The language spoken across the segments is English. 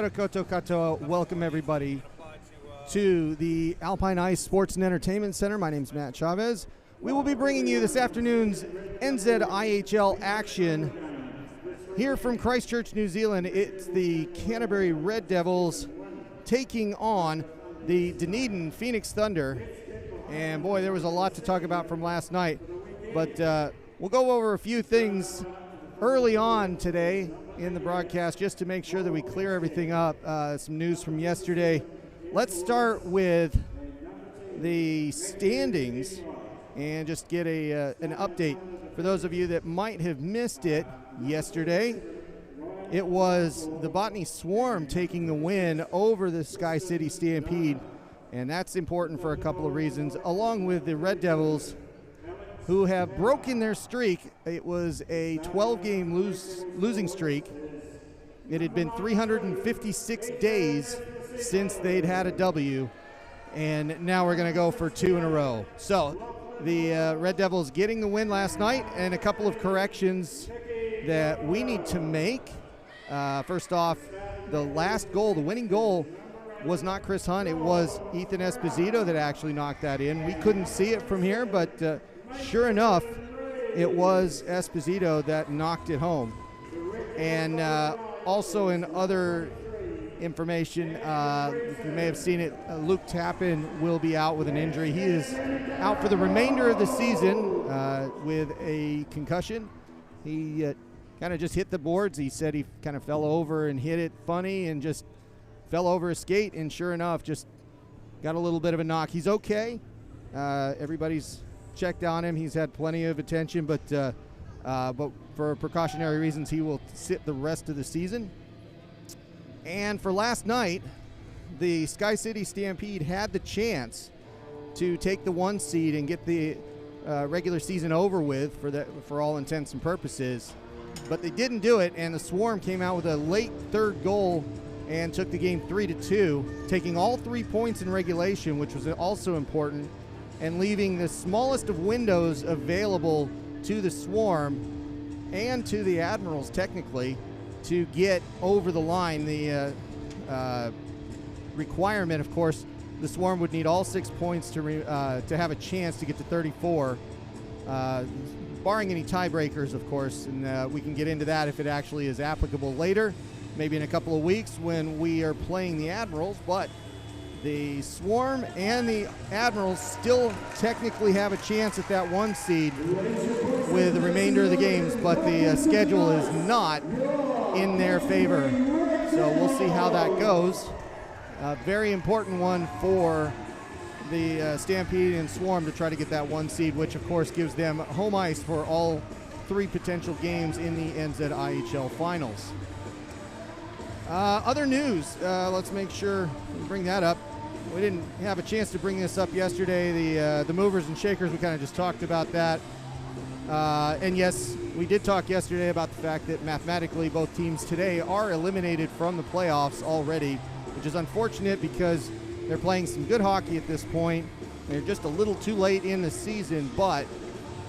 Kia ora koutou katoa. Welcome everybody to the Alpine Ice Sports and Entertainment Center. My name's Matt Chavez. We will be bringing you this afternoon's NZIHL action here from Christchurch, New Zealand. It's the Canterbury Red Devils taking on the Dunedin Phoenix Thunder. And boy, there was a lot to talk about from last night, but we'll go over a few things early on today in the broadcast just to make sure that we clear everything up. Some news from yesterday. Let's start with the standings and just get an update for those of you that might have missed it yesterday. It was the Botany Swarm taking the win over the Sky City Stampede, and that's important for a couple of reasons, along with the Red Devils, who have broken their streak. It was a 12-game losing streak. It had been 356 days since they'd had a W, and now we're going to go for 2 in a row. So the Red Devils getting the win last night, and a couple of corrections that we need to make. First off, the last goal, the winning goal, was not Chris Hunt. It was Ethan Esposito that actually knocked that in. We couldn't see it from here, but sure enough, it was Esposito that knocked it home. And also in other information, you may have seen it, Luke Tappan will be out with an injury. He is out for the remainder of the season with a concussion. He kind of just hit the boards. He said he kind of fell over and hit it funny and just fell over his skate, and sure enough, just got a little bit of a knock. He's okay. Everybody's checked on him. He's had plenty of attention, but for precautionary reasons, he will sit the rest of the season. And for last night, the Sky City Stampede had the chance to take the 1 seed and get the regular season over with for all intents and purposes, but they didn't do it, and the Swarm came out with a late third goal and took the game 3-2, taking all 3 points in regulation, which was also important, and leaving the smallest of windows available to the Swarm and to the Admirals, technically, to get over the line. The requirement, of course, the Swarm would need all 6 points to have a chance to get to 34, barring any tiebreakers, of course, and we can get into that if it actually is applicable later, maybe in a couple of weeks when we are playing the Admirals. But the Swarm and the Admirals still technically have a chance at that 1 seed with the remainder of the games, but the schedule is not in their favor. So we'll see how that goes. A very important one for the Stampede and Swarm to try to get that 1 seed, which of course gives them home ice for all 3 potential games in the NZIHL finals. Other news, let's make sure we bring that up. We didn't have a chance to bring this up yesterday. The movers and shakers, we kind of just talked about that. And yes, we did talk yesterday about the fact that mathematically both teams today are eliminated from the playoffs already, which is unfortunate because they're playing some good hockey at this point. They're just a little too late in the season, but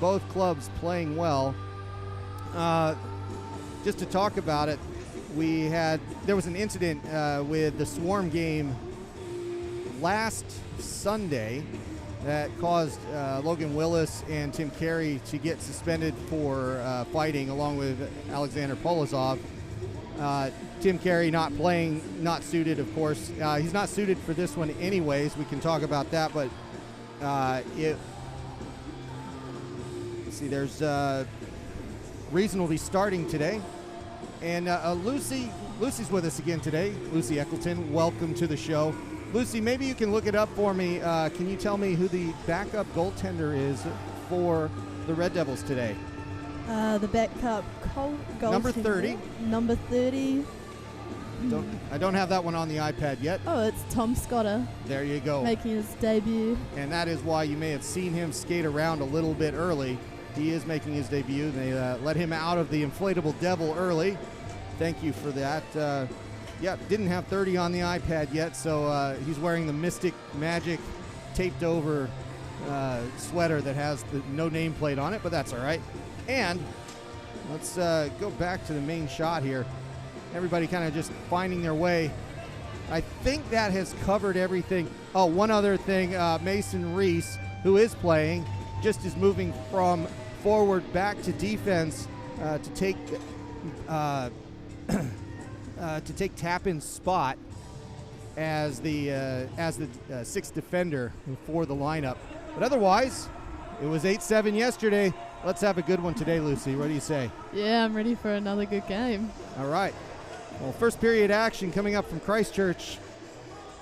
both clubs playing well. Just to talk about it, there was an incident with the Swarm game last Sunday that caused Logan Willis and Tim Carey to get suspended for fighting, along with Alexander Polozov. Tim Carey not playing, not suited, of course. He's not suited for this one anyways. We can talk about that, but let's see, there's Reason will be starting today. And Lucy's with us again today. Lucy Eccleton, welcome to the show. Lucy, maybe you can look it up for me. Can you tell me who the backup goaltender is for the Red Devils today? The backup goaltender. Number 30. Number 30. I don't have that one on the iPad yet. Oh, it's Tom Scotter. There you go. Making his debut. And that is why you may have seen him skate around a little bit early. He is making his debut. They let him out of the inflatable devil early. Thank you for that. Yeah, didn't have 30 on the iPad yet, so he's wearing the Mystic Magic taped over sweater that has no nameplate on it, but that's all right. And let's go back to the main shot here. everybody kind of just finding their way. I think that has covered everything. Oh, one other thing, Mason Reese, who is playing, just is moving from forward back to defense to take Tappan's spot as the sixth defender for the lineup. But otherwise, it was 8-7 yesterday. Let's have a good one today, Lucy. What do you say? Yeah, I'm ready for another good game. All right. Well, first period action coming up from Christchurch.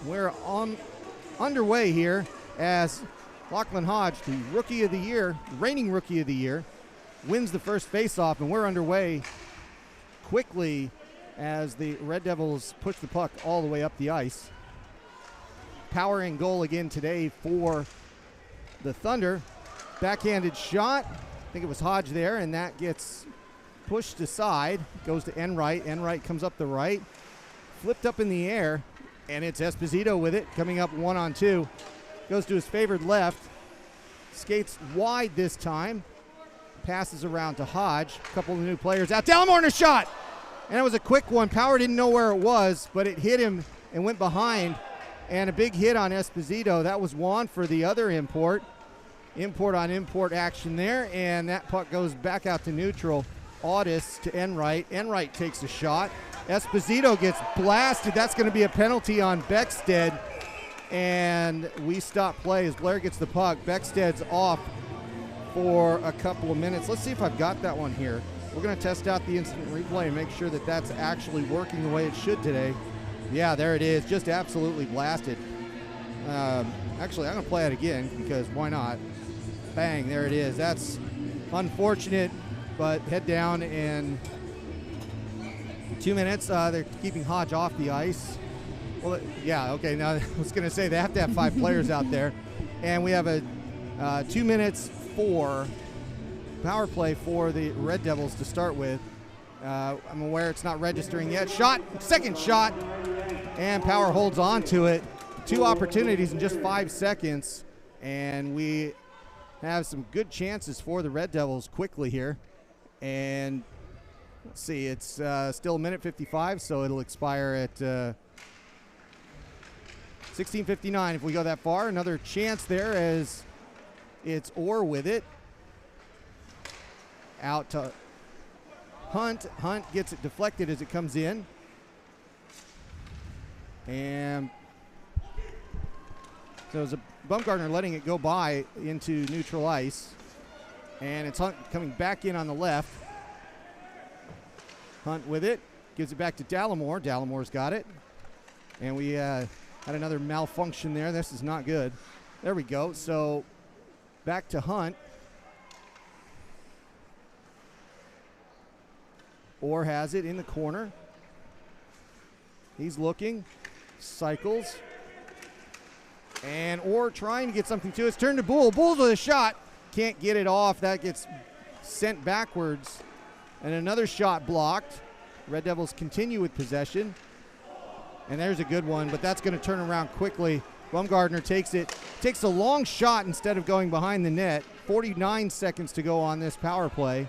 We're underway here as Lachlan Hodge, the Rookie of the Year, reigning Rookie of the Year, wins the first faceoff, and we're underway quickly as the Red Devils push the puck all the way up the ice. Power and goal again today for the Thunder. Backhanded shot. I think it was Hodge there, and that gets pushed aside. Goes to Enright. Enright comes up the right. Flipped up in the air, and it's Esposito with it, coming up 1-on-2. Goes to his favored left. Skates wide this time. Passes around to Hodge. A couple of new players out. Dallimore in a shot! And it was a quick one. Power didn't know where it was, but it hit him and went behind. And a big hit on Esposito. That was Juan for the other import. Import on import action there, and that puck goes back out to neutral. Audis to Enright. Enright takes a shot. Esposito gets blasted. That's going to be a penalty on Beckstead. And we stop play as Blair gets the puck. Beckstead's off for a couple of minutes. Let's see if I've got that one here. We're going to test out the instant replay and make sure that that's actually working the way it should today. Yeah, there it is. Just absolutely blasted. Actually, I'm going to play it again because why not? Bang, there it is. That's unfortunate, but head down in 2 minutes. They're keeping Hodge off the ice. Well, yeah, okay. Now, I was going to say they have to have 5 players out there. And we have a 2 minutes for power play for the Red Devils to start with. I'm aware it's not registering yet. Shot, second shot, and Power holds on to it. 2 opportunities in just 5 seconds, and we have some good chances for the Red Devils quickly here. And let's see, it's still 1:55, so it'll expire at 16:59 if we go that far. Another chance there as it's Orr with it. Out to Hunt. Hunt gets it deflected as it comes in. And so it's a Bumgardner letting it go by into neutral ice. And it's Hunt coming back in on the left. Hunt with it. Gives it back to Dallimore. Dallimore's got it. And we had another malfunction there. This is not good. There we go. So back to Hunt. Orr has it in the corner. He's looking. Cycles. And Orr trying to get something to it. It's turned to Bull. Bull's with a shot. Can't get it off. That gets sent backwards. And another shot blocked. Red Devils continue with possession. And there's a good one, but that's going to turn around quickly. Bumgardner takes it. Takes a long shot instead of going behind the net. 49 seconds to go on this power play.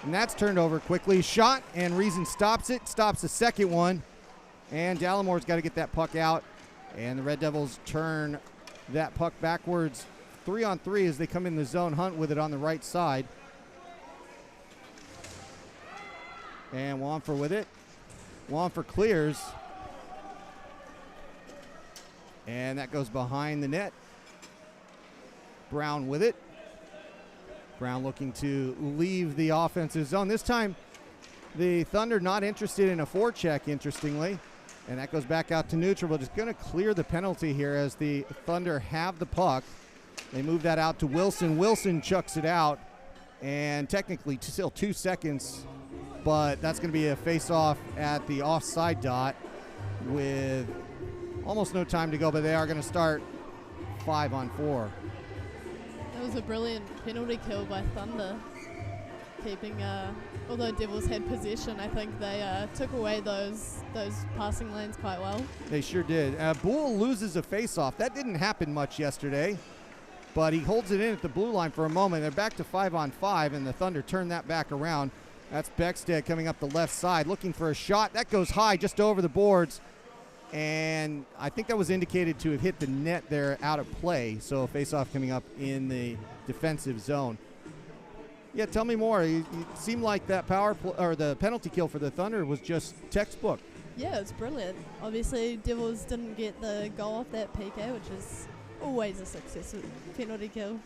And that's turned over quickly. Shot, and Reason stops it. Stops the second one. And Dallimore's got to get that puck out. And the Red Devils turn that puck backwards. 3-on-3 as they come in the zone. Hunt with it on the right side. And Wamfer with it. Wamfer clears. And that goes behind the net. Brown with it. Brown looking to leave the offensive zone. This time, the Thunder not interested in a forecheck, interestingly. And that goes back out to neutral, but it's going to clear the penalty here as the Thunder have the puck. They move that out to Wilson. Wilson chucks it out, and technically still 2 seconds, but that's going to be a face-off at the offside dot with almost no time to go, but they are going to start 5-on-4. That was a brilliant penalty kill by Thunder. Keeping, although Devils had possession, I think they took away those passing lanes quite well. They sure did. Bull loses a face-off. That didn't happen much yesterday, but he holds it in at the blue line for a moment. They're back to 5-on-5, and the Thunder turn that back around. That's Beckstead coming up the left side, looking for a shot. That goes high, just over the boards. And I think that was indicated to have hit the net there out of play. So face-off coming up in the defensive zone. Yeah, tell me more. It seemed like that the penalty kill for the Thunder was just textbook. Yeah, it's brilliant. Obviously, Devils didn't get the goal off that PK, which is always a successful penalty kill.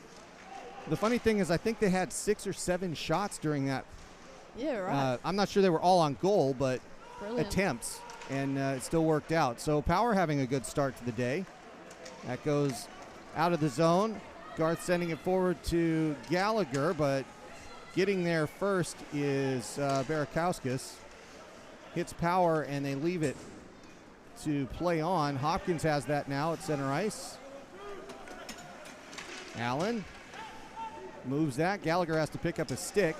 The funny thing is I think they had 6 or 7 shots during that. Yeah, right. I'm not sure they were all on goal, but Brilliant. attempts, and it still worked out. So Power having a good start to the day. That goes out of the zone. Garth sending it forward to Gallagher, but getting there first is Barakauskas. Hits Power, and they leave it to play on. Hopkins has that now at center ice. Allen moves that. Gallagher has to pick up a stick.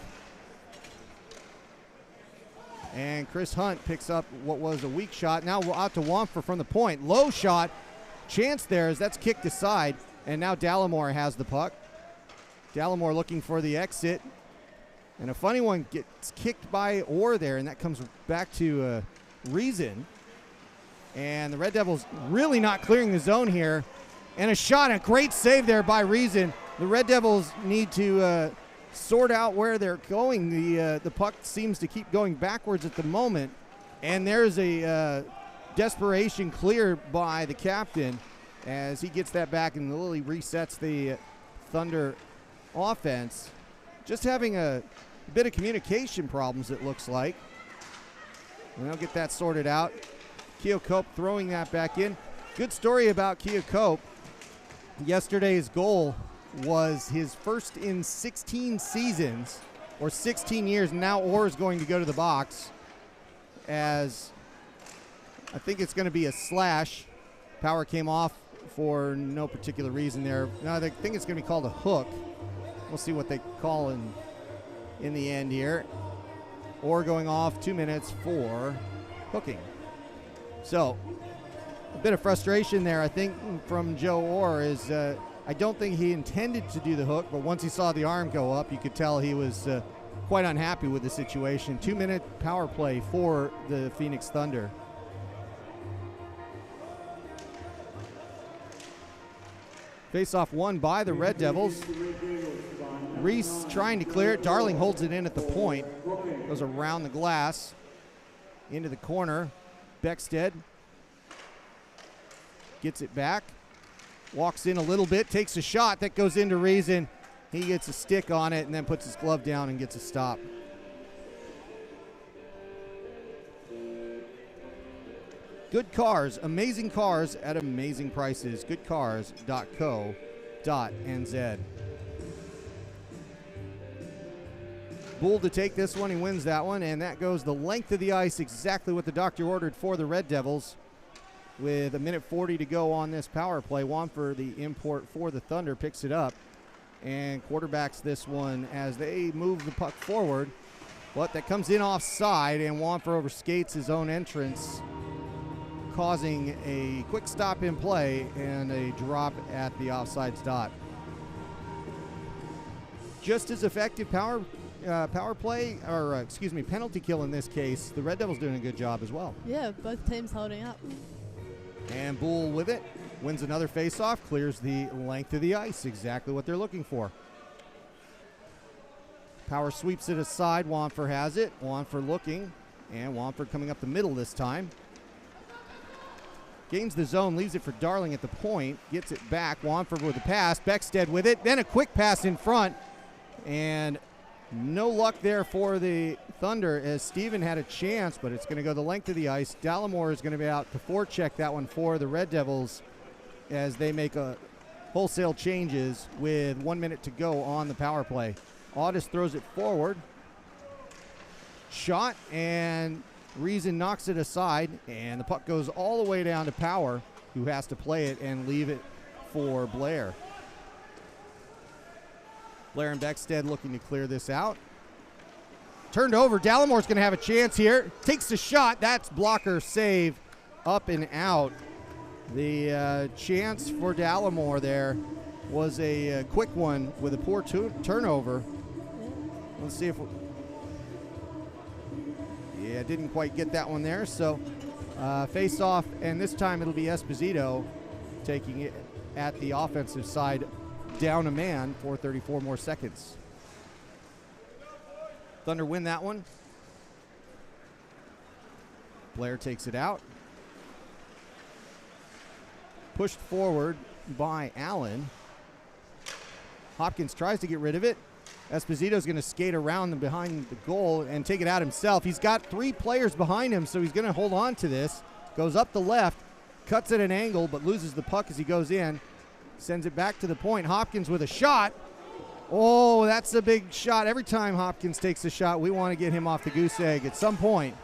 And Chris Hunt picks up what was a weak shot. Now out to Wamfer from the point. Low shot. Chance there as that's kicked aside. And now Dallimore has the puck. Dallimore looking for the exit. And a funny one gets kicked by Orr there, and that comes back to Reason. And the Red Devils really not clearing the zone here. And a shot, a great save there by Reason. The Red Devils need to sort out where they're going. The puck seems to keep going backwards at the moment. And there's a desperation clear by the captain as he gets that back and Lily resets the Thunder offense. Just having a bit of communication problems, it looks like. And they'll get that sorted out. Keocope throwing that back in. Good story about Keocope. Yesterday's goal was his first in 16 seasons, or 16 years. Now Orr is going to go to the box as I think it's going to be a slash. Power came off for no particular reason there. No, I think it's going to be called a hook. We'll see what they call in the end here. Orr going off 2 minutes for hooking. So a bit of frustration there, I think, from Joe Orr is I don't think he intended to do the hook, but once he saw the arm go up, you could tell he was quite unhappy with the situation. 2 minute power play for the Phoenix Thunder. Face-off won by the Red Devils. Reese trying to clear it. Darling holds it in at the point. Goes around the glass into the corner. Beckstead gets it back. Walks in a little bit, takes a shot that goes into Reason. He gets a stick on it and then puts his glove down and gets a stop. Good cars, amazing cars at amazing prices. Goodcars.co.nz. Bull to take this one. He wins that one, and that goes the length of the ice, exactly what the doctor ordered for the Red Devils. With 1:40 to go on this power play, Wamfer, the import for the Thunder, picks it up and quarterbacks this one as they move the puck forward. But that comes in offside, and Wamfer overskates his own entrance, causing a quick stop in play and a drop at the offsides dot. Just as effective power play, or penalty kill in this case. The Red Devils doing a good job as well. Yeah, both teams holding up. And Bull with it, wins another faceoff, clears the length of the ice, exactly what they're looking for. Power sweeps it aside, Wamfer has it, Wamfer looking, and Wamfer coming up the middle this time. Gains the zone, leaves it for Darling at the point, gets it back, Wamfer with the pass, Beckstead with it, then a quick pass in front, and no luck there for the Thunder as Steven had a chance, but it's going to go the length of the ice. Dallimore is going to be out to forecheck that one for the Red Devils as they make a wholesale changes with 1 minute to go on the power play. Audis throws it forward. Shot, and Reason knocks it aside, and the puck goes all the way down to Power, who has to play it and leave it for Blair. Blair and Beckstead looking to clear this out. Turned over. Dallimore's going to have a chance here. Takes the shot. That's blocker save up and out. The chance for Dallimore there was a quick one with a poor turnover. Let's see if Yeah, didn't quite get that one there. So face off, and this time it'll be Esposito taking it at the offensive side, down a man for 34 more seconds. Thunder win that one. Blair takes it out. Pushed forward by Allen. Hopkins tries to get rid of it. Esposito's going to skate around and behind the goal and take it out himself. He's got 3 players behind him, so he's going to hold on to this. Goes up the left, cuts at an angle, but loses the puck as he goes in. Sends it back to the point. Hopkins with a shot. Oh, that's a big shot. Every time Hopkins takes a shot, we want to get him off the goose egg at some point.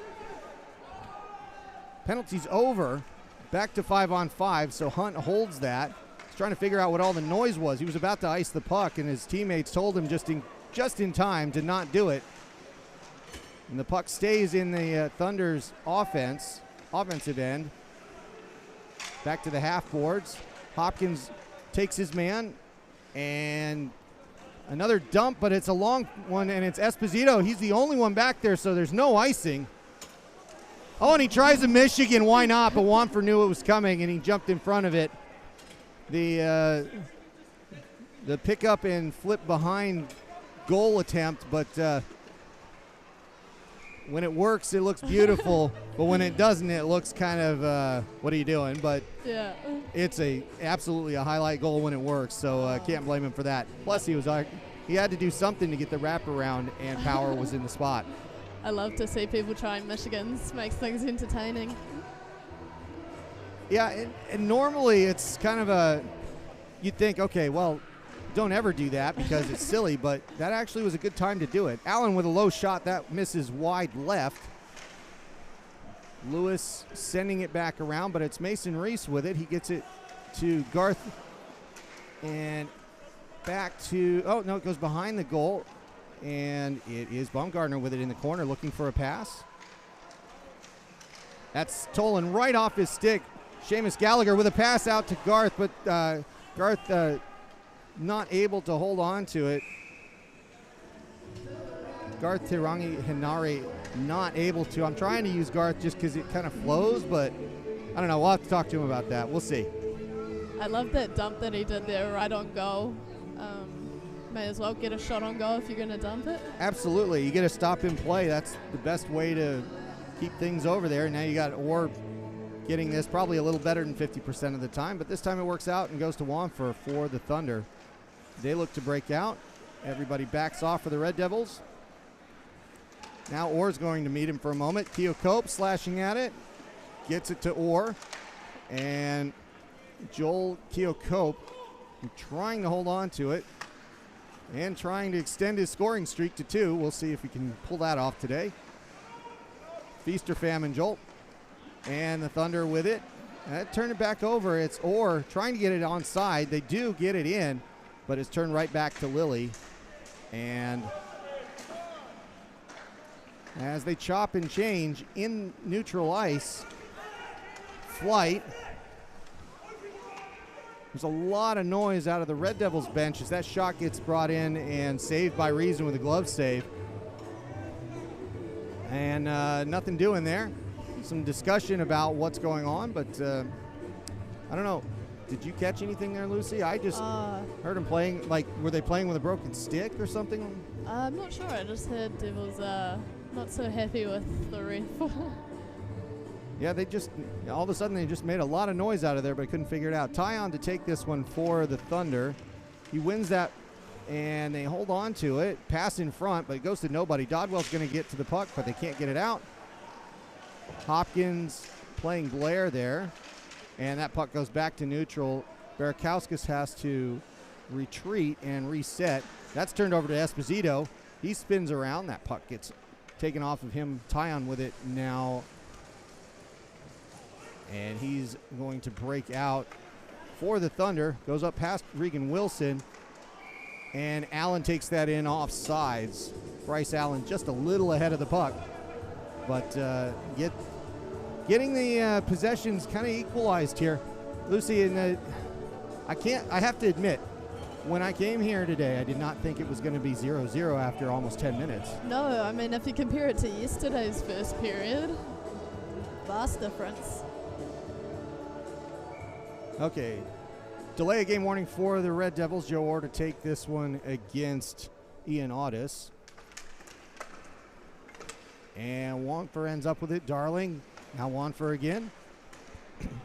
Penalty's over. Back to 5-on-5, so Hunt holds that. He's trying to figure out what all the noise was. He was about to ice the puck, and his teammates told him just in time to not do it. And the puck stays in the Thunder's offensive end. Back to the half boards. Hopkins takes his man, and another dump, but it's a long one, and it's Esposito. He's the only one back there, so there's no icing. Oh, and he tries a Michigan. Why not? But Wamford knew it was coming, and he jumped in front of it. The pickup and flip behind goal attempt, but when it works, it looks beautiful. But when it doesn't, it looks kind of, what are you doing? But yeah, it's absolutely a highlight goal when it works, so can't blame him for that. Plus, he had to do something to get the wraparound, and Power was in the spot. I love to see people trying Michigans. Makes things entertaining. Yeah, and normally it's kind of you'd think, okay, well, don't ever do that because it's silly, but that actually was a good time to do it. Allen with a low shot, that misses wide left. Lewis sending it back around, but it's Mason Reese with it. He gets it to Garth and back to, oh, no, it goes behind the goal. And it is Baumgartner with it in the corner looking for a pass. That's stolen right off his stick. Seamus Gallagher with a pass out to Garth, but Garth not able to hold on to it. Garth Tirangi Hinari not able to. I'm trying to use Garth just because it kind of flows, but I don't know. We'll have to talk to him about that. We'll see. I love that dump that he did there right on goal. May as well get a shot on goal if you're going to dump it. Absolutely. You get a stop in play. That's the best way to keep things over there. Now you got Orr getting this probably a little better than 50% of the time, but this time it works out and goes to Wamford for the Thunder. They look to break out. Everybody backs off for the Red Devils. Now Orr's going to meet him for a moment. Keocope slashing at it. Gets it to Orr. And Joel Keocope trying to hold on to it and trying to extend his scoring streak to 2. We'll see if he can pull that off today. Feast or famine, Joel. And the Thunder with it. Turn it back over. It's Orr trying to get it onside. They do get it in, but it's turned right back to Lilly. And as they chop and change in neutral ice, Flight. There's a lot of noise out of the Red Devils bench as that shot gets brought in and saved by Reason with a glove save. And nothing doing there. Some discussion about what's going on, but I don't know. Did you catch anything there, Lucy? I just heard them playing, like, were they playing with a broken stick or something? I'm not sure. I just heard Devils not so happy with the ref. Yeah, they just, all of a sudden they just made a lot of noise out of there, but couldn't figure it out. Tyon to take this one for the Thunder. He wins that, and they hold on to it. Pass in front, but it goes to nobody. Dodwell's going to get to the puck, but they can't get it out. Hopkins playing Blair there, and that puck goes back to neutral. Barakauskas has to retreat and reset. That's turned over to Esposito. He spins around. That puck gets taken off of him. Tyon with it now. And he's going to break out for the Thunder. Goes up past Regan Wilson. And Allen takes that in off sides. Bryce Allen just a little ahead of the puck. But getting the possessions kind of equalized here. Lucy, I have to admit, when I came here today, I did not think it was going to be 0-0 after almost 10 minutes. No, I mean, if you compare it to yesterday's first period, vast difference. Okay. Delay a game warning for the Red Devils. Joe Orr to take this one against Ian Audis. And Wanfer ends up with it. Darling. Now Wanfer again.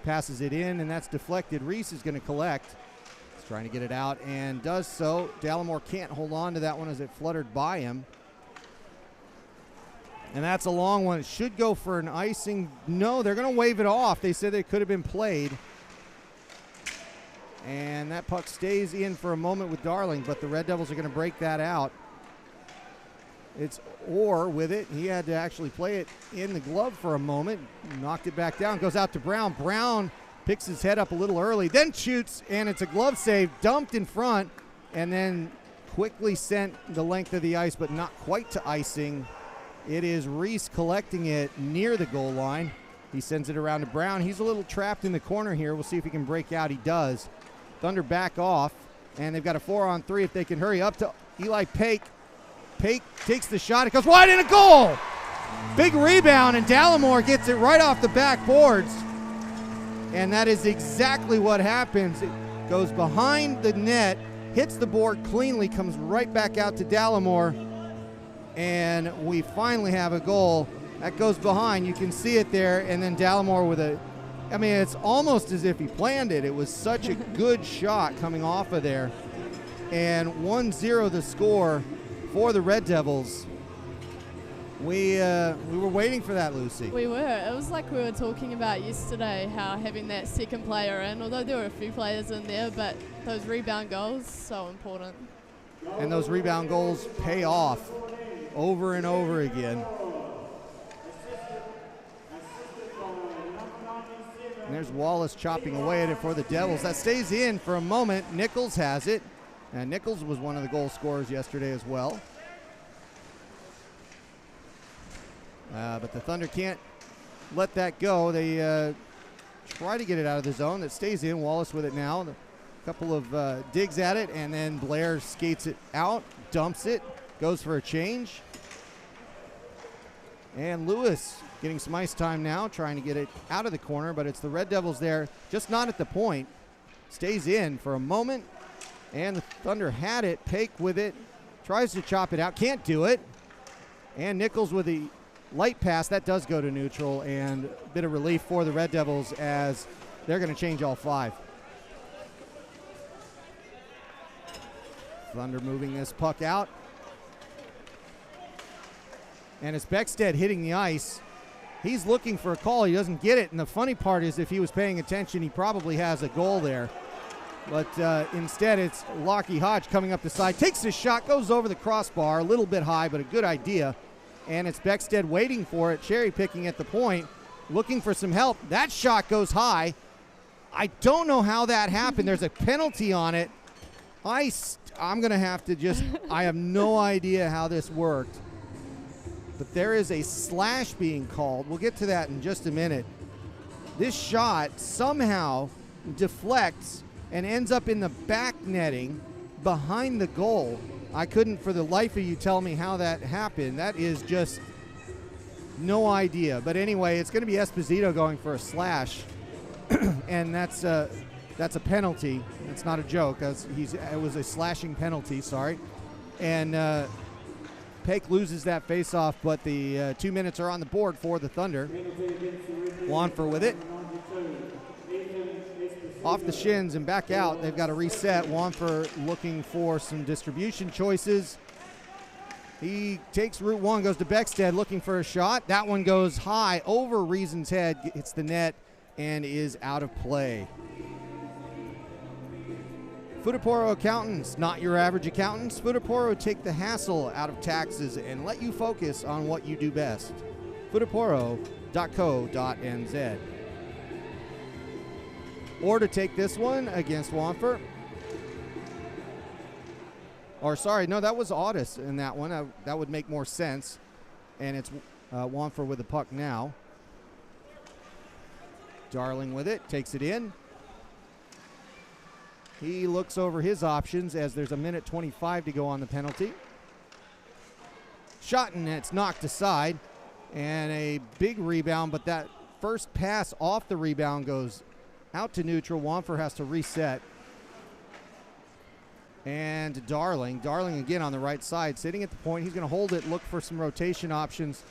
Passes it in, and that's deflected. Reese is going to collect. He's trying to get it out and does so. Dallimore can't hold on to that one as it fluttered by him. And that's a long one. It should go for an icing. No, they're going to wave it off. They said it could have been played. And that puck stays in for a moment with Darling, but the Red Devils are going to break that out. It's Orr with it. He had to actually play it in the glove for a moment. Knocked it back down. Goes out to Brown. Brown picks his head up a little early, then shoots, and it's a glove save. Dumped in front, and then quickly sent the length of the ice, but not quite to icing. It is Reese collecting it near the goal line. He sends it around to Brown. He's a little trapped in the corner here. We'll see if he can break out. He does. Thunder back off, and they've got a 4-on-3 if they can hurry up to Eli Pake. Pake takes the shot. It goes wide in a goal. Big rebound, and Dallimore gets it right off the backboards. And that is exactly what happens. It goes behind the net, hits the board cleanly, comes right back out to Dallimore, and we finally have a goal. That goes behind. You can see it there, and then Dallimore with a, I mean, it's almost as if he planned it. It was such a good shot coming off of there. And 1-0 the score for the Red Devils. We were waiting for that, Lucy. We were. It was like we were talking about yesterday, how having that second player in, although there were a few players in there, but those rebound goals, so important. And those rebound goals pay off over and over again. And there's Wallace chopping away at it for the Devils. That stays in for a moment. Nichols has it. And Nichols was one of the goal scorers yesterday as well. But the Thunder can't let that go. They try to get it out of the zone. That stays in. Wallace with it now. A couple of digs at it, and then Blair skates it out, dumps it, goes for a change. And Lewis getting some ice time now, trying to get it out of the corner, but it's the Red Devils there, just not at the point. Stays in for a moment, and the Thunder had it. Pake with it, tries to chop it out, can't do it. And Nichols with the light pass, that does go to neutral, and a bit of relief for the Red Devils as they're going to change all five. Thunder moving this puck out. And it's Beckstead hitting the ice. He's looking for a call. He doesn't get it. And the funny part is if he was paying attention, he probably has a goal there. But instead, it's Lockie Hodge coming up the side. Takes his shot, goes over the crossbar. A little bit high, but a good idea. And it's Beckstead waiting for it, cherry picking at the point, looking for some help. That shot goes high. I don't know how that happened. There's a penalty on it. I'm going to have to just, I have no idea how this worked. But there is a slash being called. We'll get to that in just a minute. This shot somehow deflects and ends up in the back netting behind the goal. I couldn't for the life of you tell me how that happened. That is just no idea. But anyway, it's going to be Esposito going for a slash. And that's a penalty. It's not a joke. It was a slashing penalty, sorry. And Pake loses that faceoff, but the 2 minutes are on the board for the Thunder. Wanfer with it. Off the shins and back out. They've got to reset. Wanfer looking for some distribution choices. He takes route one, goes to Beckstead looking for a shot. That one goes high over Reason's head, hits the net, and is out of play. Futaporo Accountants, not your average accountants. Futaporo take the hassle out of taxes and let you focus on what you do best. Futaporo.co.nz. Or to take this one against Wanfer. Or sorry, no, that was Audis in that one. That would make more sense. And it's Wanfer with the puck now. Darling with it, takes it in. He looks over his options as there's a minute 25 to go on the penalty. Shot and it's knocked aside. And a big rebound, but that first pass off the rebound goes out to neutral. Wamfer has to reset. And Darling again on the right side, sitting at the point. He's going to hold it, look for some rotation options.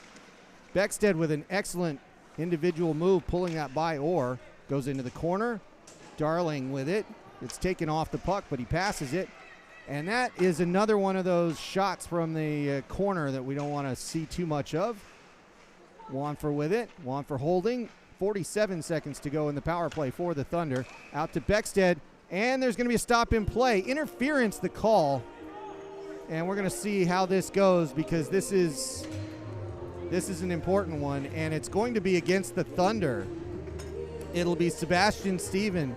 Beckstead with an excellent individual move, pulling that by Orr. Goes into the corner. Darling with it. It's taken off the puck, but he passes it. And that is another one of those shots from the corner that we don't want to see too much of. Wamfer with it. Wamfer holding. 47 seconds to go in the power play for the Thunder. Out to Beckstead. And there's going to be a stop in play. Interference, the call. And we're going to see how this goes, because this is an important one, and it's going to be against the Thunder. It'll be Sebastian Stephen,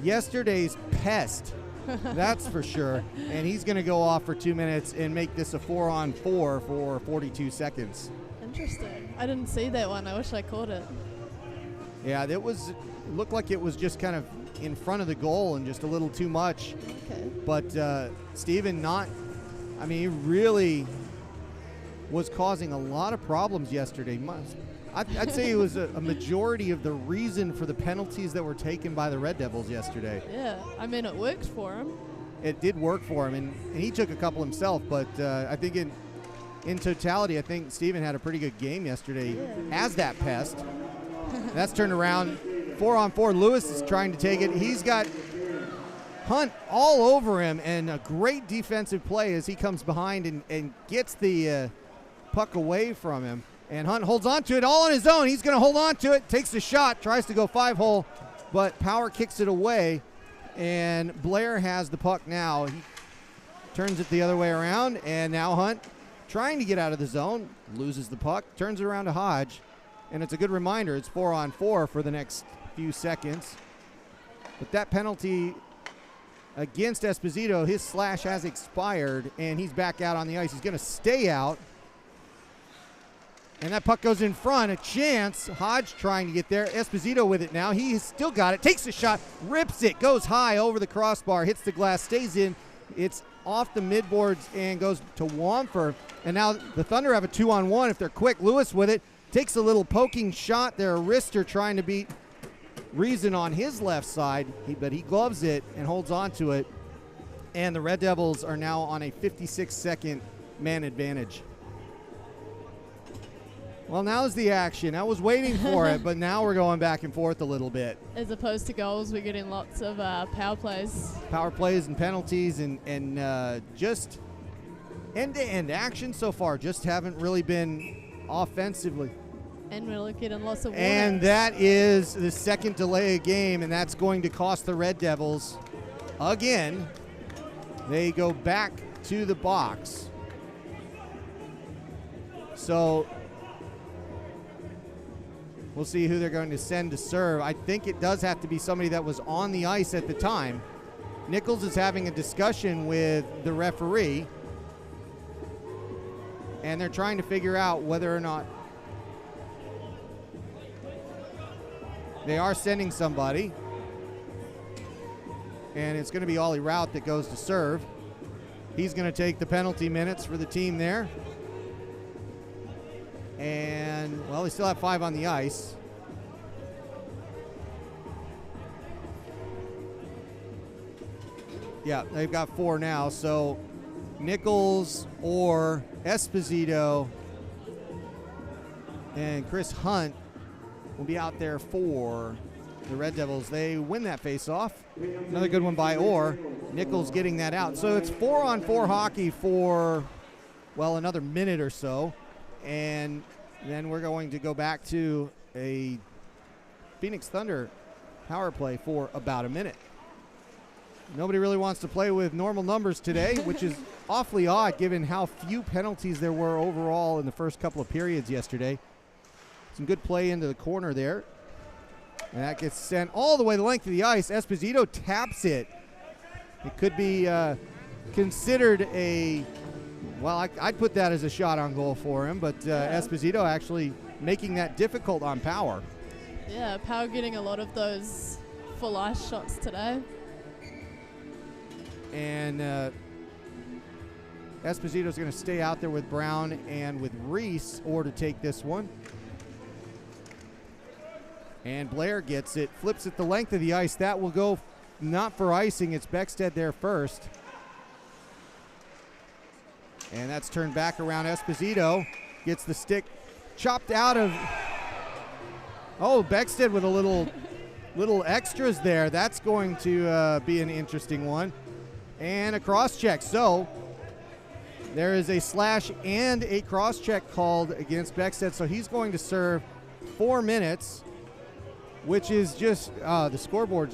yesterday's pest, that's for sure. And he's going to go off for 2 minutes and make this a 4-on-4 for 42 seconds. Interesting. I didn't see that one. I wish I caught it. Yeah, it looked like it was just kind of in front of the goal and just a little too much. Okay. But Stephen he really was causing a lot of problems yesterday. I'd say it was a majority of the reason for the penalties that were taken by the Red Devils yesterday. Yeah, I mean, it worked for him. It did work for him, and he took a couple himself, but I think in totality, I think Stephen had a pretty good game yesterday as that pest. That's turned around. 4-on-4. Lewis is trying to take it. He's got Hunt all over him, and a great defensive play as he comes behind and gets the puck away from him. And Hunt holds on to it all on his own. He's going to hold on to it, takes the shot, tries to go 5-hole, but Power kicks it away, and Blair has the puck now. He turns it the other way around, and now Hunt trying to get out of the zone, loses the puck, turns it around to Hodge, and it's a good reminder. It's 4-on-4 for the next few seconds. But that penalty against Esposito, his slash has expired, and he's back out on the ice. He's going to stay out. And that puck goes in front, a chance. Hodge trying to get there. Esposito with it now. He's still got it. Takes the shot, rips it, goes high over the crossbar, hits the glass, stays in. It's off the midboards and goes to Wamfer. And now the Thunder have a 2-on-1 if they're quick. Lewis with it. Takes a little poking shot there. Rister trying to beat Reason on his left side, but he gloves it and holds on to it. And the Red Devils are now on a 56-second man advantage. Well, now's the action. I was waiting for it, but now we're going back and forth a little bit. As opposed to goals, we're getting lots of power plays. Power plays and penalties and just end-to-end action so far. Just haven't really been offensively. And we're getting lots of warnings. And that is the second delay of game, and that's going to cost the Red Devils again. They go back to the box. So we'll see who they're going to send to serve. I think it does have to be somebody that was on the ice at the time. Nichols is having a discussion with the referee, and they're trying to figure out whether or not they are sending somebody. And it's going to be Ollie Rout that goes to serve. He's going to take the penalty minutes for the team there. And, well, they still have 5 on the ice. Yeah, they've got 4 now. So Nichols or Esposito and Chris Hunt will be out there for the Red Devils. They win that face-off. Another good one by Orr. Nichols getting that out. So it's 4-on-4 hockey for, well, another minute or so. And then we're going to go back to a Phoenix Thunder power play for about a minute. Nobody really wants to play with normal numbers today, which is awfully odd given how few penalties there were overall in the first couple of periods yesterday. Some good play into the corner there. And that gets sent all the way the length of the ice. Esposito taps it. It could be considered a, well, I'd put that as a shot on goal for him, but Esposito actually making that difficult on Power. Yeah, Power getting a lot of those full ice shots today. And Esposito's going to stay out there with Brown and with Reese, or to take this one. And Blair gets it, flips it the length of the ice. That will go not for icing. It's Beckstead there first. And that's turned back around. Esposito gets the stick chopped out of. Oh, Beckstead with a little extras there. That's going to be an interesting one. And a cross check. So there is a slash and a cross check called against Beckstead. So he's going to serve 4 minutes, which is just the scoreboard.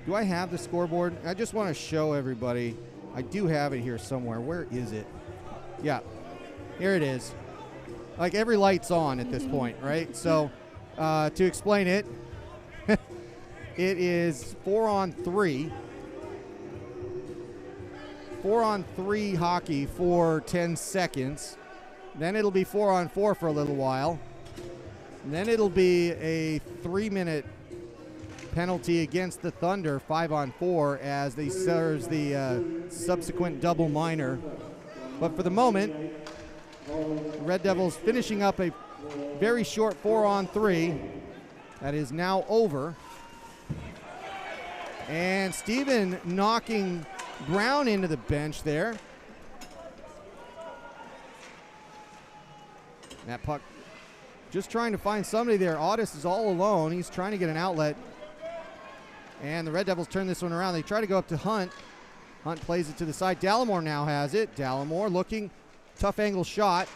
Do I have the scoreboard? I just want to show everybody. I do have it here somewhere. Where is it? Yeah, here it is. Like every light's on at this point, right? So to explain it, it is 4-on-3. 4-on-3 hockey for 10 seconds. Then it'll be 4-on-4 for a little while. And then it'll be a 3-minute penalty against the Thunder, 5-on-4, as they serves the subsequent double minor. But for the moment, Red Devils finishing up a very short 4-on-3 that is now over. And Steven knocking Brown into the bench there. That puck just trying to find somebody there. Audis is all alone. He's trying to get an outlet. And the Red Devils turn this one around. They try to go up to Hunt. Hunt plays it to the side. Dallimore now has it. Dallimore looking, tough angle shot.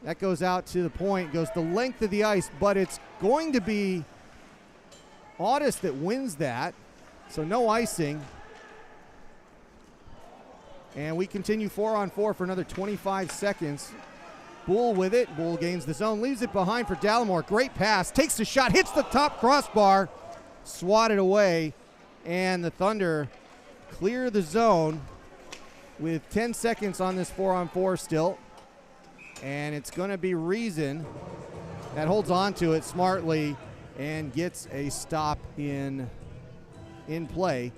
That goes out to the point, goes the length of the ice, but it's going to be Audis that wins that. So no icing. And we continue 4-on-4 for another 25 seconds. Bull with it. Bull gains the zone, leaves it behind for Dallimore. Great pass, takes the shot, hits the top crossbar, swatted away, and the Thunder clear the zone with 10 seconds on this 4-on-4 still. And it's going to be Reason that holds on to it smartly and gets a stop in play.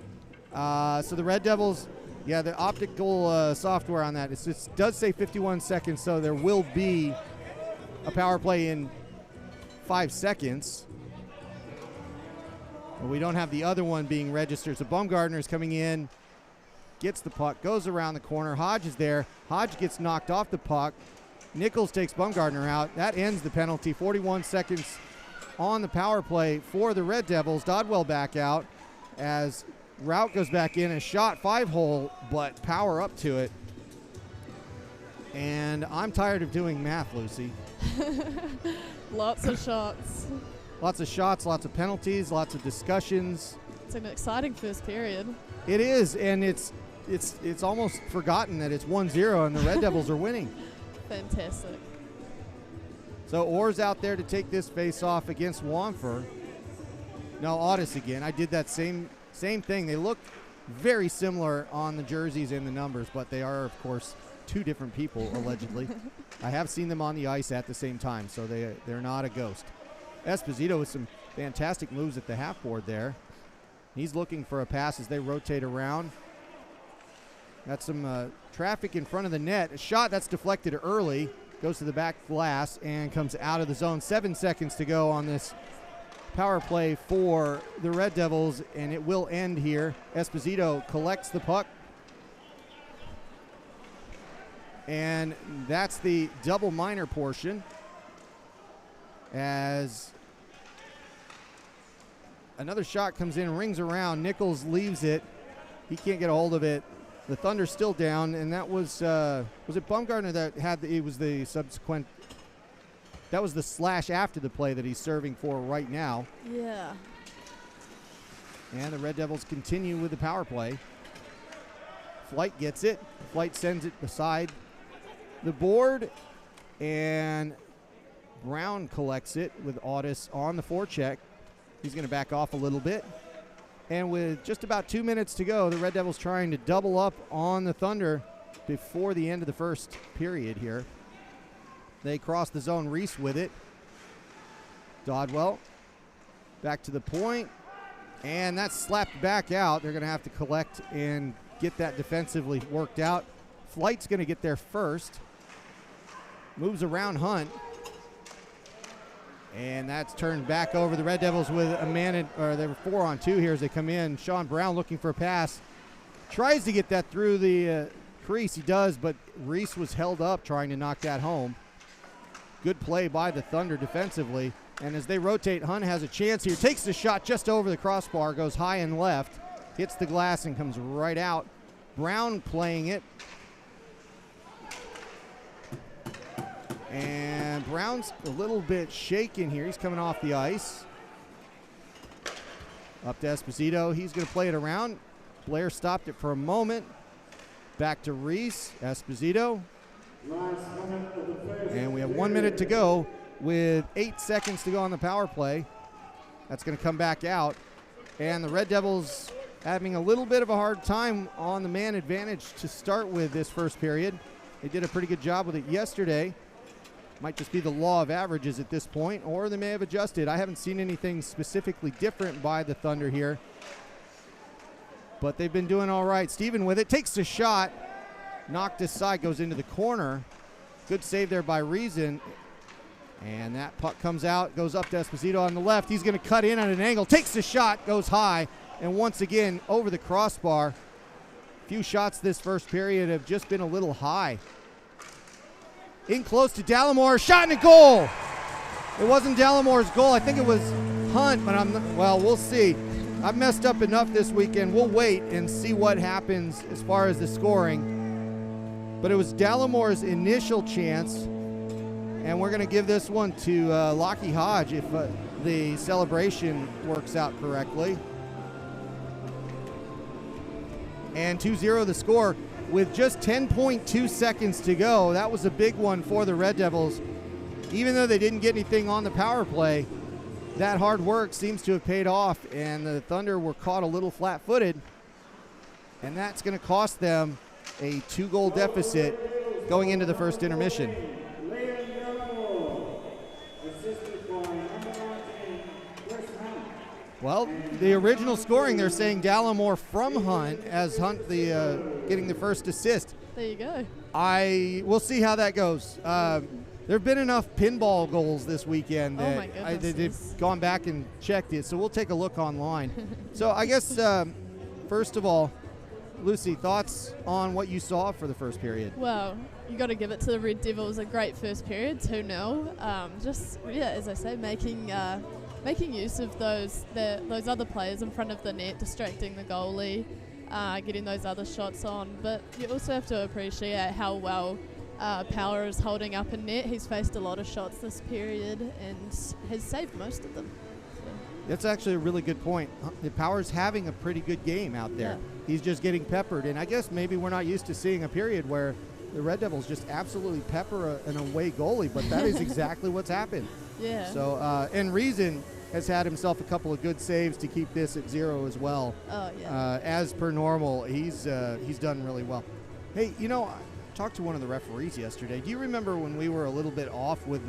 So the Red Devils, yeah, the optical software on that, it does say 51 seconds, so there will be a power play in 5 seconds. But we don't have the other one being registered. So Baumgartner is coming in, gets the puck, goes around the corner. Hodge is there. Hodge gets knocked off the puck. Nichols takes Baumgartner out. That ends the penalty. 41 seconds on the power play for the Red Devils. Dodwell back out as Rout goes back in. A shot, 5-hole, but power up to it. And I'm tired of doing math, Lucy. Lots of shots. Lots of shots, lots of penalties, lots of discussions. It's an exciting first period. It is, and it's almost forgotten that it's 1-0 and the Red Devils are winning. Fantastic. So Orr's out there to take this face-off against Wamford. No, Audis again. I did that same thing. They look very similar on the jerseys and the numbers, but they are, of course, two different people, allegedly. I have seen them on the ice at the same time, so they're not a ghost. Esposito with some fantastic moves at the half board there. He's looking for a pass as they rotate around. Got some traffic in front of the net. A shot that's deflected early. Goes to the back glass and comes out of the zone. 7 seconds to go on this power play for the Red Devils, and it will end here. Esposito collects the puck. And that's the double minor portion, as another shot comes in, rings around. Nichols leaves it. He can't get a hold of it. The Thunder's still down, and that was it Baumgartner that had it was the subsequent, that was the slash after the play that he's serving for right now. Yeah. And the Red Devils continue with the power play. Flight gets it. Flight sends it beside the board, and Brown collects it with Audis on the forecheck. He's going to back off a little bit. And with just about 2 minutes to go, the Red Devils trying to double up on the Thunder before the end of the first period here. They cross the zone. Reese with it. Dodwell back to the point. And that's slapped back out. They're going to have to collect and get that defensively worked out. Flight's going to get there first. Moves around Hunt. And that's turned back over. The Red Devils with a man, or they were 4-on-2 here as they come in. Sean Brown looking for a pass. Tries to get that through the crease. He does, but Reese was held up trying to knock that home. Good play by the Thunder defensively. And as they rotate, Hunt has a chance here. Takes the shot just over the crossbar, goes high and left, hits the glass and comes right out. Brown playing it. And Brown's a little bit shaken here. He's coming off the ice. Up to Esposito. He's going to play it around. Blair stopped it for a moment. Back to Reese. Esposito. And we have 1 minute to go with 8 seconds to go on the power play. That's going to come back out. And the Red Devils having a little bit of a hard time on the man advantage to start with this first period. They did a pretty good job with it yesterday. Might just be the law of averages at this point, or they may have adjusted. I haven't seen anything specifically different by the Thunder here, but they've been doing all right. Steven with it, takes the shot, knocked aside, goes into the corner. Good save there by Reason, and that puck comes out, goes up to Esposito on the left. He's going to cut in at an angle, takes the shot, goes high, and once again over the crossbar. Few shots this first period have just been a little high. In close to Dallimore, shot and a goal. It wasn't Dallimore's goal. I think it was Hunt, but we'll see. I've messed up enough this weekend. We'll wait and see what happens as far as the scoring. But it was Dallimore's initial chance, and we're going to give this one to Lockie Hodge if the celebration works out correctly. And 2-0 the score. With just 10.2 seconds to go, that was a big one for the Red Devils. Even though they didn't get anything on the power play, that hard work seems to have paid off, and the Thunder were caught a little flat-footed, and that's going to cost them a 2-goal deficit going into the first intermission. Well, the original scoring, they're saying Dallimore from Hunt, as Hunt getting the first assist. There you go. We'll see how that goes. There have been enough pinball goals this weekend Oh my that goodness. they've gone back and checked it, so we'll take a look online. So I guess, first of all, Lucy, thoughts on what you saw for the first period? Well, you got to give it to the Red Devils. A great first period, 2-0. As I say, making use of those other players in front of the net, distracting the goalie, getting those other shots on. But you also have to appreciate how well Power is holding up in net. He's faced a lot of shots this period and has saved most of them. That's actually a really good point. The Power's having a pretty good game out there. Yeah. He's just getting peppered, and I guess maybe we're not used to seeing a period where the Red Devils just absolutely pepper an away goalie, but that is exactly what's happened. Yeah. So, and Reason has had himself a couple of good saves to keep this at 0 as well. Oh, yeah. As per normal, he's done really well. Hey, I talked to one of the referees yesterday. Do you remember when we were a little bit off with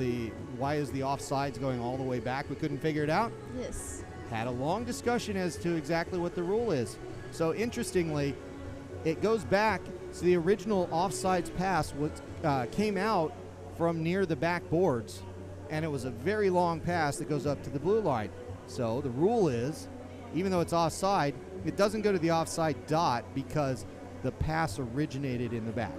why is the offsides going all the way back? We couldn't figure it out? Yes. Had a long discussion as to exactly what the rule is. So interestingly, it goes back to the original offsides pass, came out from near the back boards, and it was a very long pass that goes up to the blue line. So the rule is, even though it's offside, it doesn't go to the offside dot because the pass originated in the back.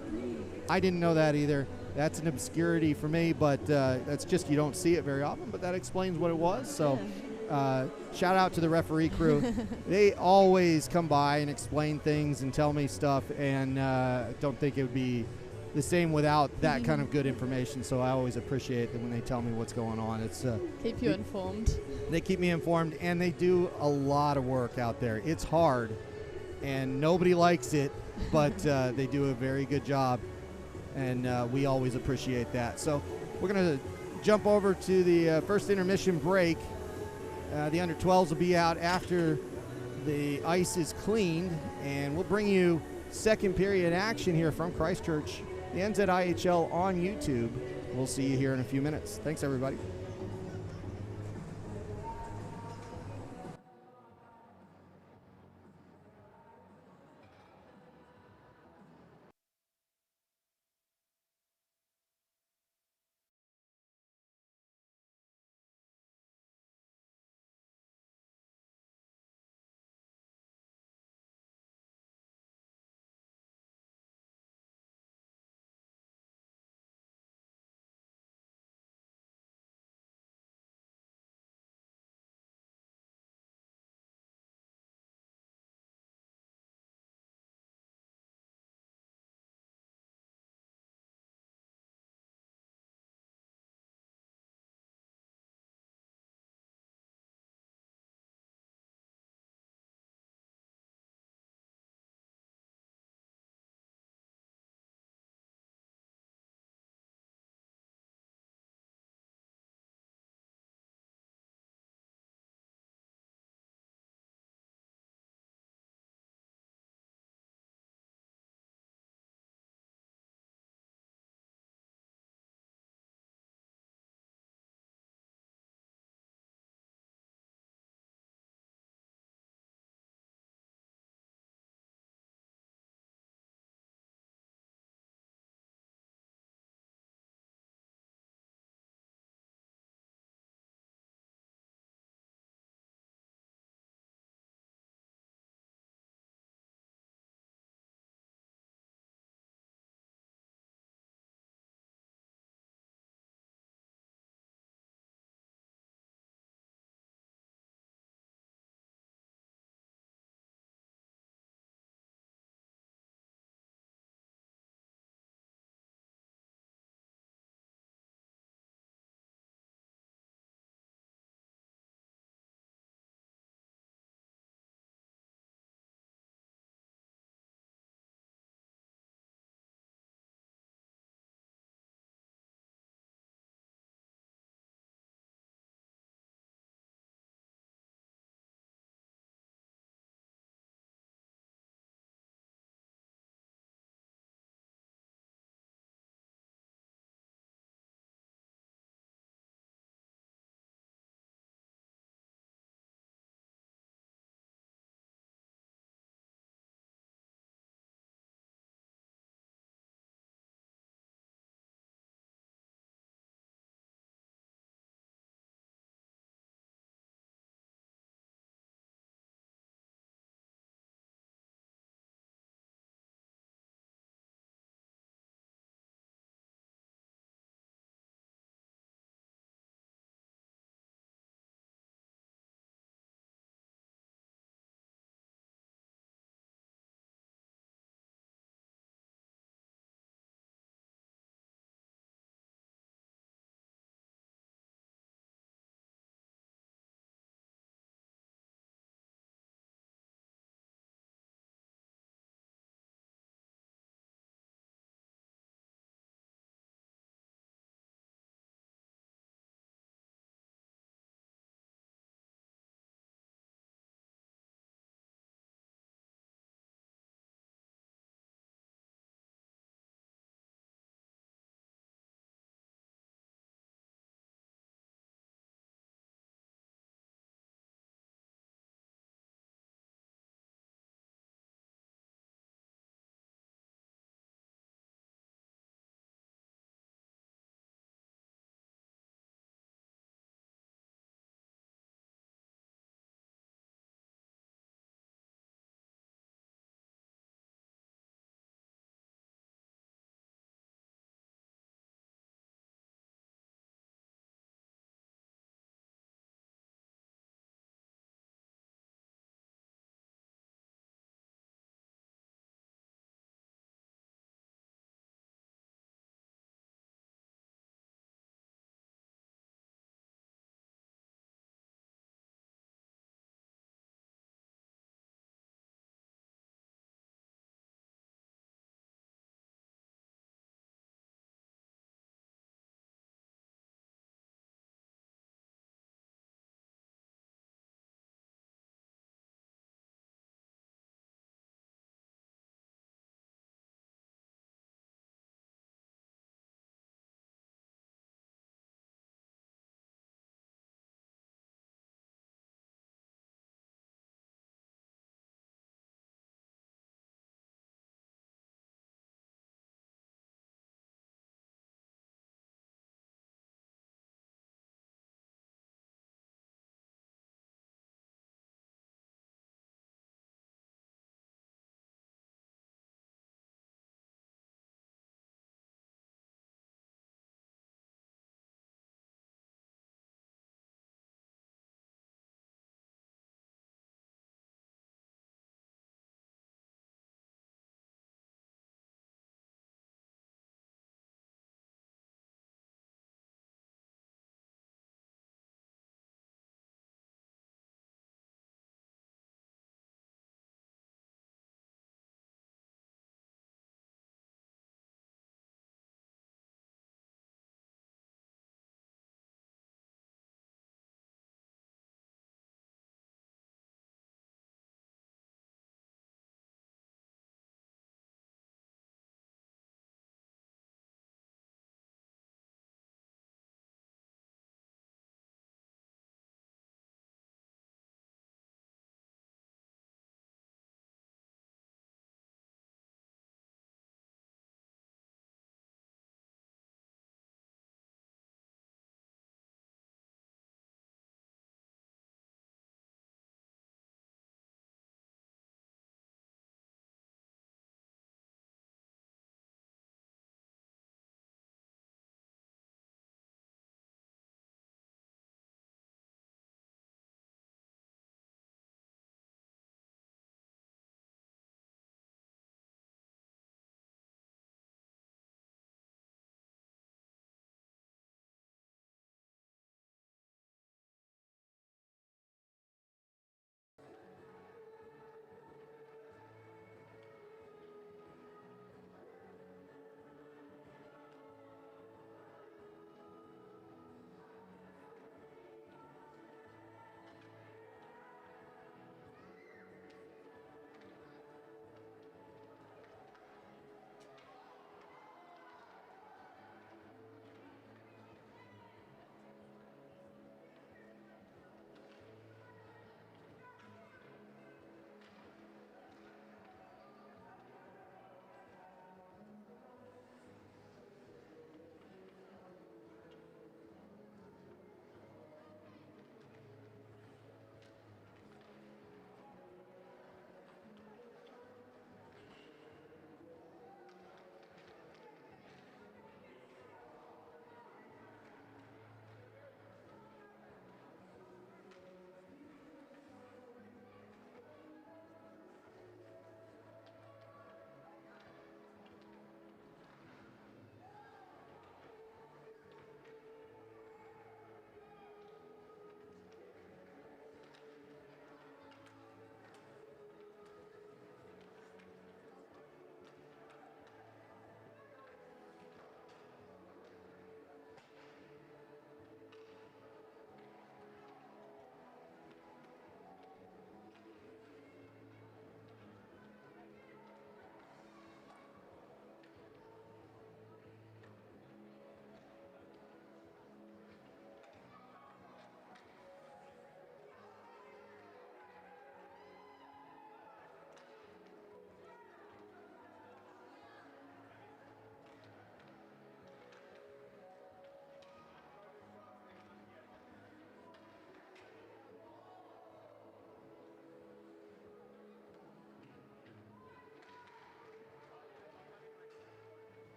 I didn't know that either. That's an obscurity for me, but that's just, you don't see it very often, but that explains what it was. So shout out to the referee crew. They always come by and explain things and tell me stuff, and I don't think it would be the same without that kind of good information. So I always appreciate that when they tell me what's going on. It's keep you informed. They keep me informed, and they do a lot of work out there. It's hard, and nobody likes it, but they do a very good job, and we always appreciate that. So we're going to jump over to the first intermission break. The under-12s will be out after the ice is cleaned, and we'll bring you second period action here from Christchurch, the NZIHL on YouTube. We'll see you here in a few minutes. Thanks, everybody.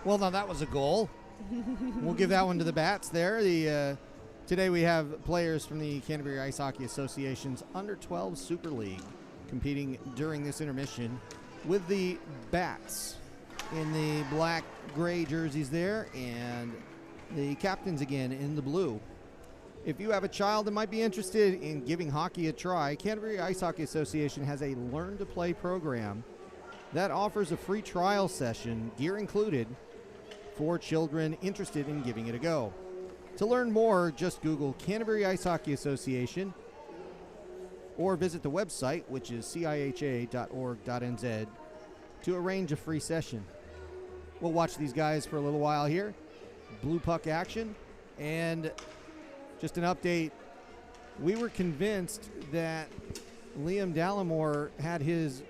Well, now that was a goal. We'll give that one to the Bats there. Today we have players from the Canterbury Ice Hockey Association's Under-12 Super League competing during this intermission with the Bats in the black-gray jerseys there, and the captains again in the blue. If you have a child that might be interested in giving hockey a try, Canterbury Ice Hockey Association has a Learn to Play program that offers a free trial session, gear included, for children interested in giving it a go. To learn more, just Google Canterbury Ice Hockey Association or visit the website, which is ciha.org.nz, to arrange a free session. We'll watch these guys for a little while here. Blue puck action, and just an update. We were convinced that Liam Dallimore had his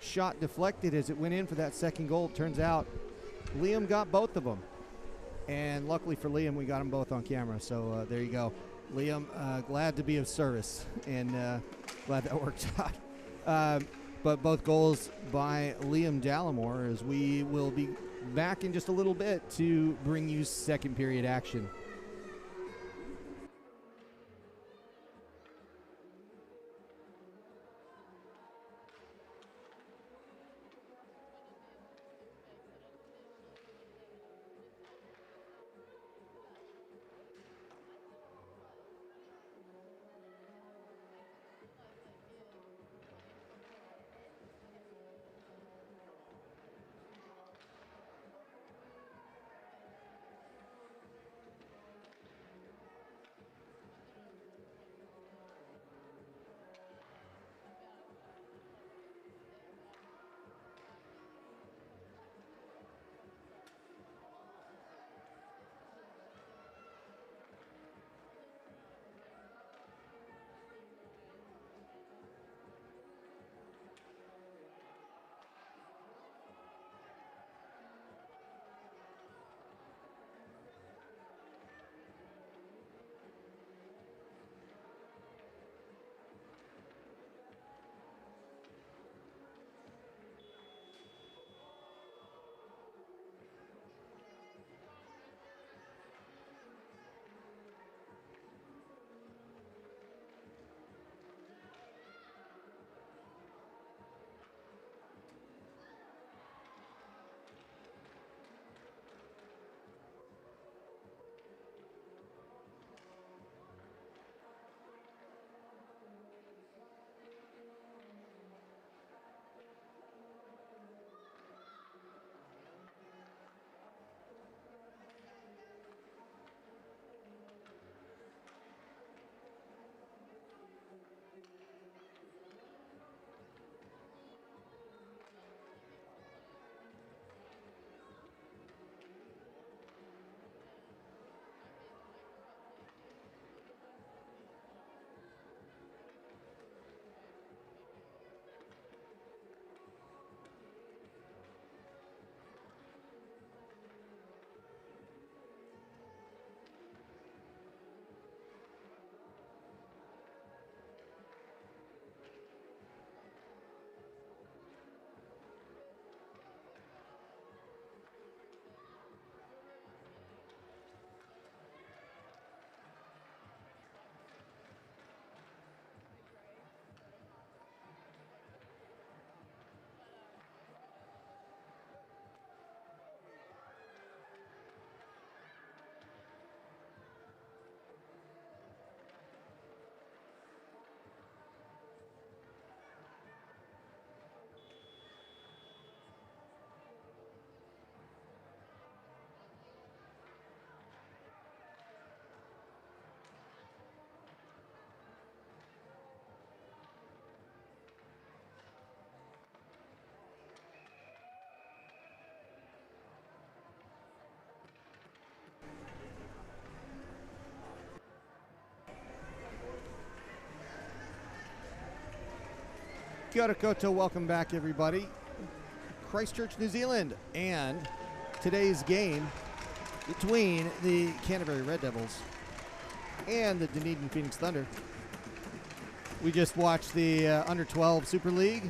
shot deflected as it went in for that second goal. Turns out Liam got both of them. And luckily for Liam, we got them both on camera. So there you go. Liam, glad to be of service, and glad that worked out. But both goals by Liam Dallimore, as we will be back in just a little bit to bring you second period action. Kia ora koutou, welcome back everybody. Christchurch, New Zealand, and today's game between the Canterbury Red Devils and the Dunedin Phoenix Thunder. We just watched the Under-12 Super League,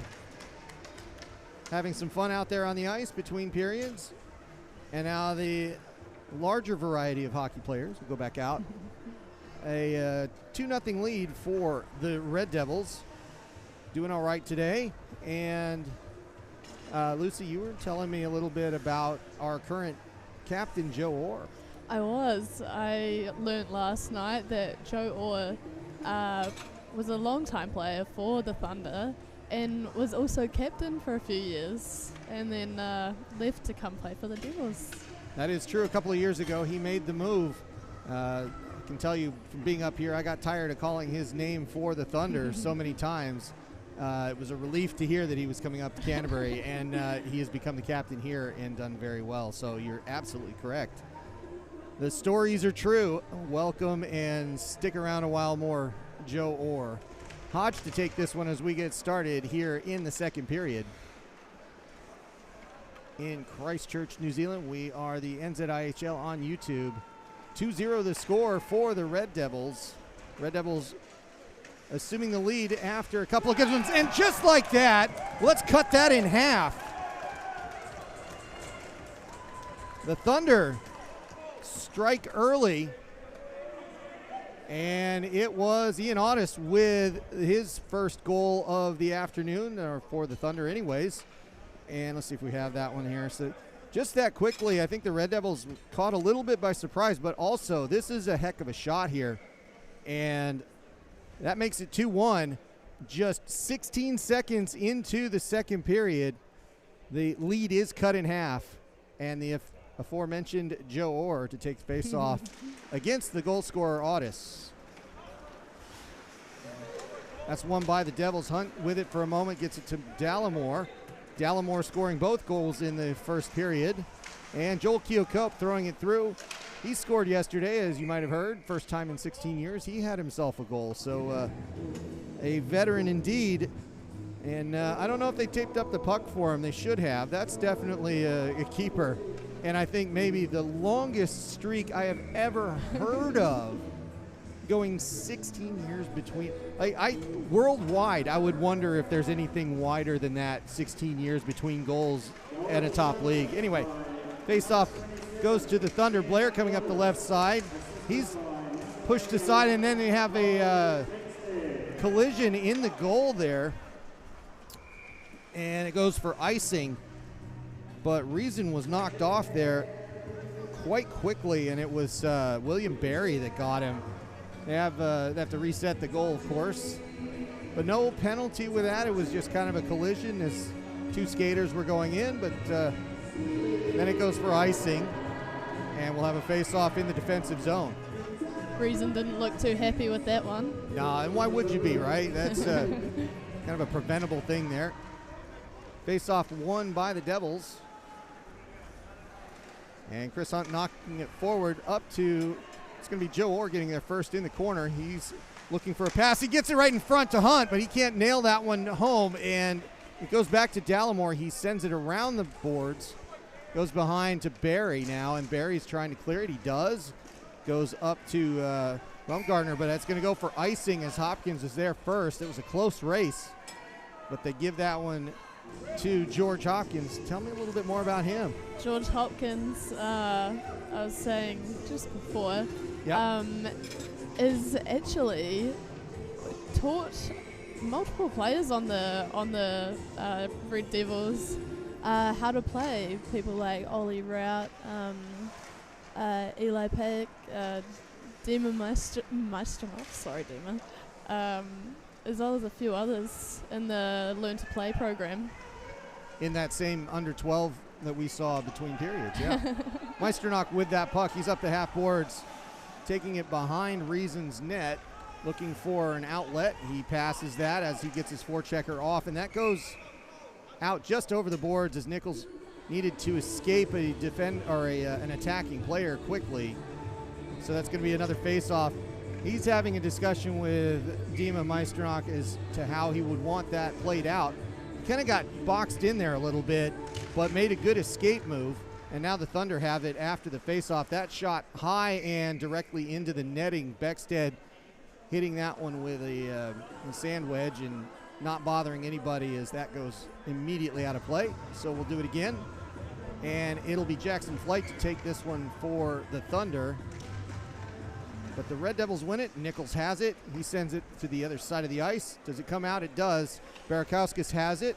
having some fun out there on the ice between periods. And now the larger variety of hockey players will go back out. A 2-0 lead for the Red Devils. Doing all right today. And Lucy, you were telling me a little bit about our current captain, Joe Orr. I learnt last night that Joe Orr was a long-time player for the Thunder and was also captain for a few years and then left to come play for the Devils. That is true. A couple of years ago, he made the move. I can tell you from being up here, I got tired of calling his name for the Thunder so many times. It was a relief to hear that he was coming up to Canterbury, and he has become the captain here and done very well. So you're absolutely correct. The stories are true. Welcome and stick around a while more, Joe Orr. Hodge to take this one as we get started here in the second period. In Christchurch, New Zealand, we are the NZIHL on YouTube. 2-0 the score for the Red Devils. Red Devils assuming the lead after a couple of good ones. And just like that, let's cut that in half. The Thunder strike early. And it was Ian Audis with his first goal of the afternoon, or for the Thunder anyways. And let's see if we have that one here. So just that quickly, I think the Red Devils caught a little bit by surprise, but also this is a heck of a shot here. And that makes it 2-1. Just 16 seconds into the second period, the lead is cut in half. And the aforementioned Joe Orr to take face off against the goal scorer Audis. That's won by the Devils. Hunt with it for a moment, gets it to Dallimore. Dallimore scoring both goals in the first period. And Joel Keocope throwing it through. He scored yesterday, as you might have heard. First time in 16 years. He had himself a goal. So a veteran indeed. And I don't know if they taped up the puck for him. They should have. That's definitely a keeper. And I think maybe the longest streak I have ever heard of, going 16 years between. Worldwide, I would wonder if there's anything wider than that, 16 years between goals at a top league. Anyway, face-off goes to the Thunder. Blair coming up the left side. He's pushed aside, and then they have a collision in the goal there. And it goes for icing. But Reason was knocked off there quite quickly, and it was William Barry that got him. They have to reset the goal, of course. But no penalty with that. It was just kind of a collision as two skaters were going in. But then it goes for icing, and we'll have a face-off in the defensive zone. Reason didn't look too happy with that one. Nah, and why would you be, right? That's kind of a preventable thing there. Face-off won by the Devils. And Chris Hunt knocking it forward up to, it's going to be Joe Orr getting there first in the corner. He's looking for a pass. He gets it right in front to Hunt, but he can't nail that one home. And it goes back to Dallimore. He sends it around the boards. Goes behind to Barry now, and Barry's trying to clear it. He does. Goes up to Baumgartner, but that's going to go for icing as Hopkins is there first. It was a close race, but they give that one to George Hopkins. Tell me a little bit more about him. George Hopkins, I was saying just before, Yep. is actually taught multiple players on the Red Devils how to play. People like Ollie Rout, Eli Peck, Dima Meisterhoff, sorry Dima, as well as a few others in the Learn to Play program. In that same under 12 that we saw between periods, yeah. Meisternock with that puck. He's up the half boards, taking it behind Reason's net, looking for an outlet. He passes that as he gets his forechecker off, and that goes out just over the boards as Nichols needed to escape a an attacking player quickly. So that's going to be another face-off. He's having a discussion with Dima Meisternock as to how he would want that played out. He kind of got boxed in there a little bit, but made a good escape move. And now the Thunder have it after the face-off. That shot high and directly into the netting. Beckstead hitting that one with a sand wedge and not bothering anybody as that goes immediately out of play. So we'll do it again. And it'll be Jackson Flight to take this one for the Thunder. But the Red Devils win it. Nichols has it. He sends it to the other side of the ice. Does it come out? It does. Barakowskis has it.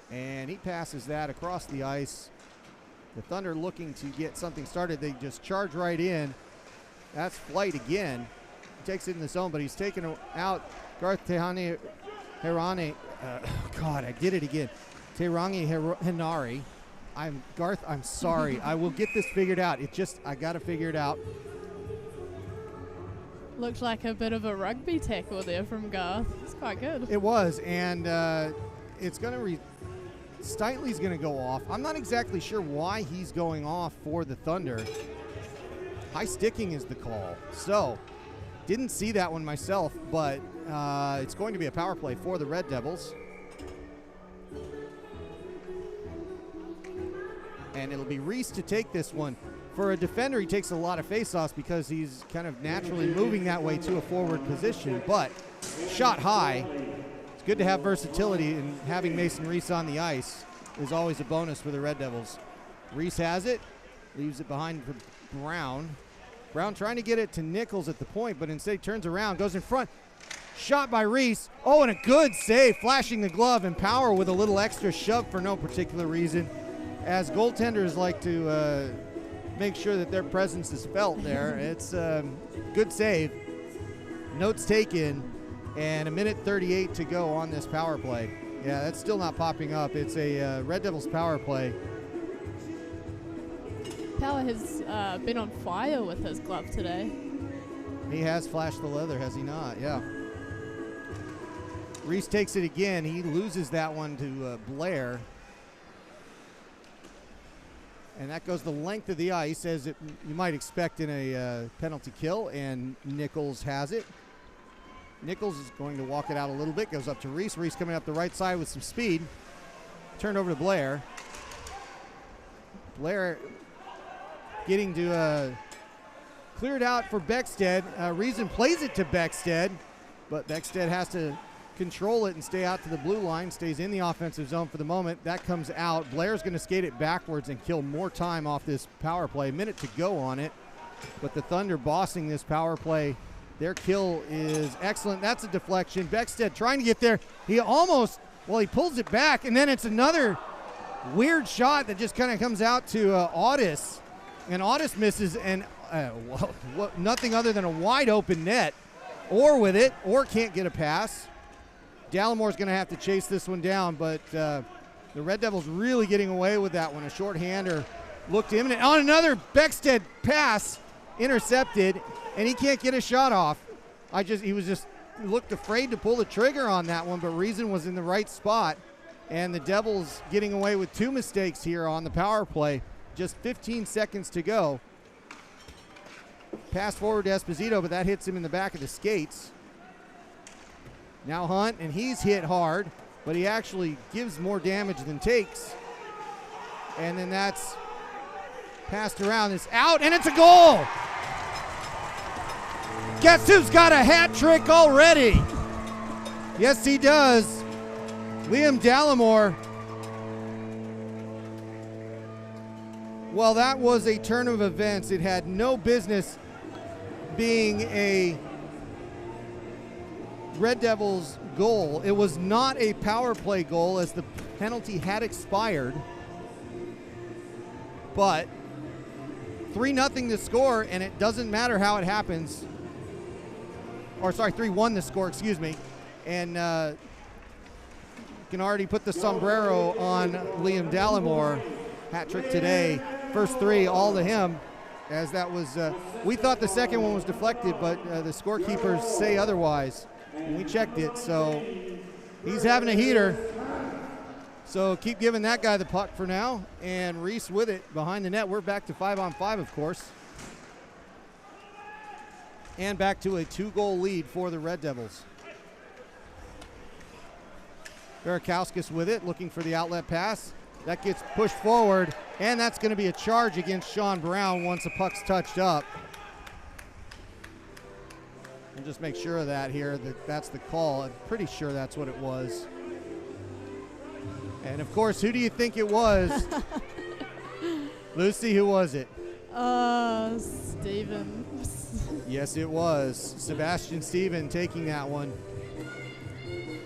And he passes that across the ice. The Thunder looking to get something started. They just charge right in. That's Flight again. He takes it in the zone, but he's taken out Garth Tehani Herani. God, I did it again. Terangi Henari. Garth, I'm sorry. I will get this figured out. I got to figure it out. Looked like a bit of a rugby tackle there from Garth. It's quite good. It was, and it's going to Steitley's going to go off. I'm not exactly sure why he's going off for the Thunder. High sticking is the call. So, didn't see that one myself, but it's going to be a power play for the Red Devils. And it'll be Reese to take this one. For a defender, he takes a lot of faceoffs because he's kind of naturally moving that way to a forward position. But shot high. It's good to have versatility, and having Mason Reese on the ice is always a bonus for the Red Devils. Reese has it, leaves it behind for Brown. Brown trying to get it to Nichols at the point, but instead he turns around, goes in front. Shot by Reese. Oh, and a good save, flashing the glove, and Power with a little extra shove for no particular reason. As goaltenders like to make sure that their presence is felt there. It's a good save. Notes taken, and a minute 38 to go on this power play. Yeah, that's still not popping up. It's a Red Devils power play. Power has been on fire with his glove today. He has flashed the leather, has he not? Yeah. Reese takes it again. He loses that one to Blair. And that goes the length of the ice, as you might expect in a penalty kill, and Nichols has it. Nichols is going to walk it out a little bit, goes up to Reese. Reese coming up the right side with some speed. Turned over to Blair. Blair getting to clear it out for Beckstead. Reason plays it to Beckstead, but Beckstead has to control it and stay out to the blue line, stays in the offensive zone for the moment. That comes out. Blair's going to skate it backwards and kill more time off this power play. A minute to go on it, but the Thunder bossing this power play. Their kill is excellent. That's a deflection. Beckstead trying to get there. He pulls it back, and then it's another weird shot that just kind of comes out to Audis, and Audis misses, and nothing other than a wide open net. Or with it, or can't get a pass. Dallamore's going to have to chase this one down, but the Red Devils really getting away with that one. A shorthander looked imminent. On another Beckstead pass, intercepted, and he can't get a shot off. He looked afraid to pull the trigger on that one, but Reason was in the right spot, and the Devils getting away with two mistakes here on the power play. Just 15 seconds to go. Pass forward to Esposito, but that hits him in the back of the skates. Now Hunt, and he's hit hard, but he actually gives more damage than takes. And then that's passed around. It's out, and it's a goal! Guess who's got a hat trick already? Yes, he does. Liam Dallimore. Well, that was a turn of events. It had no business being a Red Devils goal. It was not a power play goal, as the penalty had expired. But 3-0 the score, and it doesn't matter how it happens. Or sorry, 3-1 the score, excuse me. And you can already put the sombrero on Liam Dallimore. Hat trick today. First three, all to him. As that was, we thought the second one was deflected, but the scorekeepers say otherwise. And we checked it, so he's having a heater. So keep giving that guy the puck for now. And Reese with it behind the net. We're back to 5-on-5, of course. And back to a 2-goal lead for the Red Devils. Barakowskis with it, looking for the outlet pass. That gets pushed forward, and that's going to be a charge against Sean Brown once the puck's touched up. And just make sure of that here, that's the call. I'm pretty sure that's what it was. And of course, who do you think it was? Lucy, who was it? Steven. Yes, it was. Sebastian Steven taking that one.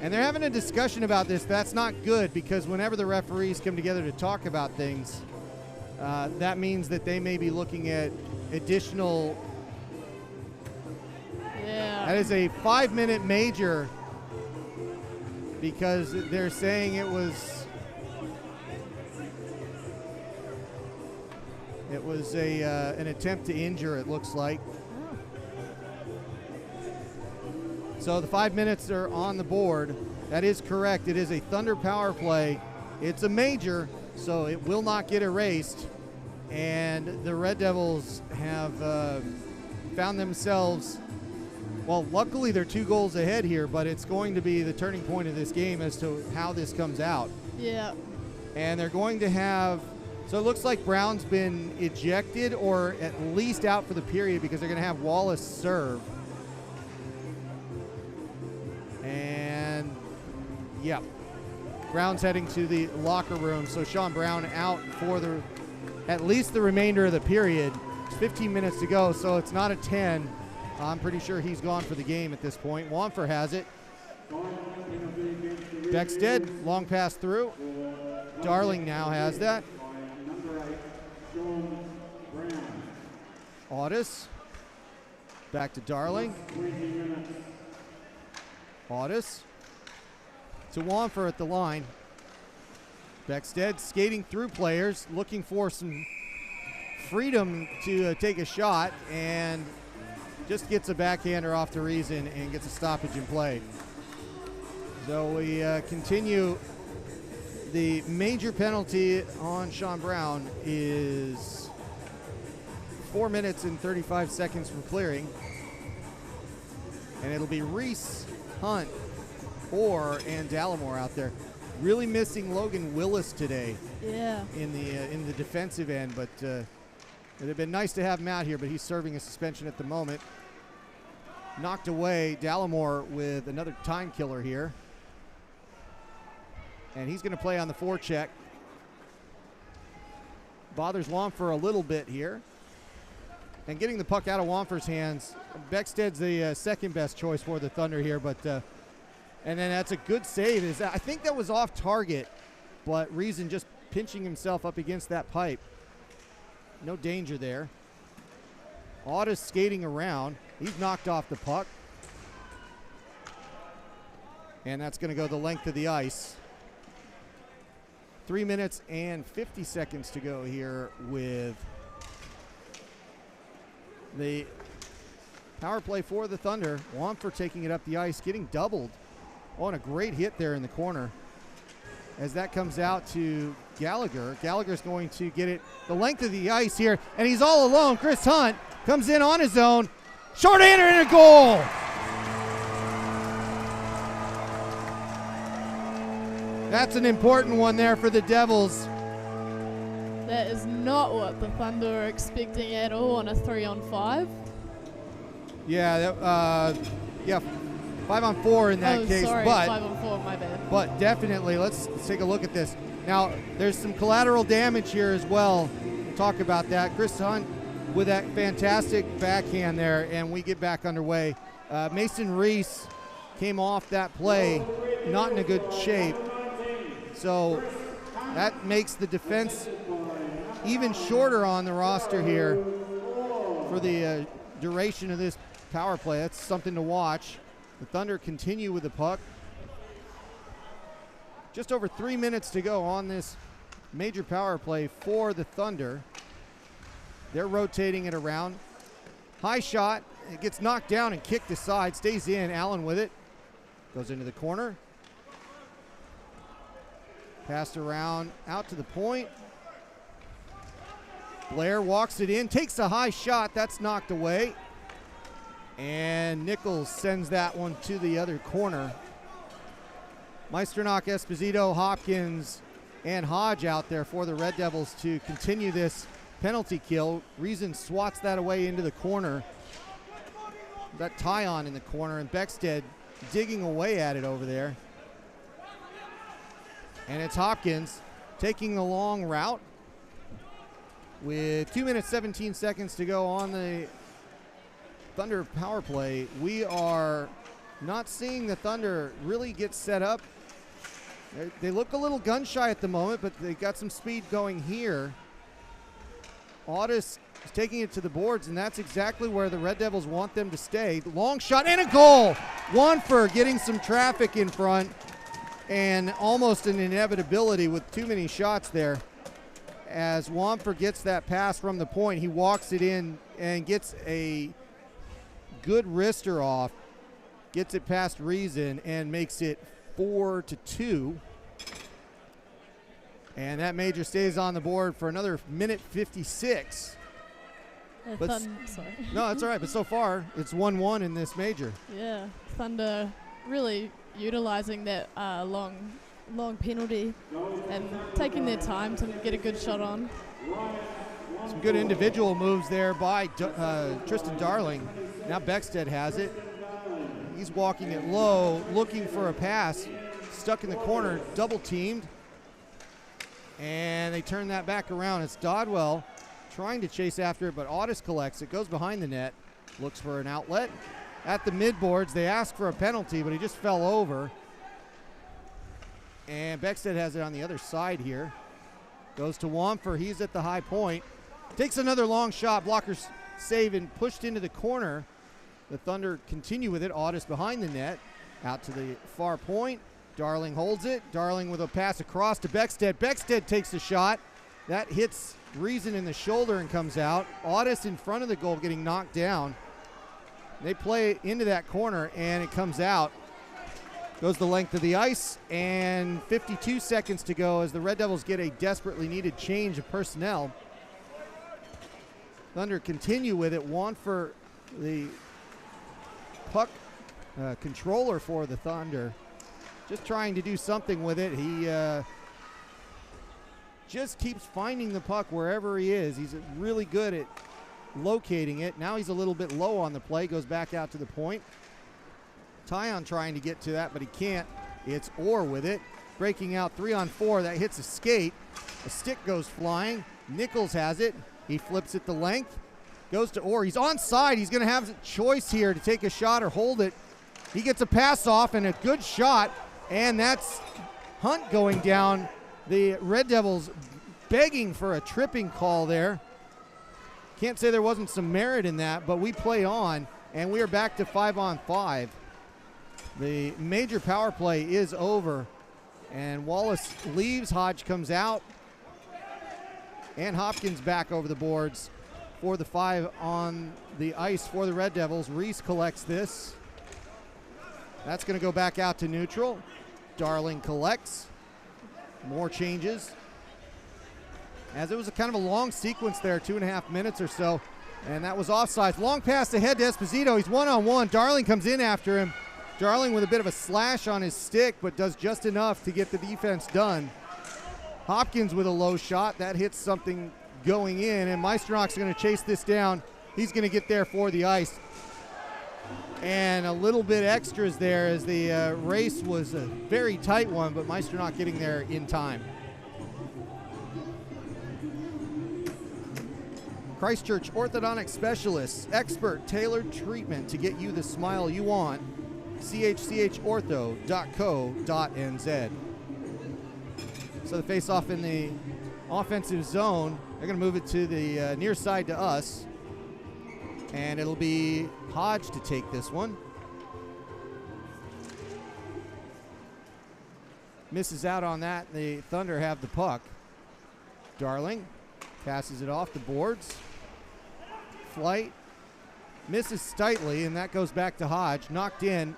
And they're having a discussion about this. That's not good because whenever the referees come together to talk about things, that means that they may be looking at additional. Yeah. That is a 5-minute major because they're saying it was an attempt to injure, it looks like. So the 5 minutes are on the board. That is correct. It is a Thunder power play. It's a major, so it will not get erased. And the Red Devils have found themselves, well, luckily they're 2 goals ahead here, but it's going to be the turning point of this game as to how this comes out. Yeah. And they're going to have, so it looks like Brown's been ejected or at least out for the period because they're going to have Wallace serve. And, yeah, Brown's heading to the locker room. So Sean Brown out for at least the remainder of the period. It's 15 minutes to go, so it's not a 10. I'm pretty sure he's gone for the game at this point. Wamfer has it. Beckstead, long pass through. Darling now has that. Audis. Back to Darling. Audis. To Wamfer at the line. Beckstead skating through players, looking for some freedom to take a shot, and just gets a backhander off the reason and gets a stoppage in play. So we continue. The major penalty on Sean Brown is 4 minutes and 35 seconds from clearing. And it'll be Reese, Hunt, Orr, and Dallimore out there. Really missing Logan Willis today. Yeah. In the defensive end, but it'd have been nice to have him out here, but he's serving a suspension at the moment. Knocked away. Dallimore with another time killer here. And he's going to play on the forecheck. Bothers Wamfer a little bit here. And getting the puck out of Wamfer's hands. Beckstead's the second best choice for the Thunder here, but and then that's a good save. I think that was off target, but Reason just pinching himself up against that pipe. No danger there. Audis skating around. He's knocked off the puck. And that's going to go the length of the ice. 3 minutes and 50 seconds to go here with the power play for the Thunder. Wamfer taking it up the ice, getting doubled. Oh, and a great hit there in the corner. As that comes out to Gallagher. Gallagher's going to get it the length of the ice here, and he's all alone. Chris Hunt comes in on his own. Shorthander and a goal. That's an important one there for the Devils. That is not what the Thunder are expecting at all on a 3-on-5. Yeah, 5-on-4 in that case. Sorry, but 5-on-4, my bad. But definitely, let's take a look at this. Now, there's some collateral damage here as well. We'll talk about that. Chris Hunt with that fantastic backhand there, and we get back underway. Mason Reese came off that play, not in a good shape. So that makes the defense even shorter on the roster here for the duration of this power play. That's something to watch. The Thunder continue with the puck. Just over 3 minutes to go on this major power play for the Thunder. They're rotating it around. High shot. It gets knocked down and kicked aside. Stays in. Allen with it. Goes into the corner. Passed around out to the point. Blair walks it in. Takes a high shot. That's knocked away. And Nichols sends that one to the other corner. Meisternock, Esposito, Hopkins, and Hodge out there for the Red Devils to continue this penalty kill. Reason swats that away into the corner. Got Tyon in the corner, and Beckstead digging away at it over there. And it's Hopkins taking the long route with 2 minutes, 17 seconds to go on the Thunder power play. We are not seeing the Thunder really get set up. They look a little gun shy at the moment, but they got some speed going here. Audis is taking it to the boards, and that's exactly where the Red Devils want them to stay. Long shot and a goal. Wanfer getting some traffic in front, and almost an inevitability with too many shots there. As Wanfer gets that pass from the point, he walks it in and gets a good wrister off, gets it past Reason, and makes it 4-2. And that major stays on the board for another minute 56. Sorry. No, that's all right. But so far, it's 1-1 in this major. Yeah, Thunder really utilizing that long penalty and taking their time to get a good shot on. Some good individual moves there by Tristan Darling. Now Beckstead has it. He's walking it low, looking for a pass. Stuck in the corner, double teamed. And they turn that back around. It's Dodwell trying to chase after it, but Audis collects it, goes behind the net, looks for an outlet. At the midboards, they ask for a penalty, but he just fell over. And Beckstead has it on the other side here. Goes to Wanfer, he's at the high point. Takes another long shot, blockers save and pushed into the corner. The Thunder continue with it, Audis behind the net, out to the far point. Darling holds it, Darling with a pass across to Beckstead. Beckstead takes the shot. That hits Reason in the shoulder and comes out. Audis in front of the goal getting knocked down. They play into that corner and it comes out. Goes the length of the ice, and 52 seconds to go as the Red Devils get a desperately needed change of personnel. Thunder continue with it. Wanfer, the puck controller for the Thunder, just trying to do something with it. He just keeps finding the puck wherever he is. He's really good at locating it. Now he's a little bit low on the play, goes back out to the point. Tyon trying to get to that, but he can't. It's Orr with it. Breaking out 3-on-4. That hits a skate. A stick goes flying. Nichols has it. He flips it the length. Goes to Orr. He's onside. He's going to have a choice here to take a shot or hold it. He gets a pass off and a good shot, and that's Hunt going down. The Red Devils begging for a tripping call there. Can't say there wasn't some merit in that, but we play on, and we are back to 5-on-5. The major power play is over, and Wallace leaves. Hodge comes out, and Hopkins back over the boards for the 5 on the ice for the Red Devils. Reese collects this. That's going to go back out to neutral. Darling collects. More changes. As it was a kind of a long sequence there, 2.5 minutes or so, and that was offside. Long pass ahead to Esposito. He's one-on-one. Darling comes in after him. Darling with a bit of a slash on his stick, but does just enough to get the defense done. Hopkins with a low shot. That hits something going in, and Meisternock's going to chase this down. He's going to get there for the ice. And a little bit extras there as the race was a very tight one, but Meisternock getting there in time. Christchurch Orthodontic Specialists, expert tailored treatment to get you the smile you want. chchortho.co.nz. So the face-off in the offensive zone, they're going to move it to the near side to us. And it'll be Hodge to take this one. Misses out on that. The Thunder have the puck. Darling passes it off the boards. Flight misses Steitley, and that goes back to Hodge. Knocked in.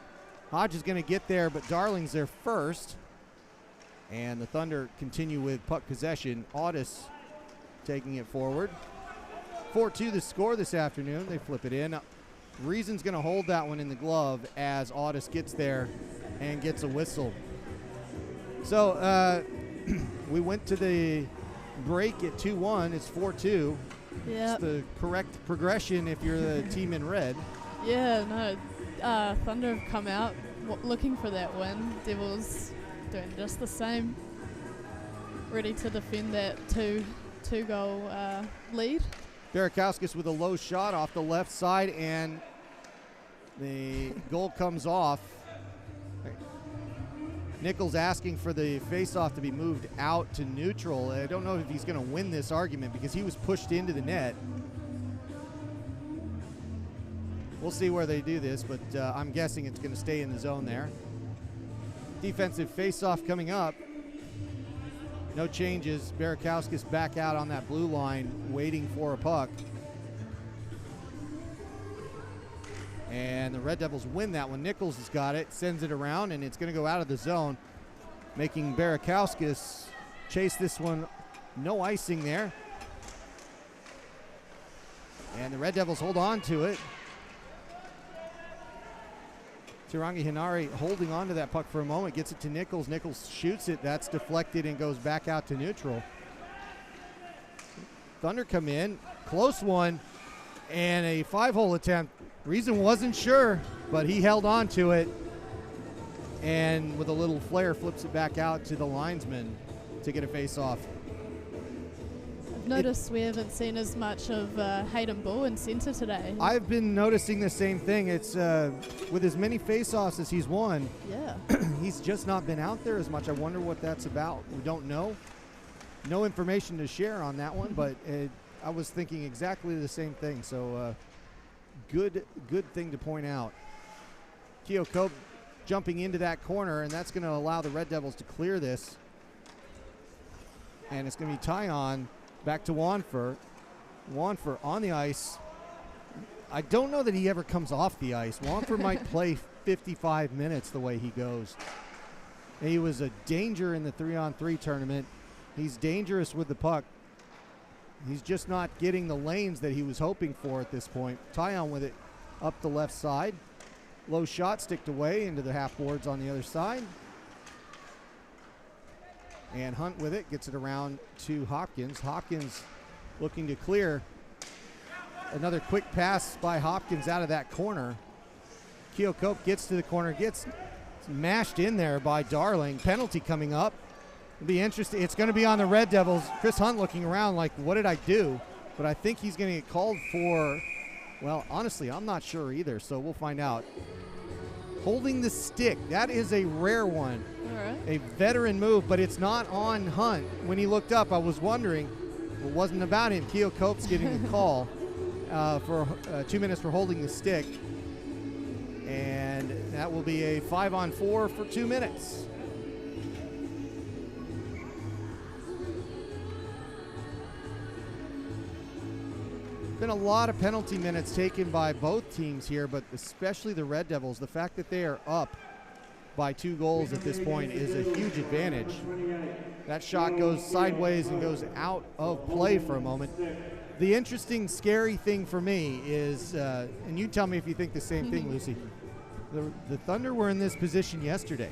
Hodge is going to get there, but Darling's there first. And the Thunder continue with puck possession. Audis taking it forward. 4-2 the score this afternoon. They flip it in. Reason's going to hold that one in the glove as Audis gets there and gets a whistle. So we went to the break at 2-1. It's 4-2. Yeah. It's the correct progression if you're the team in red. Yeah, no. Thunder have come out looking for that win. Devils doing just the same. ready to defend that two-goal lead. Barakauskas with a low shot off the left side, and the goal comes off. Nichols asking for the face-off to be moved out to neutral. I don't know if he's going to win this argument because he was pushed into the net. We'll see where they do this, but I'm guessing it's going to stay in the zone there. Defensive face-off coming up. No changes. Barakauskas back out on that blue line, waiting for a puck. And the Red Devils win that one. Nichols has got it, sends it around, and it's going to go out of the zone, making Barakauskas chase this one. No icing there. And the Red Devils hold on to it. Tirangi Hinari holding on to that puck for a moment, gets it to Nichols. Nichols shoots it. That's deflected and goes back out to neutral. Thunder come in. Close one. And a 5-hole attempt. Reason wasn't sure, but he held on to it. And with a little flare, flips it back out to the linesman to get a face-off. I've noticed we haven't seen as much of Hayden Bull in centre today. I've been noticing the same thing. It's with as many face-offs as he's won, Yeah. he's just not been out there as much. I wonder what that's about. We don't know. No information to share on that one, but I was thinking exactly the same thing. So good thing to point out. Keo Cope jumping into that corner, and that's going to allow the Red Devils to clear this. And it's going to be Tyon back to Wanfer. Wanfer on the ice. I don't know that he ever comes off the ice. Wanfer might play 55 minutes the way he goes. He was a danger in the 3-on-3 tournament. He's dangerous with the puck. He's just not getting the lanes that he was hoping for at this point. Tyon with it up the left side. Low shot sticked away into the half boards on the other side. And Hunt with it, gets it around to Hopkins. Hopkins looking to clear. Another quick pass by Hopkins out of that corner. Keo Cope gets to the corner, gets mashed in there by Darling. Penalty coming up. It'll be interesting. It's going to be on the Red Devils. Chris Hunt looking around like, what did I do? But I think he's going to get called for, well, honestly, I'm not sure either, so we'll find out. Holding the stick, that is a rare one. All right. A veteran move, but it's not on Hunt. When he looked up, I was wondering, it wasn't about him. Keo Cope's getting a call for 2 minutes for holding the stick. And that will be a 5-on-4 for 2 minutes. Been a lot of penalty minutes taken by both teams here, but especially the Red Devils. The fact that they are up by 2 goals at this point is a huge advantage. That shot goes sideways and goes out of play for a moment. The interesting, scary thing for me is, and you tell me if you think the same thing, Lucy, the Thunder were in this position yesterday.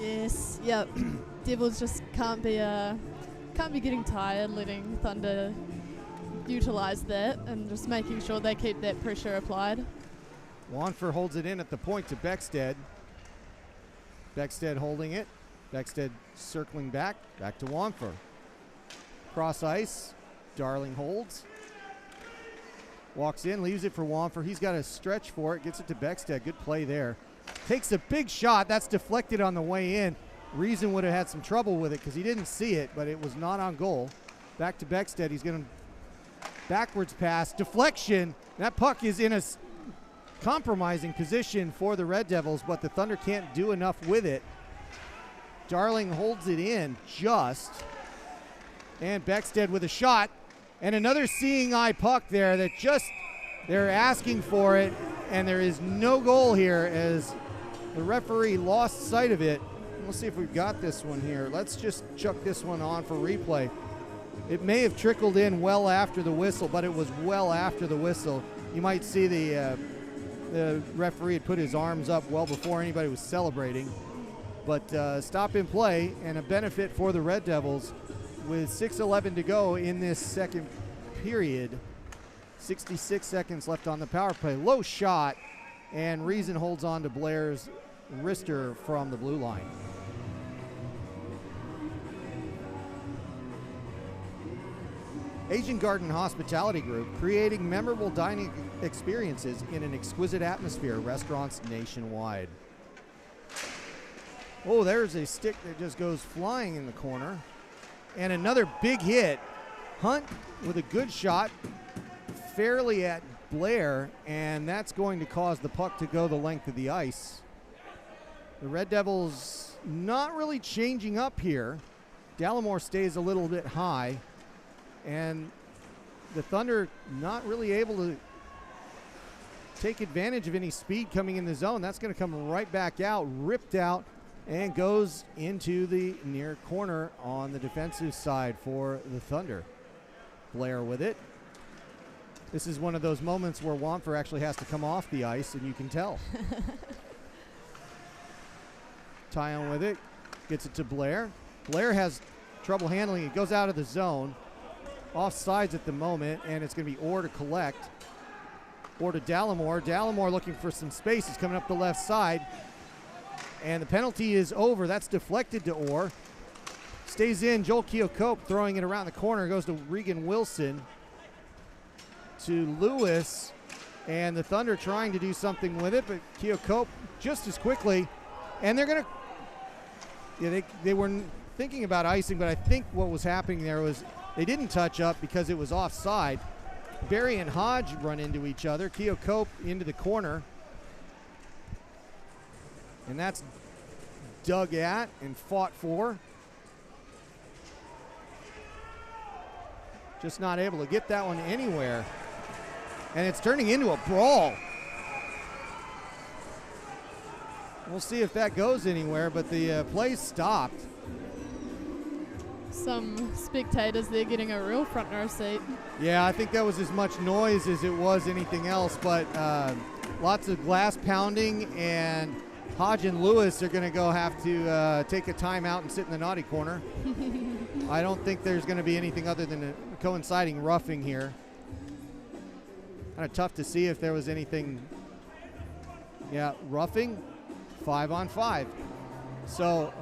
Yes. Yep. Devils just can't be getting tired, letting Thunder utilize that and just making sure they keep that pressure applied. Wanfer holds it in at the point to Beckstead. Beckstead holding it. Beckstead circling back to Wanfer. Cross ice. Darling holds. Walks in, leaves it for Wanfer. He's got a stretch for it, gets it to Beckstead. Good play there. Takes a big shot. That's deflected on the way in. Reason would have had some trouble with it because he didn't see it, but it was not on goal. Back to Beckstead. He's going to backwards pass, deflection. That puck is in a compromising position for the Red Devils, but the Thunder can't do enough with it. Darling holds it in just, and Beckstead with a shot, and another seeing eye puck there that just, they're asking for it, and there is no goal here as the referee lost sight of it. We'll see if we've got this one here. Let's just chuck this one on for replay. It may have trickled in well after the whistle, but it was well after the whistle. You might see the referee had put his arms up well before anybody was celebrating. But stop in play and a benefit for the Red Devils with 6:11 to go in this second period. 66 seconds left on the power play. Low shot, and Reason holds on to Blair's wrister from the blue line. Asian Garden Hospitality Group, creating memorable dining experiences in an exquisite atmosphere, restaurants nationwide. Oh, there's a stick that just goes flying in the corner. And another big hit. Hunt with a good shot, fairly at Blair, and that's going to cause the puck to go the length of the ice. The Red Devils not really changing up here. Dallimore stays a little bit high, and the Thunder not really able to take advantage of any speed coming in the zone. That's going to come right back out, ripped out, and goes into the near corner on the defensive side for the Thunder. Blair with it. This is one of those moments where Wamfer actually has to come off the ice, and you can tell. Tyon with it, gets it to Blair. Blair has trouble handling it, goes out of the zone. Offsides at the moment, and it's going to be Orr to collect. Orr to Dallimore. Dallimore looking for some space. He's coming up the left side. And the penalty is over. That's deflected to Orr. Stays in. Joel Keocope throwing it around the corner. Goes to Regan Wilson. To Lewis. And the Thunder trying to do something with it, but Keocope just as quickly. And they're going to... Yeah, they were thinking about icing, but I think what was happening there was they didn't touch up because it was offside. Barry and Hodge run into each other. Keocope into the corner. And that's dug at and fought for. Just not able to get that one anywhere. And it's turning into a brawl. We'll see if that goes anywhere, but the play stopped. Some spectators there getting a real front row seat. Yeah, I think that was as much noise as it was anything else, but lots of glass pounding, and Hodge and Lewis are going to have to take a timeout and sit in the naughty corner. I don't think there's going to be anything other than a coinciding roughing here. Kind of tough to see if there was anything. Yeah, roughing, 5-on-5. So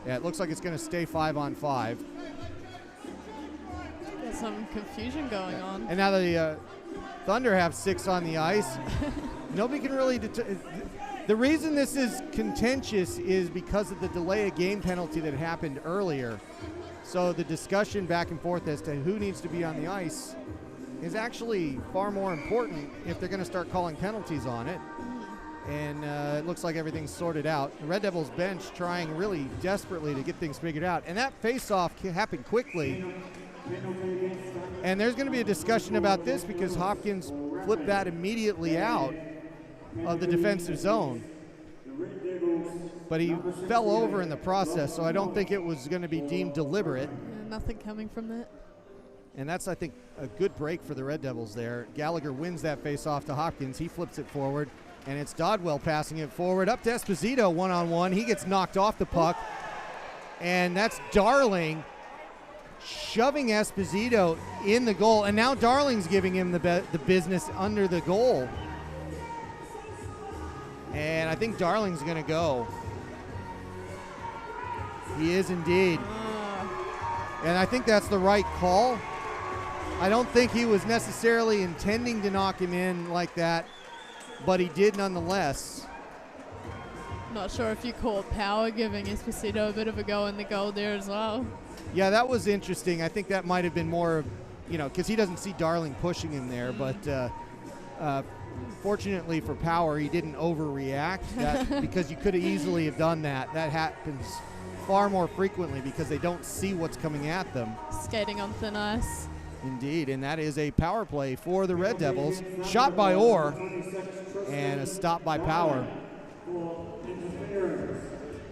yeah, it looks like it's going to stay 5-on-5. There's some confusion going on. And now the Thunder have 6 on the ice. Nobody can really the reason this is contentious is because of the delay of game penalty that happened earlier. So the discussion back and forth as to who needs to be on the ice is actually far more important if they're going to start calling penalties on it. And it looks like everything's sorted out. The Red Devils bench trying really desperately to get things figured out. And that face-off happened quickly. And there's going to be a discussion about this because Hopkins flipped that immediately out of the defensive zone. But he fell over in the process, so I don't think it was going to be deemed deliberate. Yeah, nothing coming from that. And that's, I think, a good break for the Red Devils there. Gallagher wins that face-off to Hopkins. He flips it forward. And it's Dodwell passing it forward up to Esposito one-on-one. He gets knocked off the puck. And that's Darling shoving Esposito in the goal. And now Darling's giving him the business under the goal. And I think Darling's going to go. He is indeed. And I think that's the right call. I don't think he was necessarily intending to knock him in like that, but he did nonetheless. Not sure if you call Power giving Esposito a bit of a go in the goal there as well. Yeah, that was interesting. I think that might have been more, because he doesn't see Darling pushing him there, but fortunately for Power, he didn't overreact because you could have easily have done that. That happens far more frequently because they don't see what's coming at them. Skating on thin ice. Indeed, and that is a power play for the Red Devils. Shot by Orr and a stop by Power.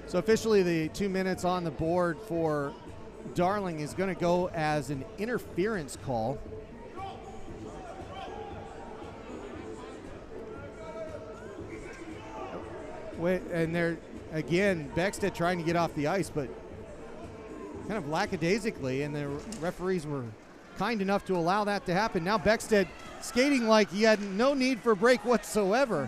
So officially the 2 minutes on the board for Darling is going to go as an interference call. And they're, again, Beckstead trying to get off the ice, but kind of lackadaisically, and the referees were kind enough to allow that to happen. Now Beckstead skating like he had no need for a break whatsoever.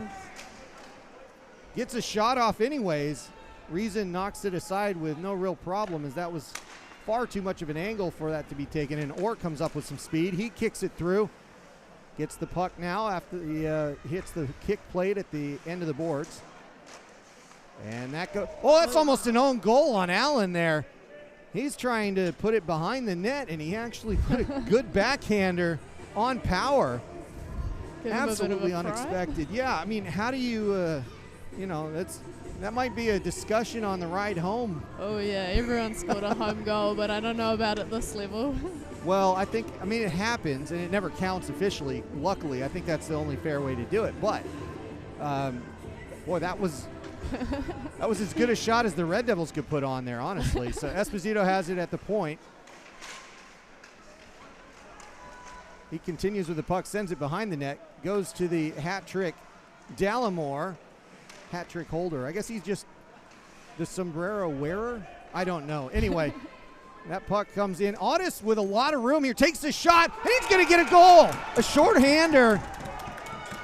Gets a shot off anyways. Reason knocks it aside with no real problem, as that was far too much of an angle for that to be taken in. Orr comes up with some speed. He kicks it through. Gets the puck now after he hits the kick plate at the end of the boards. And that goes, oh, that's almost an own goal on Allen there. He's trying to put it behind the net, and he actually put a good backhander on Power. Absolutely unexpected. Yeah, I mean, how do you, you know, that might be a discussion on the ride home. Oh, yeah, everyone scored a home goal, but I don't know about at this level. Well, I mean, it happens, and it never counts officially. Luckily, I think that's the only fair way to do it. But, boy, that was as good a shot as the Red Devils could put on there, honestly. So Esposito has it at the point. He continues with the puck, sends it behind the net, goes to the hat trick Dallimore. Hat trick holder. I guess he's just the sombrero wearer. I don't know. Anyway, that puck comes in. Audis with a lot of room here takes the shot, and he's going to get a goal. A shorthander.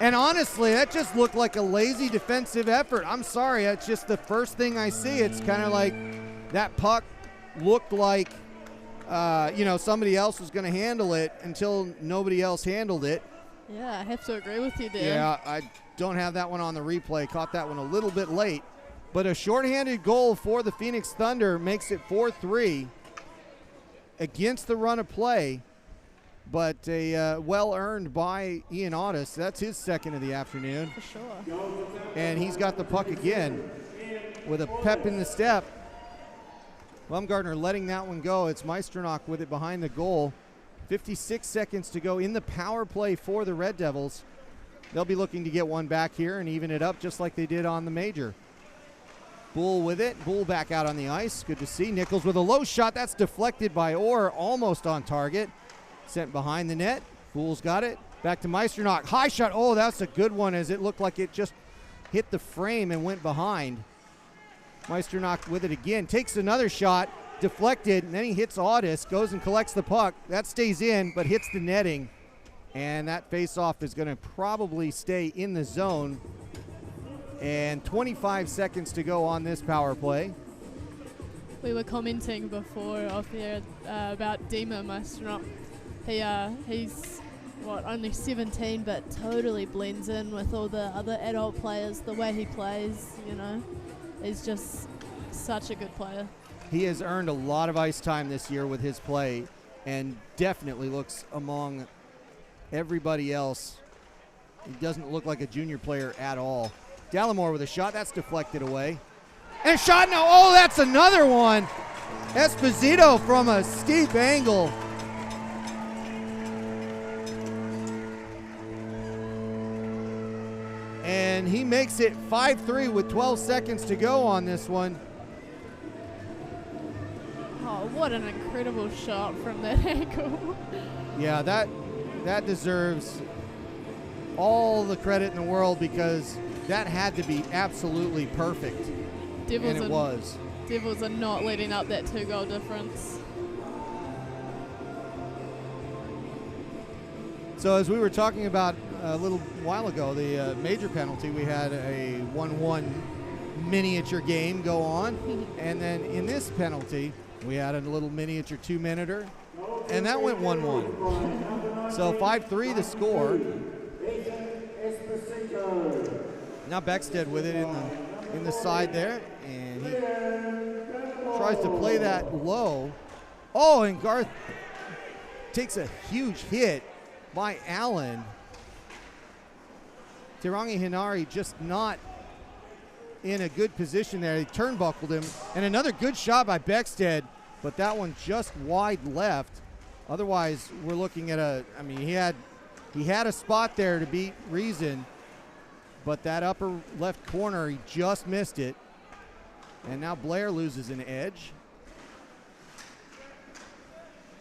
And honestly, that just looked like a lazy defensive effort. I'm sorry. That's just the first thing I see. It's kind of like that puck looked like, you know, somebody else was going to handle it until nobody else handled it. Yeah, I have to agree with you there. Yeah, I don't have that one on the replay. Caught that one a little bit late. But a shorthanded goal for the Phoenix Thunder makes it 4-3 against the run of play. But a well-earned by Ian Audis. That's his second of the afternoon. For sure. And he's got the puck again with a pep in the step. Bumgardner letting that one go. It's Maestronach with it behind the goal. 56 seconds to go in the power play for the Red Devils. They'll be looking to get one back here and even it up just like they did on the major. Bull with it. Bull back out on the ice. Good to see. Nichols with a low shot. That's deflected by Orr. Almost on target. Sent behind the net. Bull's got it. Back to Maestronach. High shot. Oh, that's a good one as it looked like it just hit the frame and went behind. Maestronach with it again. Takes another shot. Deflected, and then he hits Audis, goes and collects the puck. That stays in, but hits the netting. And that face-off is going to probably stay in the zone. And 25 seconds to go on this power play. We were commenting before off there about Dima Maestronach. He's, only 17, but totally blends in with all the other adult players. The way he plays, you know, he's just such a good player. He has earned a lot of ice time this year with his play and definitely looks among everybody else. He doesn't look like a junior player at all. Dallimore with a shot. That's deflected away. And a shot now. Oh, that's another one. Esposito from a steep angle. And he makes it 5-3 with 12 seconds to go on this one. Oh, what an incredible shot from that angle. Yeah, that deserves all the credit in the world because that had to be absolutely perfect. And it was. Devils are not letting up that 2-goal difference. So as we were talking about a little while ago, the major penalty, we had a 1-1 miniature game go on. And then in this penalty, we had a little miniature 2-minuter, and that went 1-1. So 5-3 the score. Now Beckstead with it in the side there, and he tries to play that low. Oh, and Garth takes a huge hit by Allen. Tirangi Hinari just not in a good position there. He turnbuckled him, and another good shot by Beckstead, but that one just wide left. Otherwise, we're looking at he had a spot there to beat Reason, but that upper left corner, he just missed it. And now Blair loses an edge.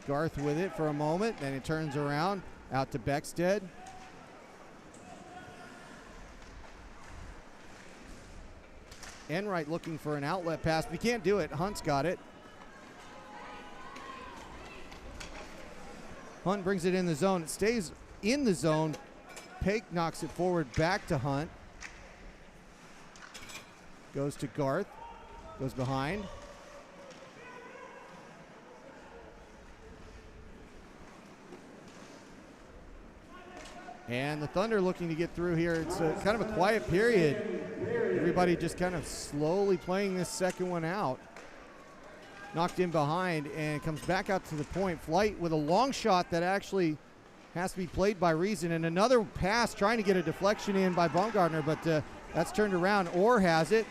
Garth with it for a moment, then it turns around, out to Beckstead. Enright looking for an outlet pass, but he can't do it. Hunt's got it. Hunt brings it in the zone. It stays in the zone. Pake knocks it forward back to Hunt. Goes to Garth. Goes behind. And the Thunder looking to get through here. It's kind of a quiet period. Everybody just kind of slowly playing this second one out. Knocked in behind and comes back out to the point. Flight with a long shot that actually has to be played by Reason. And another pass trying to get a deflection in by Baumgartner, but that's turned around. Orr has it.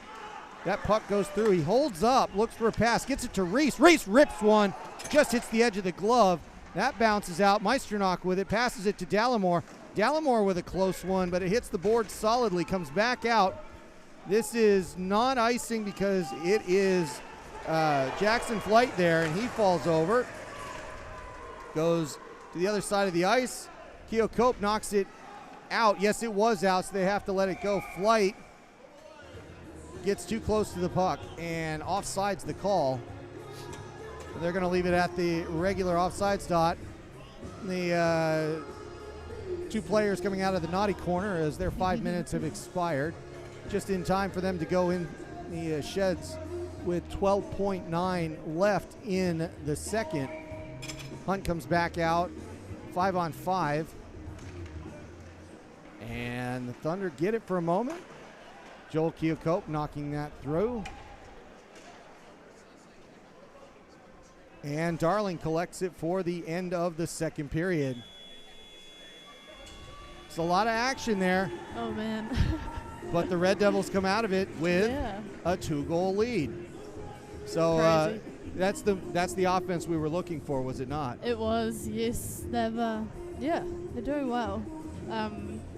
That puck goes through. He holds up, looks for a pass, gets it to Reese. Reese rips one, just hits the edge of the glove. That bounces out. Meisternock with it, passes it to Dallimore. Dallimore with a close one, but it hits the board solidly, comes back out. This is not icing because it is Jackson Flight there, and he falls over. Goes to the other side of the ice. Keo Cope knocks it out. Yes, it was out, so they have to let it go. Flight gets too close to the puck, and offside's the call. They're going to leave it at the regular offsides dot. The two players coming out of the naughty corner as their 5 minutes have expired. Just in time for them to go in the sheds with 12.9 left in the second. Hunt comes back out, 5-on-5. And the Thunder get it for a moment. Joel Keocope knocking that through. And Darling collects it for the end of the second period. It's a lot of action there. Oh, man. But the Red Devils come out of it with a 2-goal lead. So that's the offense we were looking for, was it not? It was, yes. They're doing well.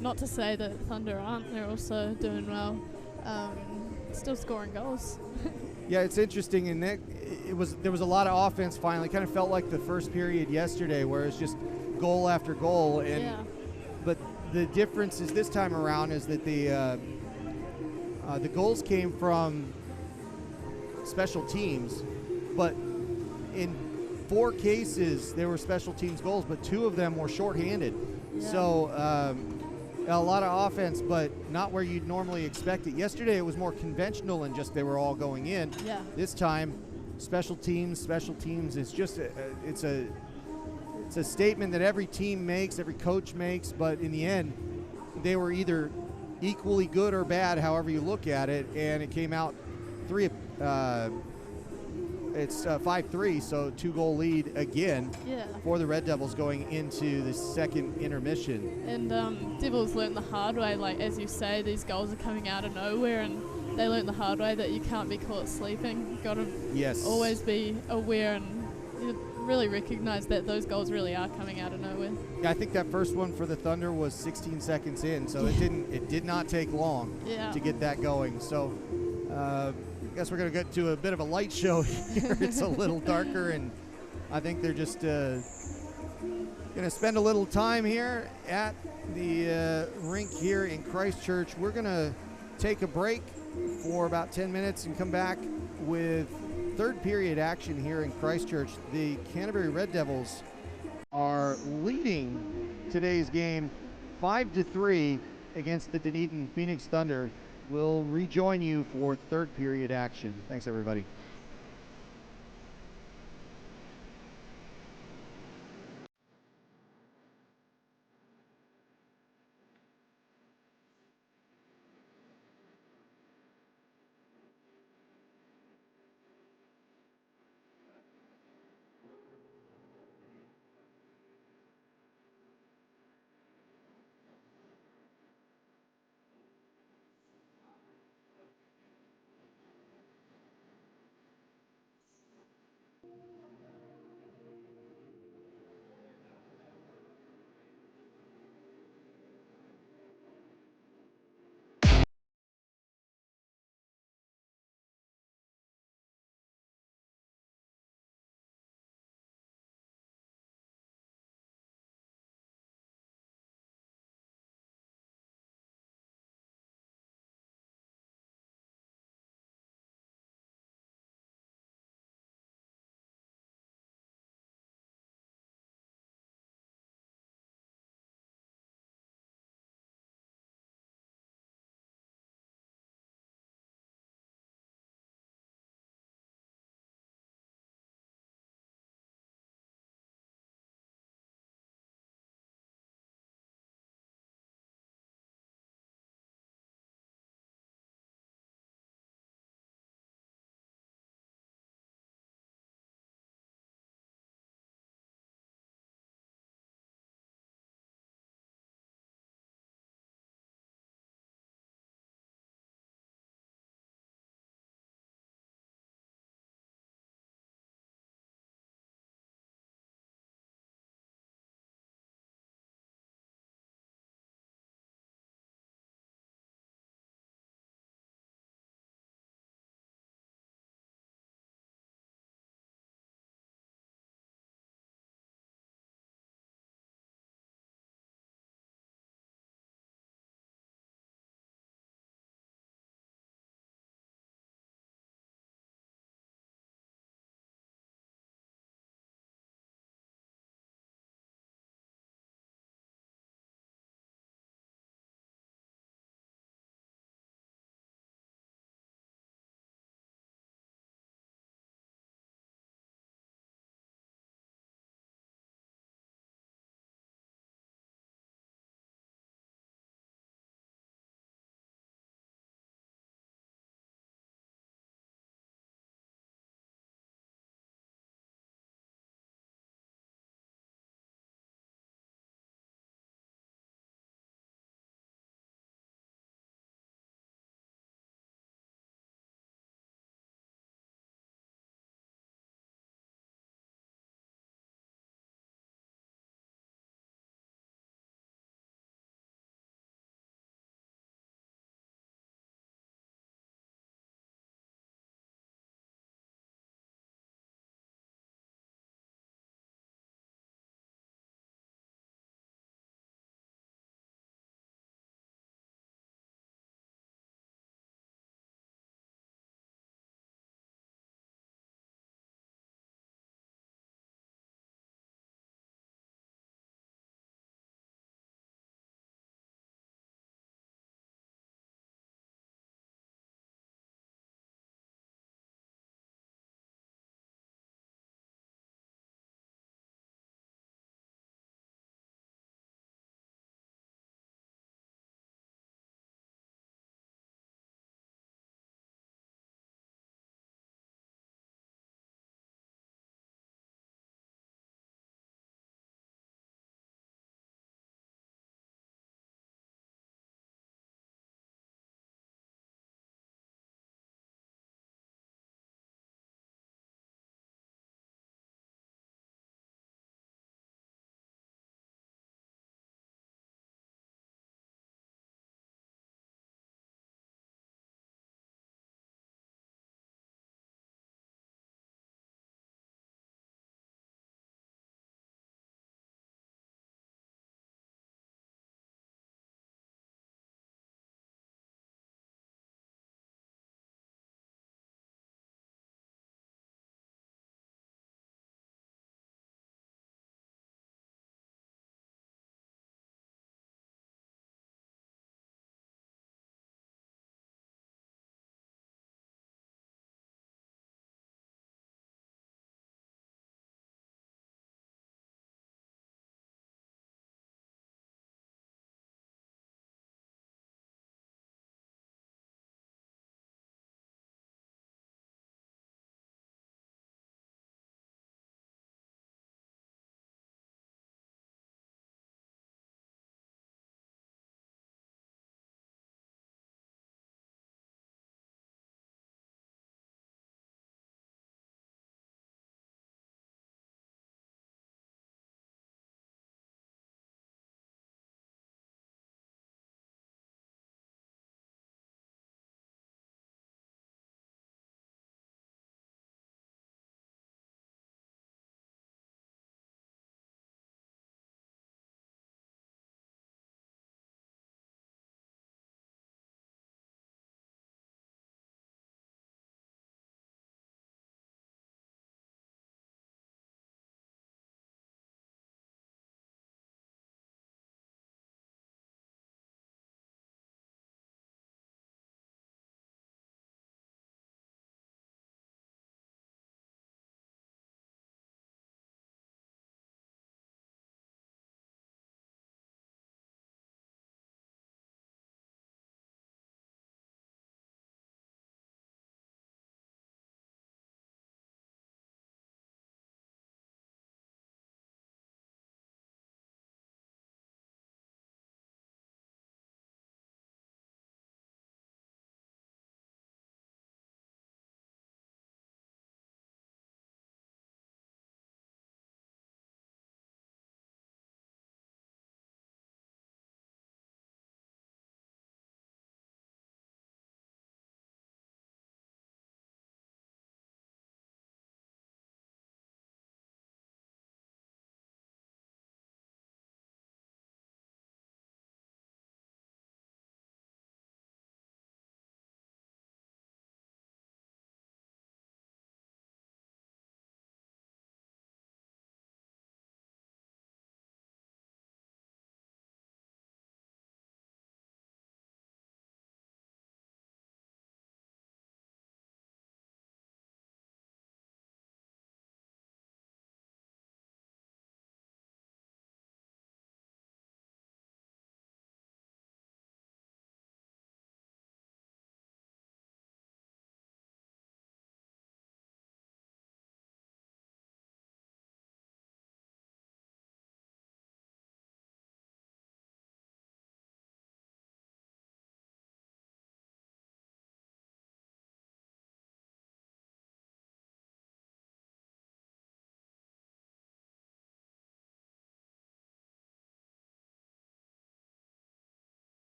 Not to say that Thunder aren't. They're also doing well. Still scoring goals. Yeah, it's interesting. And there was a lot of offense finally. Kind of felt like the first period yesterday where it's just goal after goal. But the difference is this time around is that the goals came from special teams, but in 4 cases there were special teams goals, but 2 of them were shorthanded. Yeah. So a lot of offense, but not where you'd normally expect it. Yesterday it was more conventional and just they were all going in. Yeah. This time, special teams is just it's a statement that every team makes, every coach makes, but in the end, they were either equally good or bad, however you look at it, and it came out 5-3, so 2-goal lead again for the Red Devils going into the second intermission. And Devils learned the hard way, like as you say, these goals are coming out of nowhere, and they learned the hard way that you can't be caught sleeping. You've got to always be aware and really recognize that those goals really are coming out of nowhere. Yeah, I think that first one for the Thunder was 16 seconds in, so it did not take long to get that going. So I guess we're going to get to a bit of a light show here. It's a little darker, and I think they're just going to spend a little time here at the rink here in Christchurch. We're going to take a break for about 10 minutes and come back with third period action here in Christchurch. The Canterbury Red Devils are leading today's game 5-3 against the Dunedin Phoenix Thunder. We'll rejoin you for third period action. Thanks, everybody.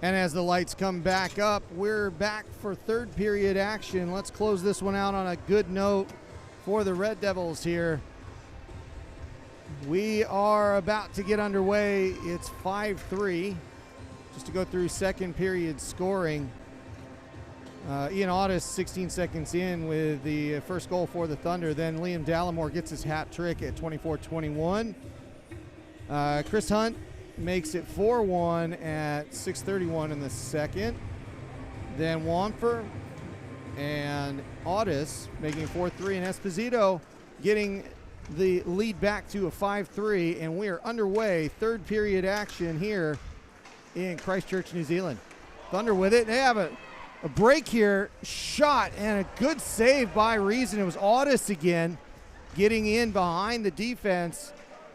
And as the lights come back up, we're back for third period action. Let's close this one out on a good note for the Red Devils here. We are about to get underway. It's 5-3. Just to go through second period scoring. Ian Audis 16 seconds in with the first goal for the Thunder. Then Liam Dallimore gets his hat trick at 24-21. Chris Hunt makes it 4-1 at 6:31 in the second. Then Wanfer and Audis making it 4-3, and Esposito getting the lead back to a 5-3, and we are underway. Third period action here in Christchurch, New Zealand. Thunder with it. They have a break here, shot, and a good save by Reason. It was Audis again getting in behind the defense,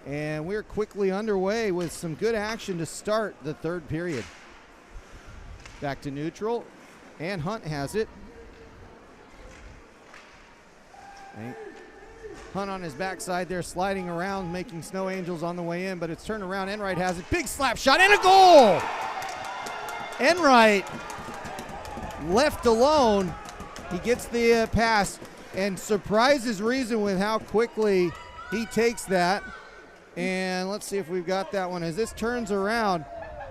and we're quickly underway with some good action to start the third period. Back to neutral, and Hunt has it. Hunt on his backside there, sliding around, making snow angels on the way in, but it's turned around. Enright has it. Big slap shot and a goal! Enright left alone. He gets the pass and surprises Reason with how quickly he takes that. And let's see if we've got that one. As this turns around,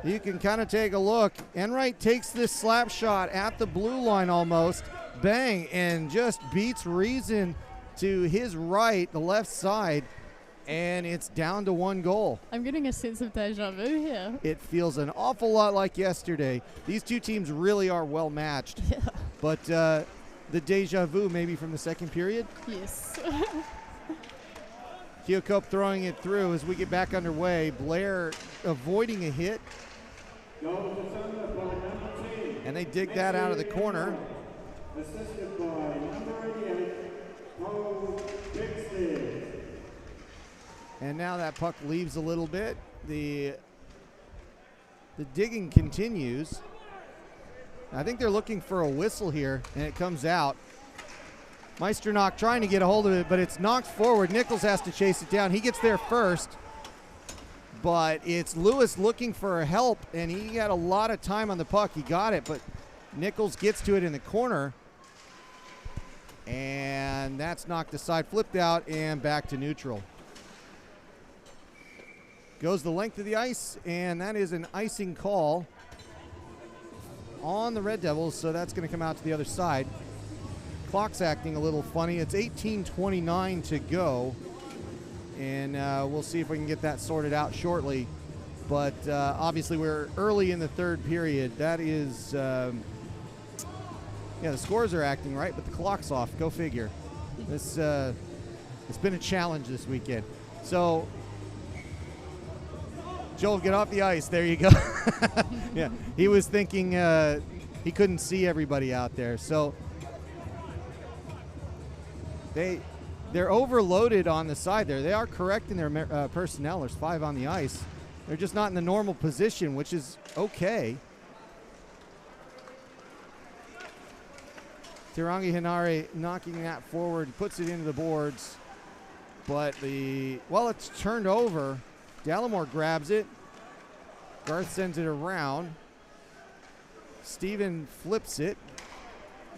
you can kind of take a look. Enright takes this slap shot at the blue line almost. Bang, and just beats Reason to his right, the left side, and it's down to one goal. I'm getting a sense of deja vu here. It feels an awful lot like yesterday. These two teams really are well matched. Yeah. But the deja vu maybe from the second period. Yes. Keokuk throwing it through as we get back underway. Blair avoiding a hit. And they dig that out of the corner. Assisted by number 88, Mo Bixley. And now that puck leaves a little bit. The digging continues. I think they're looking for a whistle here, and it comes out. Meisternock trying to get a hold of it, but it's knocked forward. Nichols has to chase it down. He gets there first, but it's Lewis looking for help, and he had a lot of time on the puck. He got it, but Nichols gets to it in the corner, and that's knocked aside, flipped out, and back to neutral. Goes the length of the ice, and that is an icing call on the Red Devils, so that's going to come out to the other side. Clock's acting a little funny. It's 18:29 to go, and we'll see if we can get that sorted out shortly. But obviously we're early in the third period. That is, yeah, the scores are acting right, but the clock's off. Go figure. This it's been a challenge this weekend. So Joel, get off the ice. There you go. Yeah, he was thinking he couldn't see everybody out there. So they're overloaded on the side there. They are correct in their personnel. There's 5 on the ice. They're just not in the normal position, which is okay. Tirangi Hinare knocking that forward, puts it into the boards. But it's turned over. Dallimore grabs it. Garth sends it around. Steven flips it.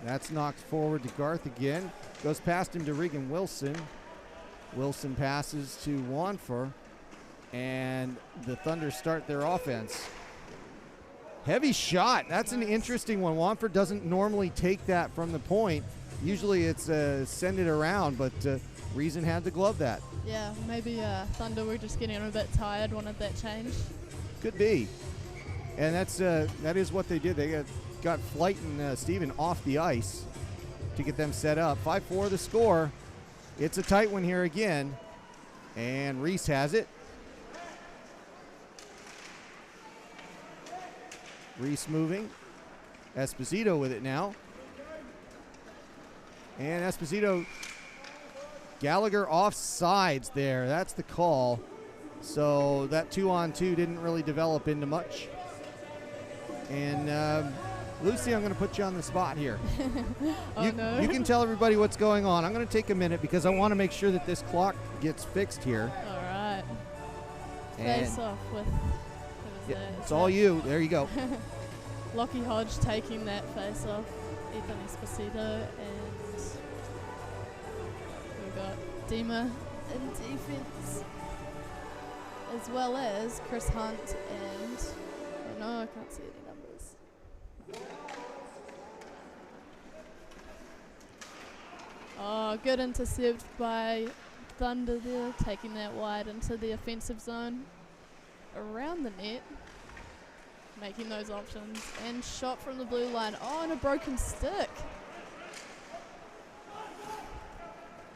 That's knocked forward to Garth again. Goes past him to Regan Wilson. Wilson passes to Wanfer. And the Thunder start their offense. Heavy shot. That's an interesting one. Wanfer doesn't normally take that from the point. Usually it's send it around, but Reason had to glove that. Yeah, maybe Thunder were just getting a bit tired, wanted that change. Could be. And that is what they did. They got Flight and Steven off the ice to get them set up. 5-4 the score. It's a tight one here again. And Reese has it. Reese moving. Esposito with it now. And Esposito, Gallagher offsides there. That's the call. So that 2-on-2 didn't really develop into much. And Lucy, I'm going to put you on the spot here. No. You can tell everybody what's going on. I'm going to take a minute because I want to make sure that this clock gets fixed here. All right. And Face off with. it's all you. There you go. Lockie Hodge taking that face off Ethan Esposito, and we've got Dima in defense, as well as Chris Hunt and, oh no, I can't see any numbers. Oh, good intercept by Thunder there, taking that wide into the offensive zone around the net, making those options, and shot from the blue line. Oh, and a broken stick.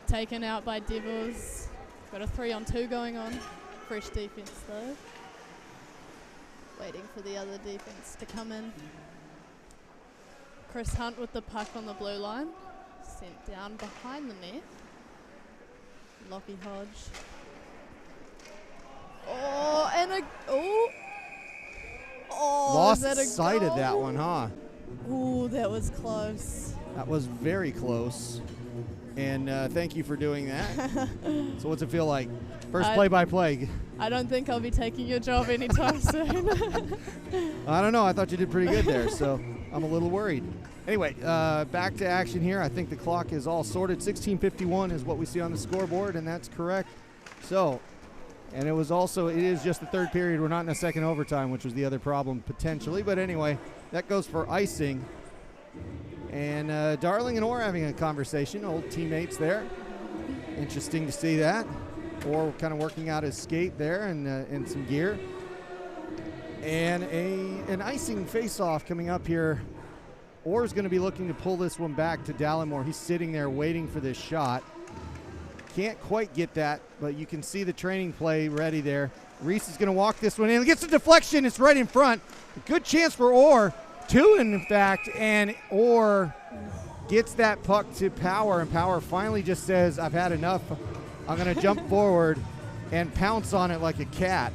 Taken out by Devils. Got a 3-on-2 going on. Fresh defense though. Waiting for the other defense to come in. Chris Hunt with the puck on the blue line. Sent down behind the net. Lockie Hodge. Oh, and a Lost is that a sight goal? of that one, huh? Ooh, that was close. That was very close. And thank you for doing that. So what's it feel like? First play-by-play. I don't think I'll be taking your job anytime soon. I don't know. I thought you did pretty good there, so I'm a little worried. Anyway, back to action here. I think the clock is all sorted. 16:51 is what we see on the scoreboard, and that's correct. So, and it is just the third period. We're not in a second overtime, which was the other problem potentially. But anyway, that goes for icing. And Darling and Orr having a conversation, old teammates there. Interesting to see that. Orr kind of working out his skate there and in some gear. And an icing face-off coming up here. Orr's going to be looking to pull this one back to Dallimore. He's sitting there waiting for this shot. Can't quite get that, but you can see the training play ready there. Reese is going to walk this one in. Gets a deflection. It's right in front. A good chance for Orr. Two, in fact, and Orr gets that puck to Power, and Power finally just says, I've had enough. I'm going to jump forward and pounce on it like a cat.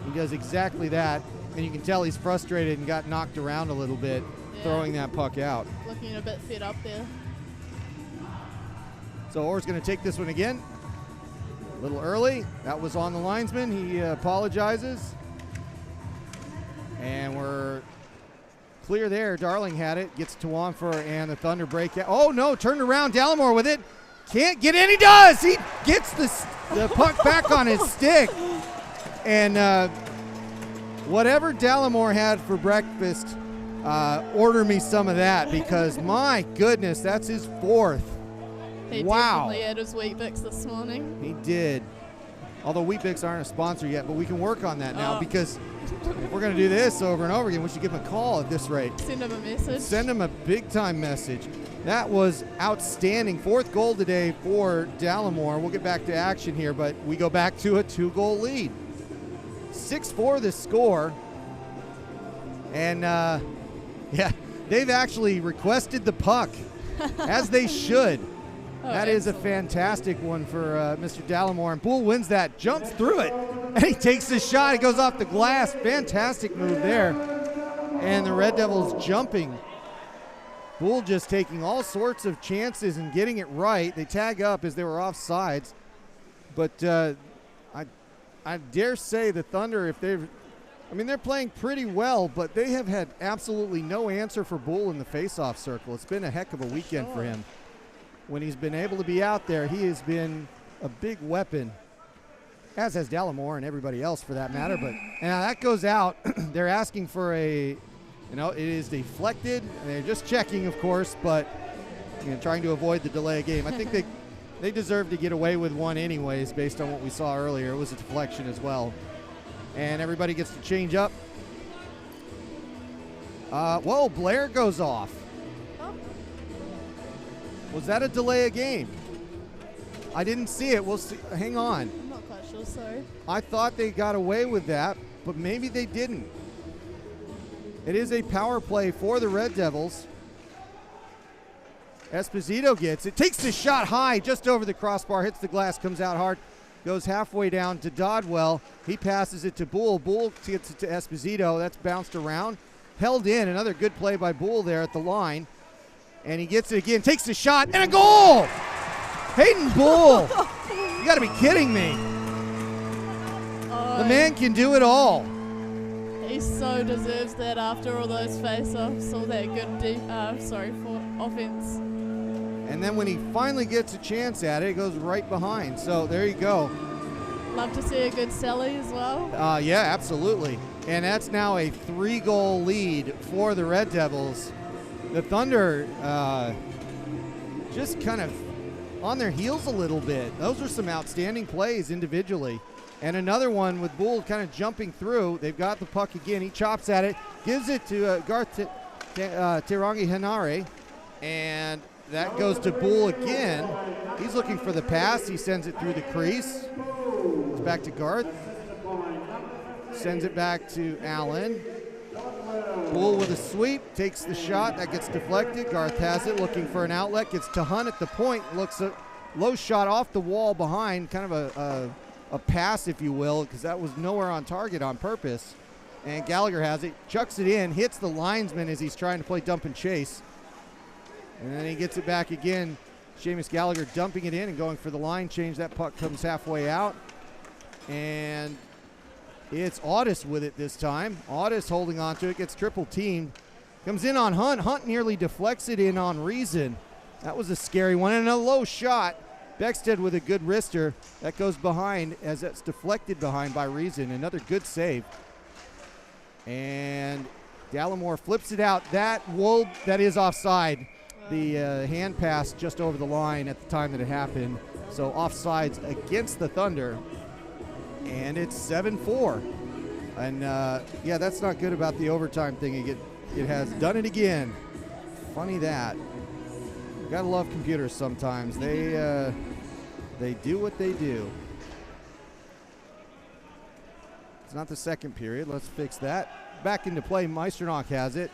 He does exactly that, and you can tell he's frustrated and got knocked around a little bit, throwing that puck out. Looking a bit fed up there. So Orr's going to take this one again. A little early. That was on the linesman. He apologizes. And we're clear there. Darling had it. Gets to Wanfor, and the Thunder break out. Oh, no. Turned around. Dallimore with it. Can't get in. He does. He gets the puck back on his stick. And whatever Dallimore had for breakfast, order me some of that, because my goodness, that's his fourth. He definitely had his Weet-Bix this morning. He did. Although Weet-Bix aren't a sponsor yet, but we can work on that now, because if we're going to do this over and over again, we should give him a call at this rate. Send him a message. Send him a big-time message. That was outstanding. Fourth goal today for Dallimore. We'll get back to action here, but we go back to a 2-goal lead. 6-4 the score. And, yeah, they've actually requested the puck, as they should. That is a fantastic one for Mr. Dallimore. And Poole wins that, jumps through it, and he takes the shot. He goes off the glass. Fantastic move there. And the Red Devils jumping. Poole just taking all sorts of chances and getting it right. They tag up as they were offsides. But I dare say the Thunder, they're playing pretty well, but they have had absolutely no answer for Poole in the faceoff circle. It's been a heck of a weekend for him. When he's been able to be out there, he has been a big weapon, as has Dallimore and everybody else for that matter. But now that goes out. They're asking for it is deflected. And they're just checking, of course, but trying to avoid the delay of game. I think they deserve to get away with one anyways, based on what we saw earlier. It was a deflection as well. And everybody gets to change up. Whoa, Blair goes off. Was that a delay of game? I didn't see it. We'll see. Hang on. I'm not quite sure, sorry. I thought they got away with that, but maybe they didn't. It is a power play for the Red Devils. Esposito gets it. Takes the shot high, just over the crossbar, hits the glass, comes out hard, goes halfway down to Dodwell. He passes it to Bull. Bull gets it to Esposito. That's bounced around. Held in. Another good play by Bull there at the line. And he gets it again, takes the shot, and a goal! Hayden Bull! You gotta be kidding me. The man can do it all. He so deserves that after all those face-offs, all that good for offense. And then when he finally gets a chance at it, it goes right behind. So there you go. Love to see a good Sally as well. Yeah, absolutely. And that's now a 3-goal lead for the Red Devils. The Thunder just kind of on their heels a little bit. Those were some outstanding plays individually. And another one with Bull kind of jumping through. They've got the puck again. He chops at it, gives it to Garth Tirangi Hanare, and that goes to Bull again. He's looking for the pass. He sends it through the crease. It's back to Garth. Sends it back to Allen. Bull with a sweep, takes the shot. That gets deflected. Garth has it, looking for an outlet. Gets to Hunt at the point. Looks a low shot off the wall behind. Kind of a pass, if you will, because that was nowhere on target on purpose. And Gallagher has it, chucks it in, hits the linesman as he's trying to play dump and chase. And then he gets it back again. Seamus Gallagher dumping it in and going for the line change. That puck comes halfway out. And it's Audis with it this time. Audis holding on to it, gets triple teamed. Comes in on Hunt. Hunt nearly deflects it in on Reason. That was a scary one and a low shot. Beckstead with a good wrister. That goes behind as that's deflected behind by Reason. Another good save. And Dallimore flips it out. That is offside. The hand pass just over the line at the time that it happened. So offsides against the Thunder. And it's 7-4. And yeah, that's not good about the overtime thing. It has done it again. Funny that. Gotta love computers sometimes. They do what they do. It's not the second period. Let's fix that. Back into play. Meisternock has it.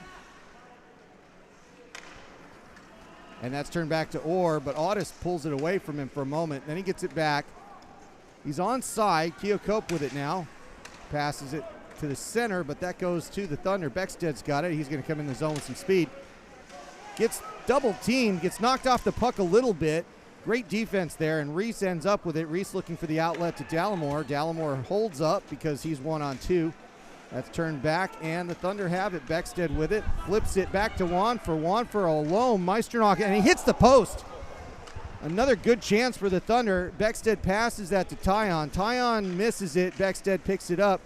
And that's turned back to Orr, but Audis pulls it away from him for a moment. Then he gets it back. He's onside. Keocope with it now. Passes it to the center, but that goes to the Thunder. Beckstead's got it. He's going to come in the zone with some speed. Gets double teamed, gets knocked off the puck a little bit. Great defense there, and Reese ends up with it. Reese looking for the outlet to Dallimore. Dallimore holds up because he's 1-on-2. That's turned back, and the Thunder have it. Beckstead with it. Flips it back to Wanfer alone. Meisternock, and he hits the post. Another good chance for the Thunder. Beckstead passes that to Tyon. Tyon misses it. Beckstead picks it up.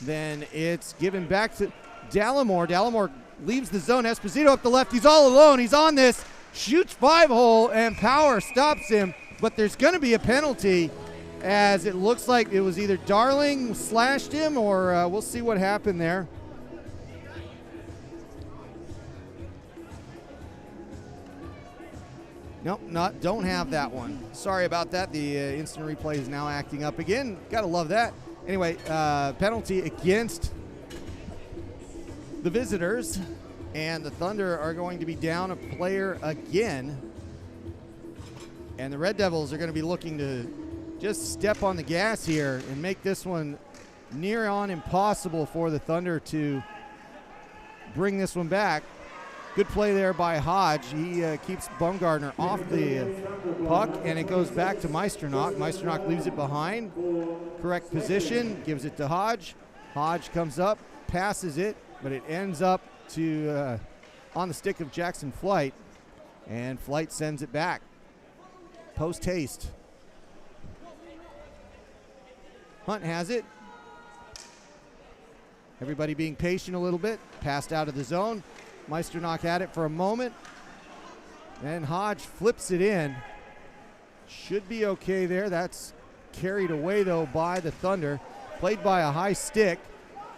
Then it's given back to Dallimore. Dallimore leaves the zone. Esposito up the left. He's all alone. He's on this. Shoots 5-hole, and Power stops him. But there's going to be a penalty, as it looks like it was either Darling slashed him, or we'll see what happened there. Nope, don't have that one. Sorry about that. The instant replay is now acting up again. Gotta love that. Anyway, penalty against the visitors, and the Thunder are going to be down a player again. And the Red Devils are going to be looking to just step on the gas here and make this one near on impossible for the Thunder to bring this one back. Good play there by Hodge. He keeps Bumgardner off the puck, and it goes back to Meisternock. Meisternock leaves it behind. Correct position, gives it to Hodge. Hodge comes up, passes it, but it ends up to on the stick of Jackson Flight, and Flight sends it back. Post haste. Hunt has it. Everybody being patient a little bit. Passed out of the zone. Meisternock had it for a moment. And Hodge flips it in. Should be okay there. That's carried away, though, by the Thunder. Played by a high stick.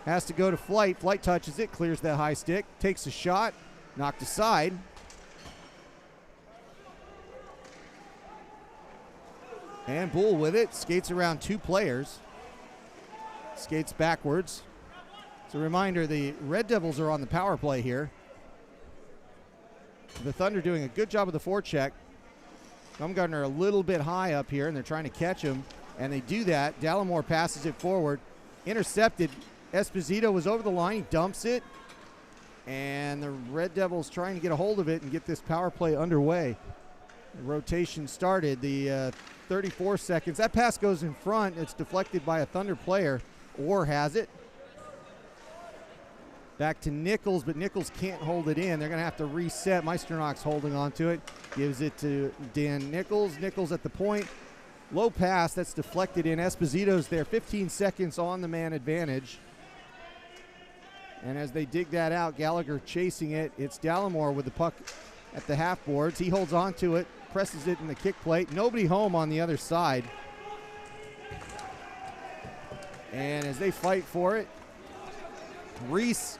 Has to go to Flight. Flight touches it, clears that high stick. Takes a shot. Knocked aside. And Bull with it. Skates around two players. Skates backwards. It's a reminder the Red Devils are on the power play here. The Thunder doing a good job of the forecheck. Bumgardner a little bit high up here, and they're trying to catch him, and they do that. Dallimore passes it forward. Intercepted. Esposito was over the line. He dumps it, and the Red Devils trying to get a hold of it and get this power play underway. The rotation started. The 34 seconds. That pass goes in front. It's deflected by a Thunder player. Orr has it. Back to Nichols, but Nichols can't hold it in. They're going to have to reset. Meisternock's holding on to it. Gives it to Dan Nichols. Nichols at the point. Low pass. That's deflected in. Esposito's there. 15 seconds on the man advantage. And as they dig that out, Gallagher chasing it. It's Dallimore with the puck at the half boards. He holds on to it. Presses it in the kick plate. Nobody home on the other side. And as they fight for it, Reese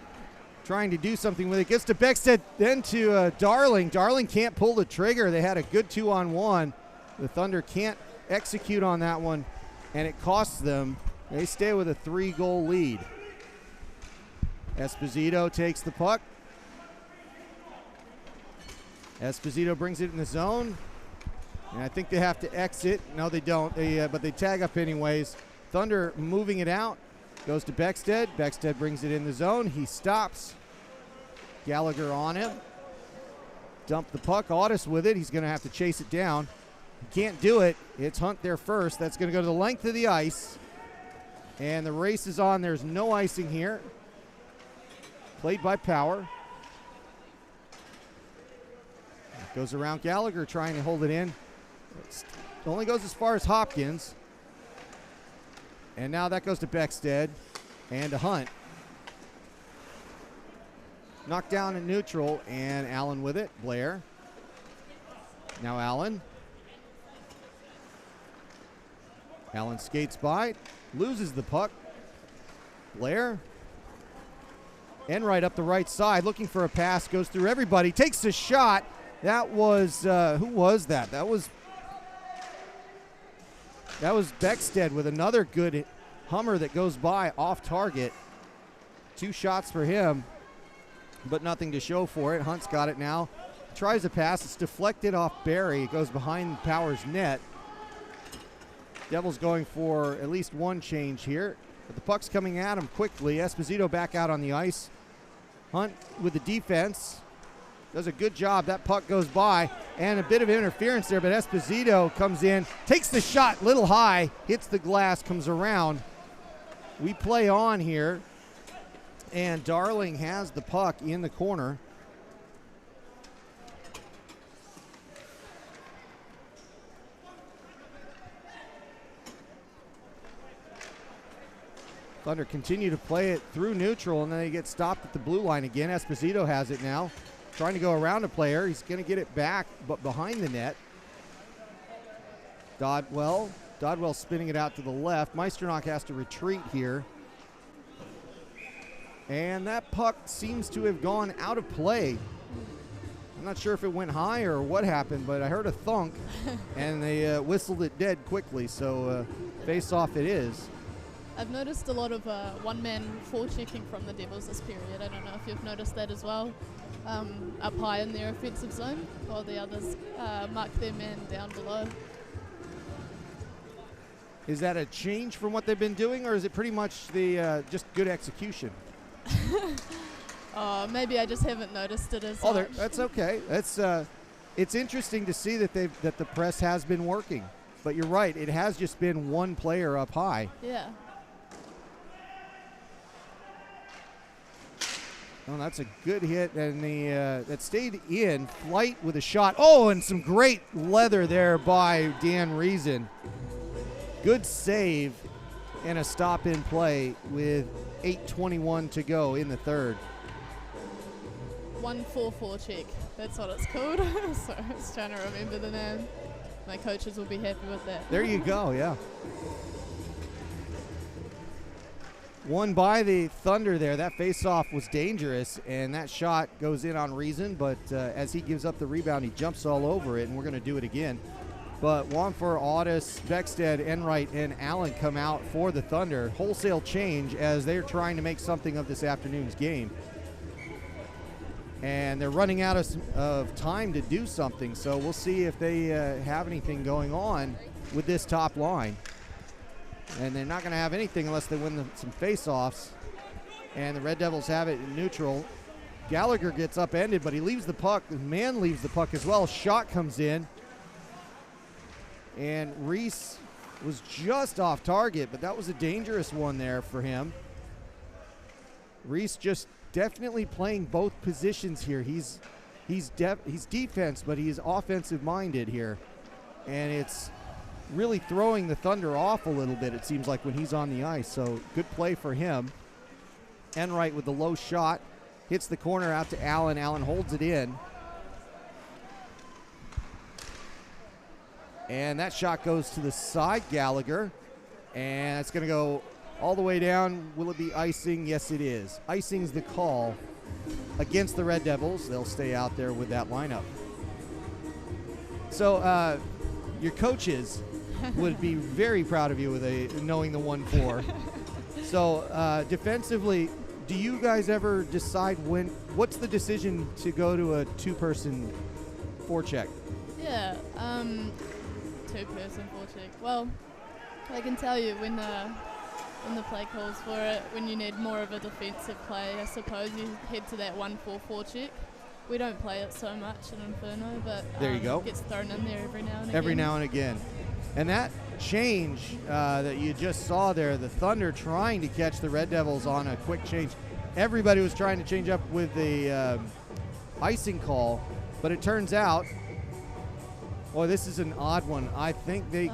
trying to do something with it. Gets to Beckstead, then to Darling. Darling can't pull the trigger. They had a good 2-on-1. The Thunder can't execute on that one, and it costs them. They stay with a 3-goal lead. Esposito takes the puck. Esposito brings it in the zone, and I think they have to exit. No, they don't, but they tag up anyways. Thunder moving it out. Goes to Beckstead. Beckstead brings it in the zone. He stops. Gallagher on him. Dump the puck. Audis with it. He's going to have to chase it down. He can't do it. It's Hunt there first. That's going to go to the length of the ice. And the race is on. There's no icing here. Played by Power. Goes around Gallagher trying to hold it in. It only goes as far as Hopkins. And now that goes to Beckstead and to Hunt. Knocked down in neutral, and Allen with it. Blair. Now Allen. Allen skates by, loses the puck. Blair. Enright up the right side, looking for a pass, goes through everybody, takes a shot. That was, who was that? That was Beckstead with another good hummer that goes by off target. 2 shots for him, but nothing to show for it. Hunt's got it now. Tries a pass. It's deflected off Barry. It goes behind Power's net. Devils going for at least one change here. But the puck's coming at him quickly. Esposito back out on the ice. Hunt with the defense. Does a good job. That puck goes by, and a bit of interference there, but Esposito comes in, takes the shot, little high, hits the glass, comes around. We play on here, and Darling has the puck in the corner. Thunder continue to play it through neutral, and then they get stopped at the blue line again. Esposito has it now. Trying to go around a player. He's going to get it back, but behind the net. Dodwell spinning it out to the left. Meisternock has to retreat here. And that puck seems to have gone out of play. I'm not sure if it went high or what happened, but I heard a thunk, and they whistled it dead quickly, so face off it is. I've noticed a lot of one-man forechecking from the Devils this period. I don't know if you've noticed that as well. Up high in their offensive zone, while the others mark their men down below. Is that a change from what they've been doing, or is it pretty much the just good execution? Maybe I just haven't noticed it as much. That's okay. It's interesting to see that the press has been working. But you're right, it has just been one player up high. Yeah. Oh, that's a good hit, and that stayed in. Flight with a shot. Oh, and some great leather there by Dan Reason. Good save and a stop in play with 8:21 to go in the third. 1-4-4 check. That's what it's called. So I was trying to remember the name. My coaches will be happy with that. There you go, yeah. Won by the Thunder there. That face-off was dangerous, and that shot goes in on Reason, but as he gives up the rebound, he jumps all over it, and we're going to do it again. But Wamfor, Audis, Beckstead, Enright, and Allen come out for the Thunder. Wholesale change as they're trying to make something of this afternoon's game. And they're running out of time to do something, so we'll see if they have anything going on with this top line. And they're not going to have anything unless they win some face-offs. And the Red Devils have it in neutral. Gallagher gets upended, but he leaves the puck. The man leaves the puck as well. Shot comes in. And Reese was just off target, but that was a dangerous one there for him. Reese just definitely playing both positions here. He's defense, but he's offensive minded here, and it's really throwing the Thunder off a little bit, it seems like, when he's on the ice. So good play for him. Enright with the low shot, hits the corner out to Allen. Allen holds it in, and that shot goes to the side, Gallagher, and it's going to go all the way down. Will it be icing? Yes, it is. Icing's the call against the Red Devils. They'll stay out there with that lineup. So your coaches would be very proud of you with knowing the 1-4. So defensively, do you guys ever decide what's the decision to go to a two-person forecheck? Yeah, two-person forecheck. Well, I can tell you when the play calls for it, when you need more of a defensive play, I suppose you head to that 1-4 forecheck. We don't play it so much in Inferno, but there you go. It gets thrown in there every now and again. Every now and again. And that change that you just saw there, the Thunder trying to catch the Red Devils on a quick change. Everybody was trying to change up with the icing call, but it turns out, boy, this is an odd one. I think it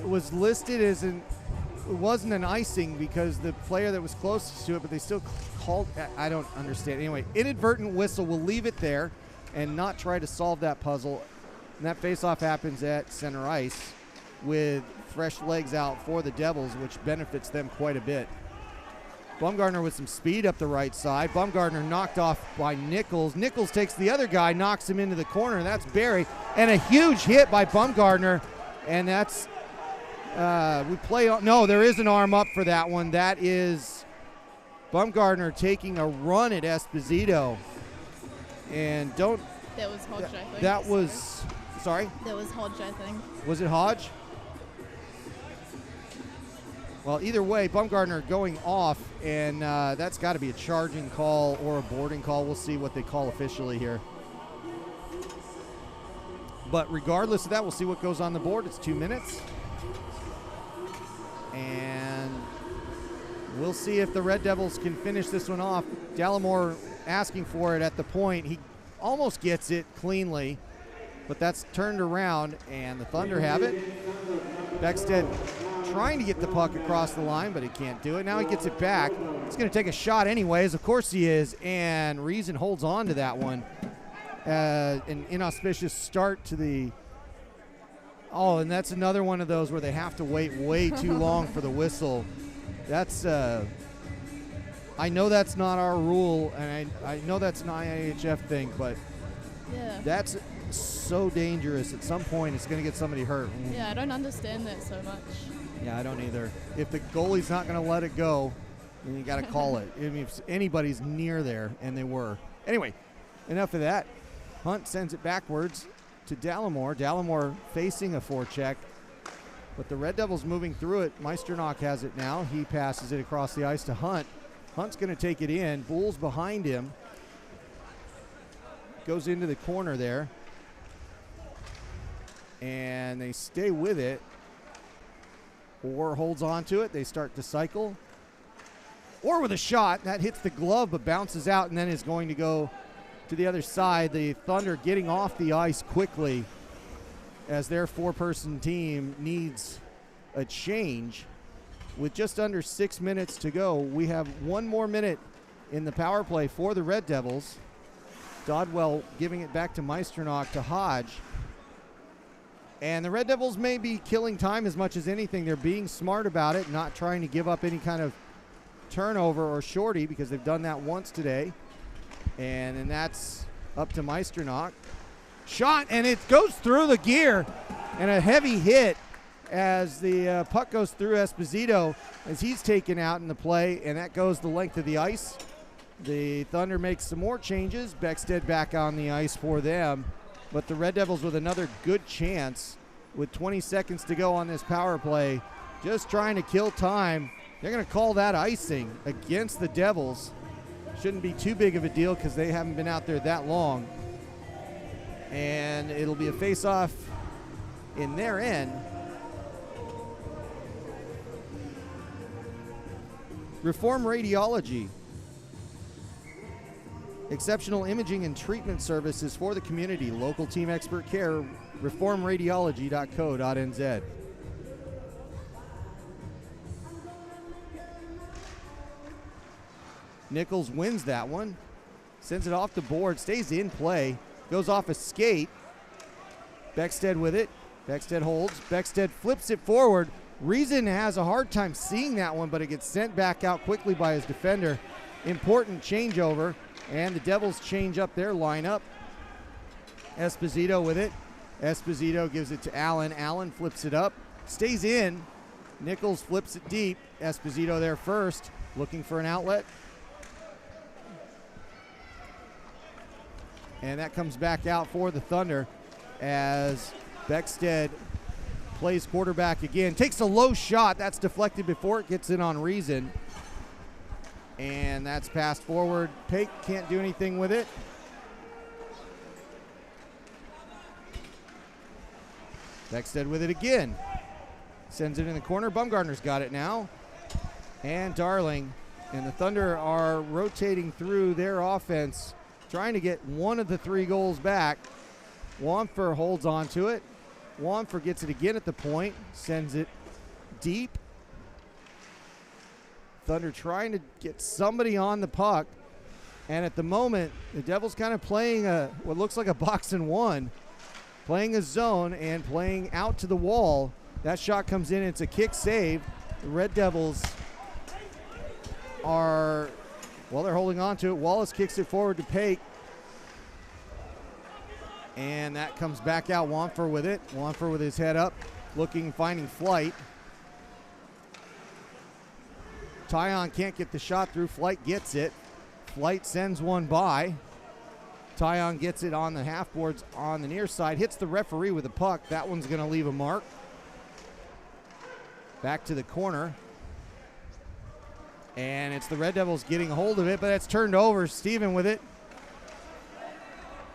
was listed as it wasn't an icing because the player that was closest to it, but they still called, I don't understand. Anyway, inadvertent whistle. We'll leave it there and not try to solve that puzzle. And that faceoff happens at center ice with fresh legs out for the Devils, which benefits them quite a bit. Bumgardner with some speed up the right side. Bumgardner knocked off by Nichols. Nichols takes the other guy, knocks him into the corner, and that's Barry. And a huge hit by Bumgardner, and that's no, there is an arm up for that one. That is Bumgardner taking a run at Esposito. And That was Hodge, I think. That was, sorry? That was Hodge, I think. Was it Hodge? Well, either way, Bumgardner going off, and that's got to be a charging call or a boarding call. We'll see what they call officially here. But regardless of that, we'll see what goes on the board. It's 2 minutes. And we'll see if the Red Devils can finish this one off. Dallimore asking for it at the point. He almost gets it cleanly, but that's turned around, and the Thunder have it. Beckstead trying to get the puck across the line, but he can't do it. Now he gets it back. He's going to take a shot anyways. Of course he is, and Reason holds on to that one. An inauspicious start to the... Oh, and that's another one of those where they have to wait way too long for the whistle. That's... I know that's not our rule, and I know that's an IIHF thing, but yeah, that's so dangerous. At some point, it's going to get somebody hurt. Yeah, I don't understand that so much. Yeah, I don't either. If the goalie's not going to let it go, then you got to call it. I mean, if anybody's near there, and they were. Anyway, enough of that. Hunt sends it backwards to Dallimore. Dallimore facing a forecheck, but the Red Devils moving through it. Meisternock has it now. He passes it across the ice to Hunt. Hunt's going to take it in. Bull's behind him. Goes into the corner there. And they stay with it. Orr holds on to it. They start to cycle. Orr with a shot. That hits the glove but bounces out and then is going to go to the other side. The Thunder getting off the ice quickly as their four-person team needs a change. With just under 6 minutes to go, we have one more minute in the power play for the Red Devils. Dodwell giving it back to Meisternock to Hodge. And the Red Devils may be killing time as much as anything. They're being smart about it, not trying to give up any kind of turnover or shorty because they've done that once today. And then that's up to Meisternock. Shot, and it goes through the gear. And a heavy hit as the puck goes through Esposito as he's taken out in the play, and that goes the length of the ice. The Thunder makes some more changes. Beckstead back on the ice for them, but the Red Devils with another good chance with 20 seconds to go on this power play, just trying to kill time. They're going to call that icing against the Devils. Shouldn't be too big of a deal because they haven't been out there that long. And it'll be a face-off in their end. Reform Radiology, Exceptional imaging and treatment services for the community. Local team expert care. reformradiology.co.nz. Nichols wins that one. Sends it off the board. Stays in play. Goes off a skate. Beckstead with it. Beckstead holds. Beckstead flips it forward. Reason has a hard time seeing that one, but it gets sent back out quickly by his defender. Important changeover, and the Devils change up their lineup. Esposito with it. Esposito gives it to Allen. Allen flips it up. Stays in. Nichols flips it deep. Esposito there first, looking for an outlet. And that comes back out for the Thunder as Beckstead plays quarterback again. Takes a low shot. That's deflected before it gets in on Reason. And that's passed forward. Pake can't do anything with it. Beckstead with it again. Sends it in the corner. Bumgarner's got it now. And Darling. And the Thunder are rotating through their offense, trying to get one of the 3 goals back. Wamfer holds on to it. Wamfer gets it again at the point, sends it deep. Thunder trying to get somebody on the puck. And at the moment, the Devils kind of playing what looks like a box and one, playing a zone and playing out to the wall. That shot comes in. It's a kick save. The Red Devils are, well, they're holding on to it. Wallace kicks it forward to Pake. And that comes back out. Wamfer with it. Wamfer with his head up, looking, finding Flight. Tyon can't get the shot through. Flight gets it. Flight sends one by. Tyon gets it on the half boards on the near side. Hits the referee with a puck. That one's going to leave a mark. Back to the corner. And it's the Red Devils getting a hold of it, but it's turned over. Steven with it.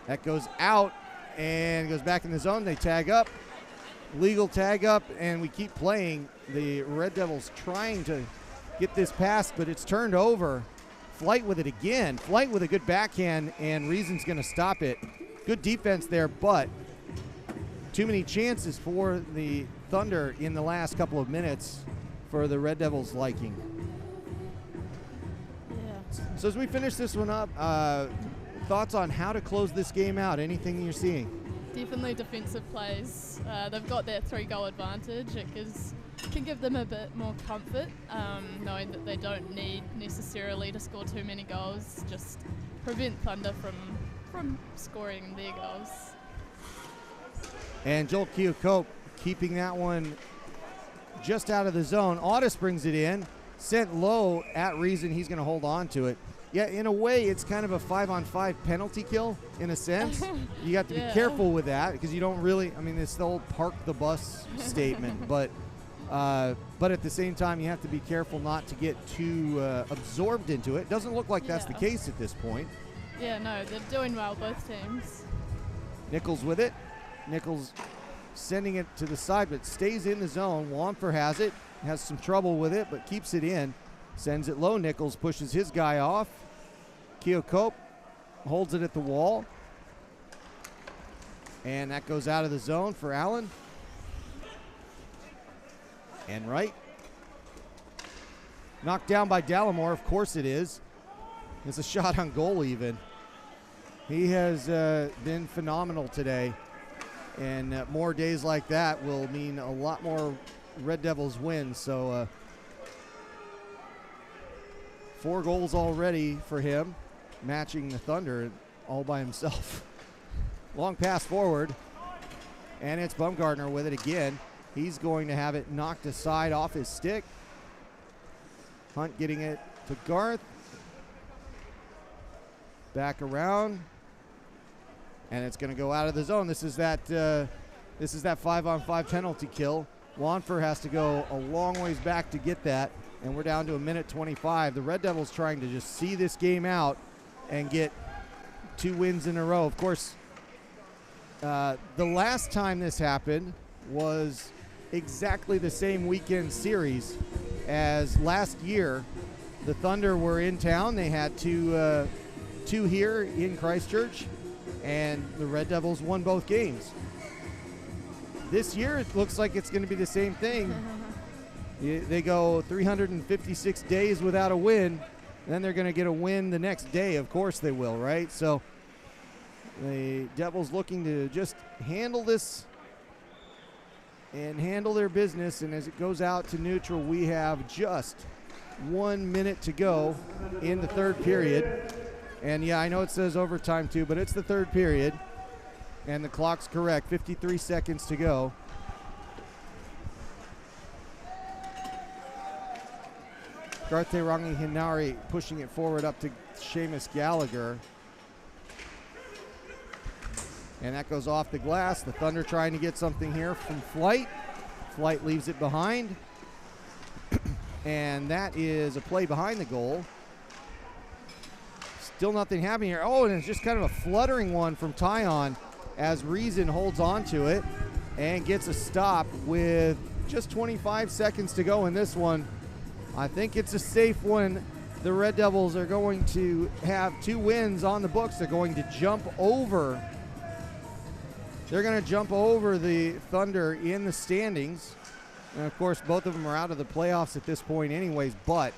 That goes out and goes back in the zone. They tag up. Legal tag up, and we keep playing. The Red Devils trying to get this pass, but it's turned over. Flight with it again. Flight with a good backhand, and Reason's going to stop it. Good defense there, but too many chances for the Thunder in the last couple of minutes for the Red Devils' liking. Yeah. So as we finish this one up, thoughts on how to close this game out? Anything you're seeing? Definitely defensive plays. They've got that 3-goal advantage. It can give them a bit more comfort, knowing that they don't need necessarily to score too many goals. Just prevent Thunder from scoring their goals. And Joel Keocope keeping that one just out of the zone. Audis brings it in, sent low at Reason. He's going to hold on to it. Yeah, in a way, it's kind of a 5-on-5 penalty kill in a sense. You have to be careful with that because you don't really, I mean, it's the old park the bus statement, but at the same time, you have to be careful not to get too absorbed into it. Doesn't look like that's the case at this point. Yeah, no, they're doing well, both teams. Nichols with it. Nichols sending it to the side, but stays in the zone. Wamfer has it, has some trouble with it, but keeps it in. Sends it low. Nichols pushes his guy off. Keocope holds it at the wall. And that goes out of the zone for Allen. And right. Knocked down by Dallimore, of course it is. It's a shot on goal even. He has been phenomenal today. And more days like that will mean a lot more Red Devils wins. So 4 goals already for him, matching the Thunder all by himself. Long pass forward, and it's Bumgarner with it again. He's going to have it knocked aside off his stick. Hunt getting it to Garth. Back around, and it's going to go out of the zone. This is that 5-on-5 penalty kill. Wamfer has to go a long ways back to get that, and we're down to a minute 25. The Red Devils trying to just see this game out and get 2 wins in a row. Of course, the last time this happened was exactly the same weekend series as last year. The Thunder were in town. They had to 2 here in Christchurch, and the Red Devils won both games. This year, it looks like it's going to be the same thing. They go 356 days without a win, then they're going to get a win the next day. Of course they will, right? So the Devils looking to just handle this and handle their business, and as it goes out to neutral, we have just 1 minute to go in the third period. And yeah, I know it says overtime too, but it's the third period, and the clock's correct, 53 seconds to go. Garthe Rangi Hinari pushing it forward up to Seamus Gallagher. And that goes off the glass. The Thunder trying to get something here from Flight. Flight leaves it behind. And that is a play behind the goal. Still nothing happening here. Oh, and it's just kind of a fluttering one from Tyon as Reason holds on to it and gets a stop with just 25 seconds to go in this one. I think it's a safe one. The Red Devils are going to have 2 wins on the books. They're going to jump over. They're going to jump over the Thunder in the standings. And of course, both of them are out of the playoffs at this point anyways, but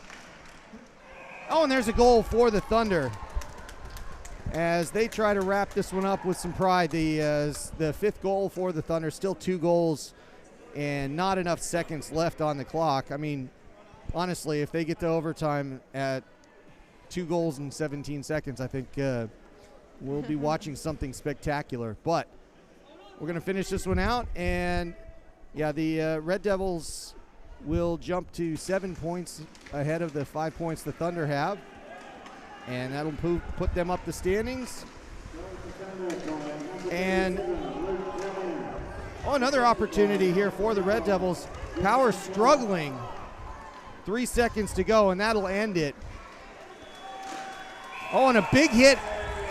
oh, and there's a goal for the Thunder as they try to wrap this one up with some pride. The 5th goal for the Thunder, still 2 goals and not enough seconds left on the clock. I mean, honestly, if they get to overtime at 2 goals in 17 seconds, I think we'll be watching something spectacular. But we're going to finish this one out, and yeah, the Red Devils will jump to 7 points ahead of the 5 points the Thunder have, and that'll put them up the standings. And oh, another opportunity here for the Red Devils. Power struggling. 3 seconds to go, and that'll end it. Oh, and a big hit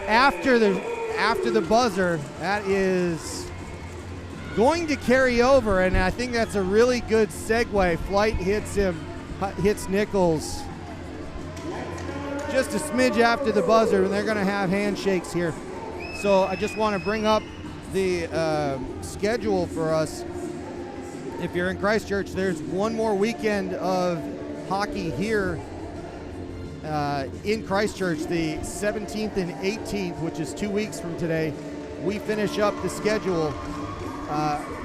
after the buzzer. That is going to carry over, and I think that's a really good segue. Flight hits Nichols just a smidge after the buzzer, and they're going to have handshakes here. So I just want to bring up the schedule for us. If you're in Christchurch, there's one more weekend of hockey here in Christchurch, the 17th and 18th, which is 2 weeks from today. We finish up the schedule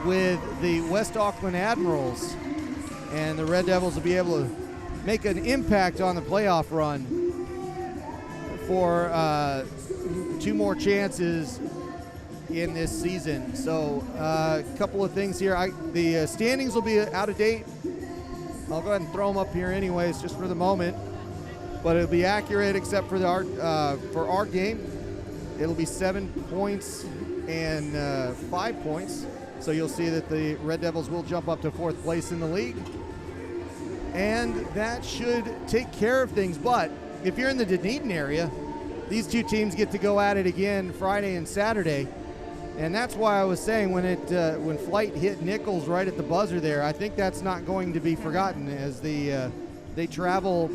with the West Auckland Admirals, and the Red Devils will be able to make an impact on the playoff run for 2 more chances in this season. So a couple of things here. The standings will be out of date. I'll go ahead and throw them up here anyways, just for the moment. But it'll be accurate except for our game. It'll be 7 points and 5 points. So you'll see that the Red Devils will jump up to 4th place in the league. And that should take care of things. But if you're in the Dunedin area, these 2 teams get to go at it again Friday and Saturday. And that's why I was saying when Flight hit Nichols right at the buzzer there, I think that's not going to be forgotten as they travel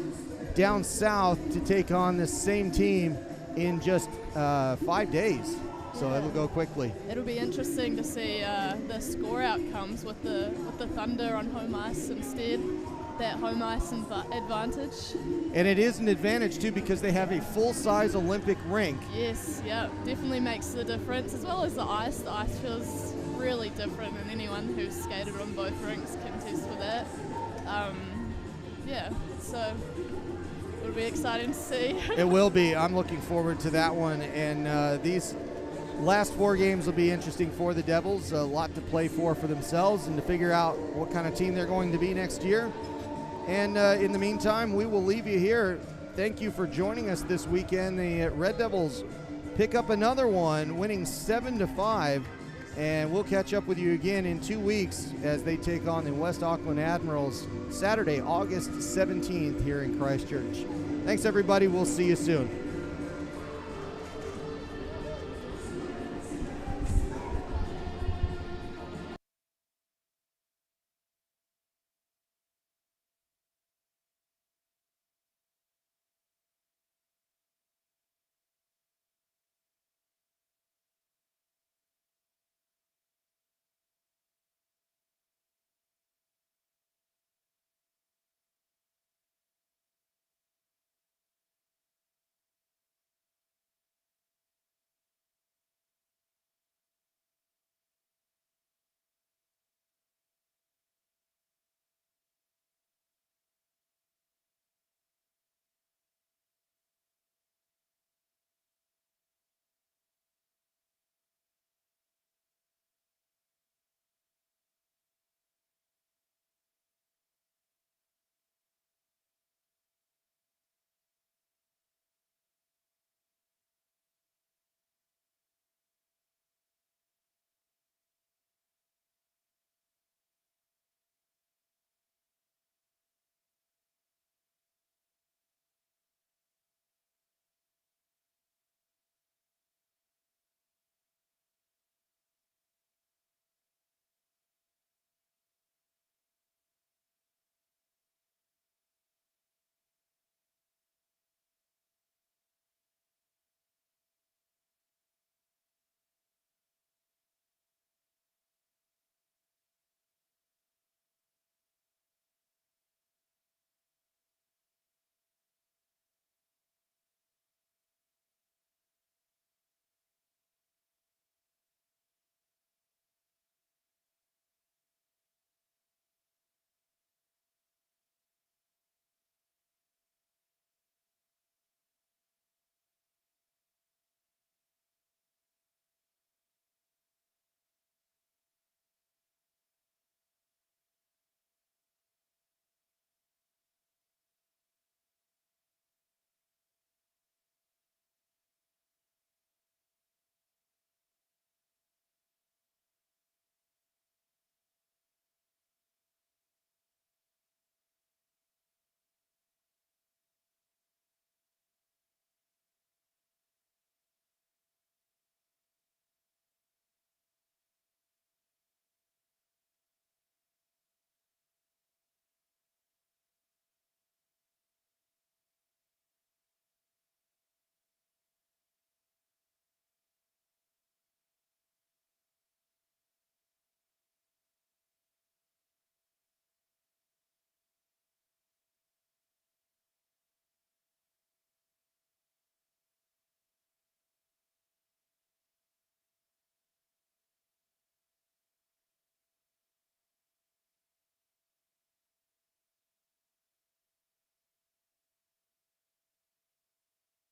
down south to take on this same team in just 5 days. So it'll go quickly. It'll be interesting to see the score outcomes with the Thunder on home ice instead. That home ice advantage. And it is an advantage too because they have a full-size Olympic rink. Yes, yeah, definitely makes the difference, as well as the ice. The ice feels really different, and anyone who's skated on both rinks can attest for that. Yeah, so it'll be exciting to see. It will be. I'm looking forward to that one, and these last 4 games will be interesting for the Devils. A lot to play for themselves and to figure out what kind of team they're going to be next year. And in the meantime, we will leave you here. Thank you for joining us this weekend. The Red Devils pick up another one, winning 7-5. And we'll catch up with you again in 2 weeks as they take on the West Auckland Admirals Saturday, August 17th here in Christchurch. Thanks, everybody. We'll see you soon.